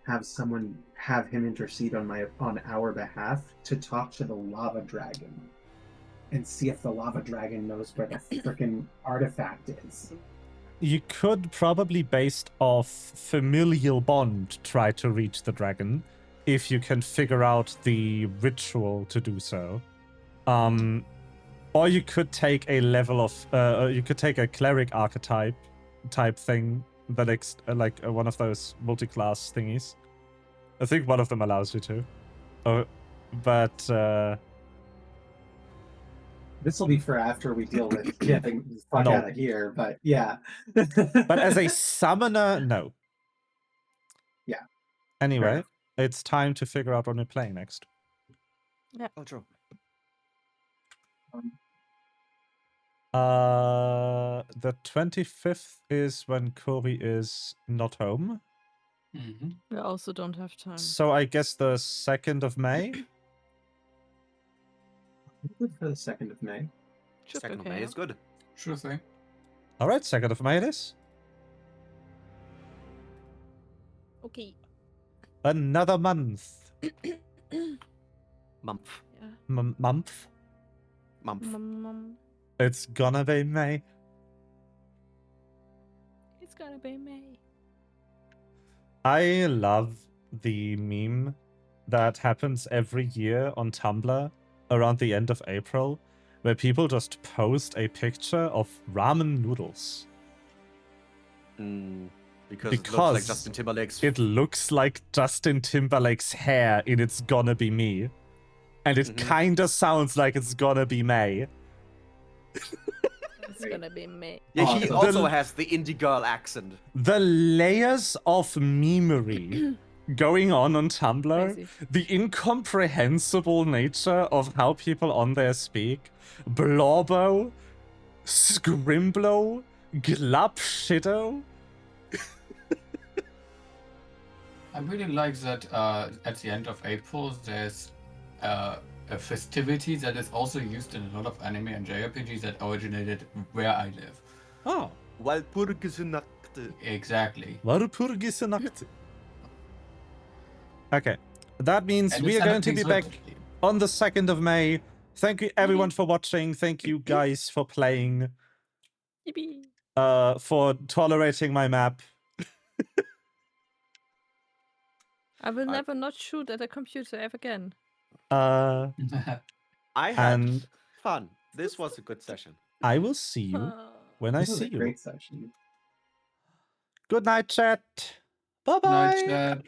have him intercede on our behalf to talk to the lava dragon and see if the lava dragon knows where the frickin' artifact is. You could probably, based off familial bond, try to reach the dragon if you can figure out the ritual to do so. Or you could take a level of, you could take a cleric archetype type thing that one of those multi-class thingies. I think one of them allows you to. But this will be for after we deal with getting the fuck No. out of here, but yeah. But as a summoner, no. Yeah. Anyway, enough. it's time to figure out what we're playing next. Oh, true. The 25th is when Corey is not home. Mm-hmm. We also don't have time. So I guess the 2nd of May? Good for the 2nd of May. Should be Second of okay, May yeah? is good. Sure thing. Alright, 2nd of May it is. Okay. Another month. Month. Yeah. Month? Month. It's gonna be May. It's gonna be May. I love the meme that happens every year on Tumblr around the end of April, where people just post a picture of ramen noodles. Because it looks like Because Justin Timberlake's. It looks like Justin Timberlake's hair in It's Gonna Be Me. And it kinda sounds like it's gonna be May. It's gonna be May. Yeah, he Oh, also has the indie girl accent. The layers of memery going on Tumblr, Crazy. the incomprehensible nature of how people on there speak, Blorbo, Scrimblow, Glupshido. I really like that at the end of April there's a festivity that is also used in a lot of anime and JRPGs that originated where I live. Oh, Walpurgisnacht. Exactly. Walpurgisnacht. Okay, that means And we it's are going to be back celebrating on the 2nd of May. Thank you everyone for watching. Thank you guys for playing. Yippee. For tolerating my map. I will never not shoot at a computer ever again. Uh, I had And- fun. This was a good session. I will see you when I This was see a you. great session. Good night, chat. Bye bye. Night chat.